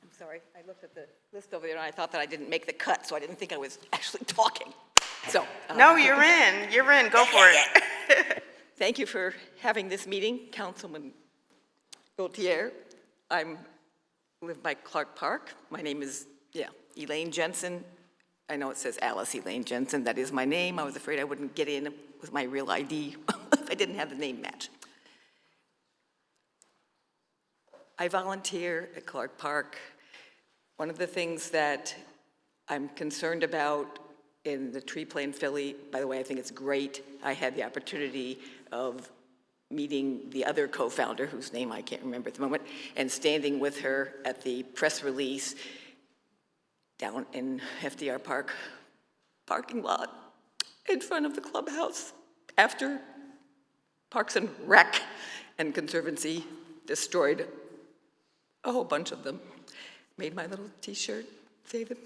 I'm sorry, I looked at the list over there and I thought that I didn't make the cut, so I didn't think I was actually talking. So no, you're in, go for it. Thank you for having this meeting, Councilman Gaultier. I live by Clark Park. My name is, Elaine Jensen. I know it says Alice Elaine Jensen, that is my name. I was afraid I wouldn't get in with my real ID if I didn't have the name match. I volunteer at Clark Park. One of the things that I'm concerned about in the Tree Plan Philly, by the way, I think it's great. I had the opportunity of meeting the other co-founder, whose name I can't remember at the moment, and standing with her at the press release down in FDR Park parking lot in front of the clubhouse after Parks and Rec and Conservancy destroyed a whole bunch of them. Made my little t-shirt, David.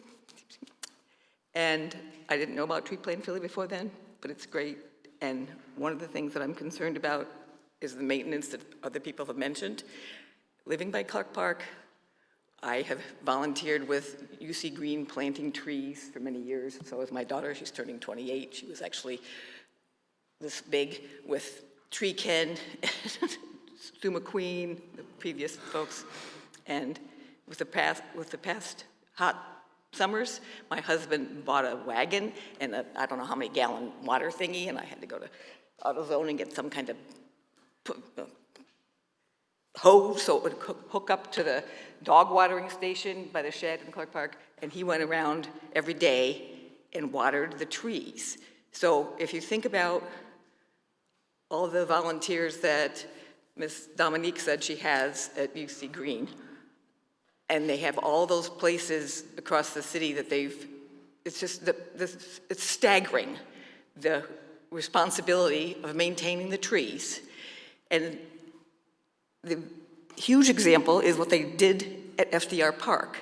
And I didn't know about Tree Plan Philly before then, but it's great. And one of the things that I'm concerned about is the maintenance that other people have mentioned. Living by Clark Park, I have volunteered with UC Green planting trees for many years. So is my daughter, she's turning 28. She was actually this big with Tree Ken, Stu McQueen, the previous folks. And with the past hot summers, my husband bought a wagon and a, I don't know how many gallon water thingy, and I had to go to AutoZone and get some kind of hose so it would hook up to the dog watering station by the shed in Clark Park, and he went around every day and watered the trees. So if you think about all the volunteers that Ms. Dominique said she has at UC Green, and they have all those places across the city that they've it's just, it's staggering, the responsibility of maintaining the trees. And the huge example is what they did at FDR Park.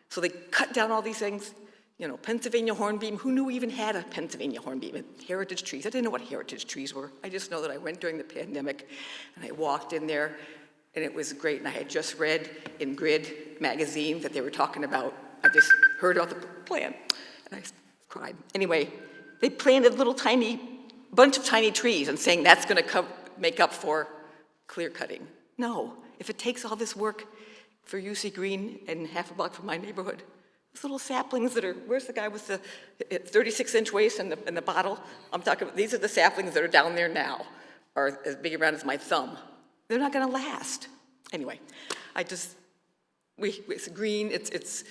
So they cut down all these things, you know, Pennsylvania hornbeam. Who knew we even had a Pennsylvania hornbeam? And heritage trees. I didn't know what heritage trees were. I just know that I went during the pandemic and I walked in there and it was great. And I had just read in Grid magazine that they were talking about, I just heard about the plan and I cried. Anyway, they planted bunch of tiny trees and saying that's gonna make up for clear cutting. No, if it takes all this work for UC Green and half a block from my neighborhood, those little saplings that are, where's the guy with the 36-inch waist and the bottle? I'm talking about, these are the saplings that are down there now, are as big around as my thumb. They're not gonna last. Anyway, it's green, it's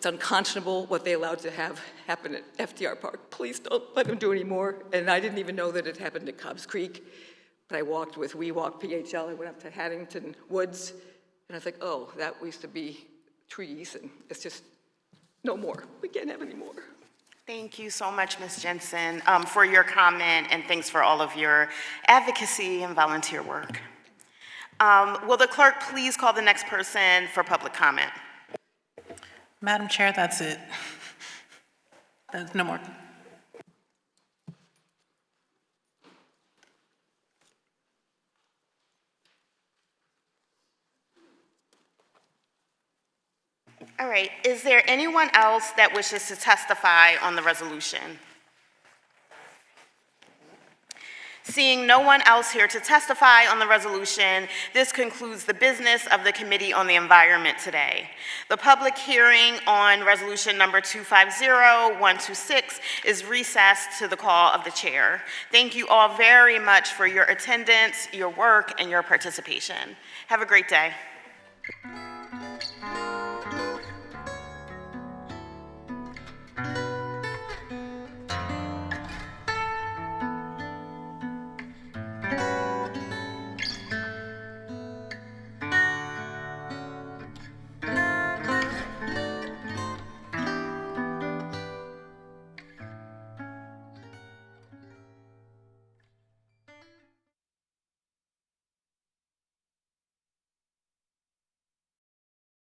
unconscionable what they allowed to have happen at FDR Park. Please don't let them do any more. And I didn't even know that it happened at Cobbs Creek. But I walked with We Walk PHL. I went up to Haddington Woods, and I was like, oh, that used to be trees, and it's just no more. We can't have any more. Thank you so much, Ms. Jensen, for your comment, and thanks for all of your advocacy and volunteer work. Will the clerk please call the next person for public comment? Madam Chair, that's it. There's no more. All right, is there anyone else that wishes to testify on the resolution? Seeing no one else here to testify on the resolution, this concludes the business of the Committee on the Environment today. The public hearing on resolution number 250126 is recessed to the call of the chair. Thank you all very much for your attendance, your work, and your participation. Have a great day.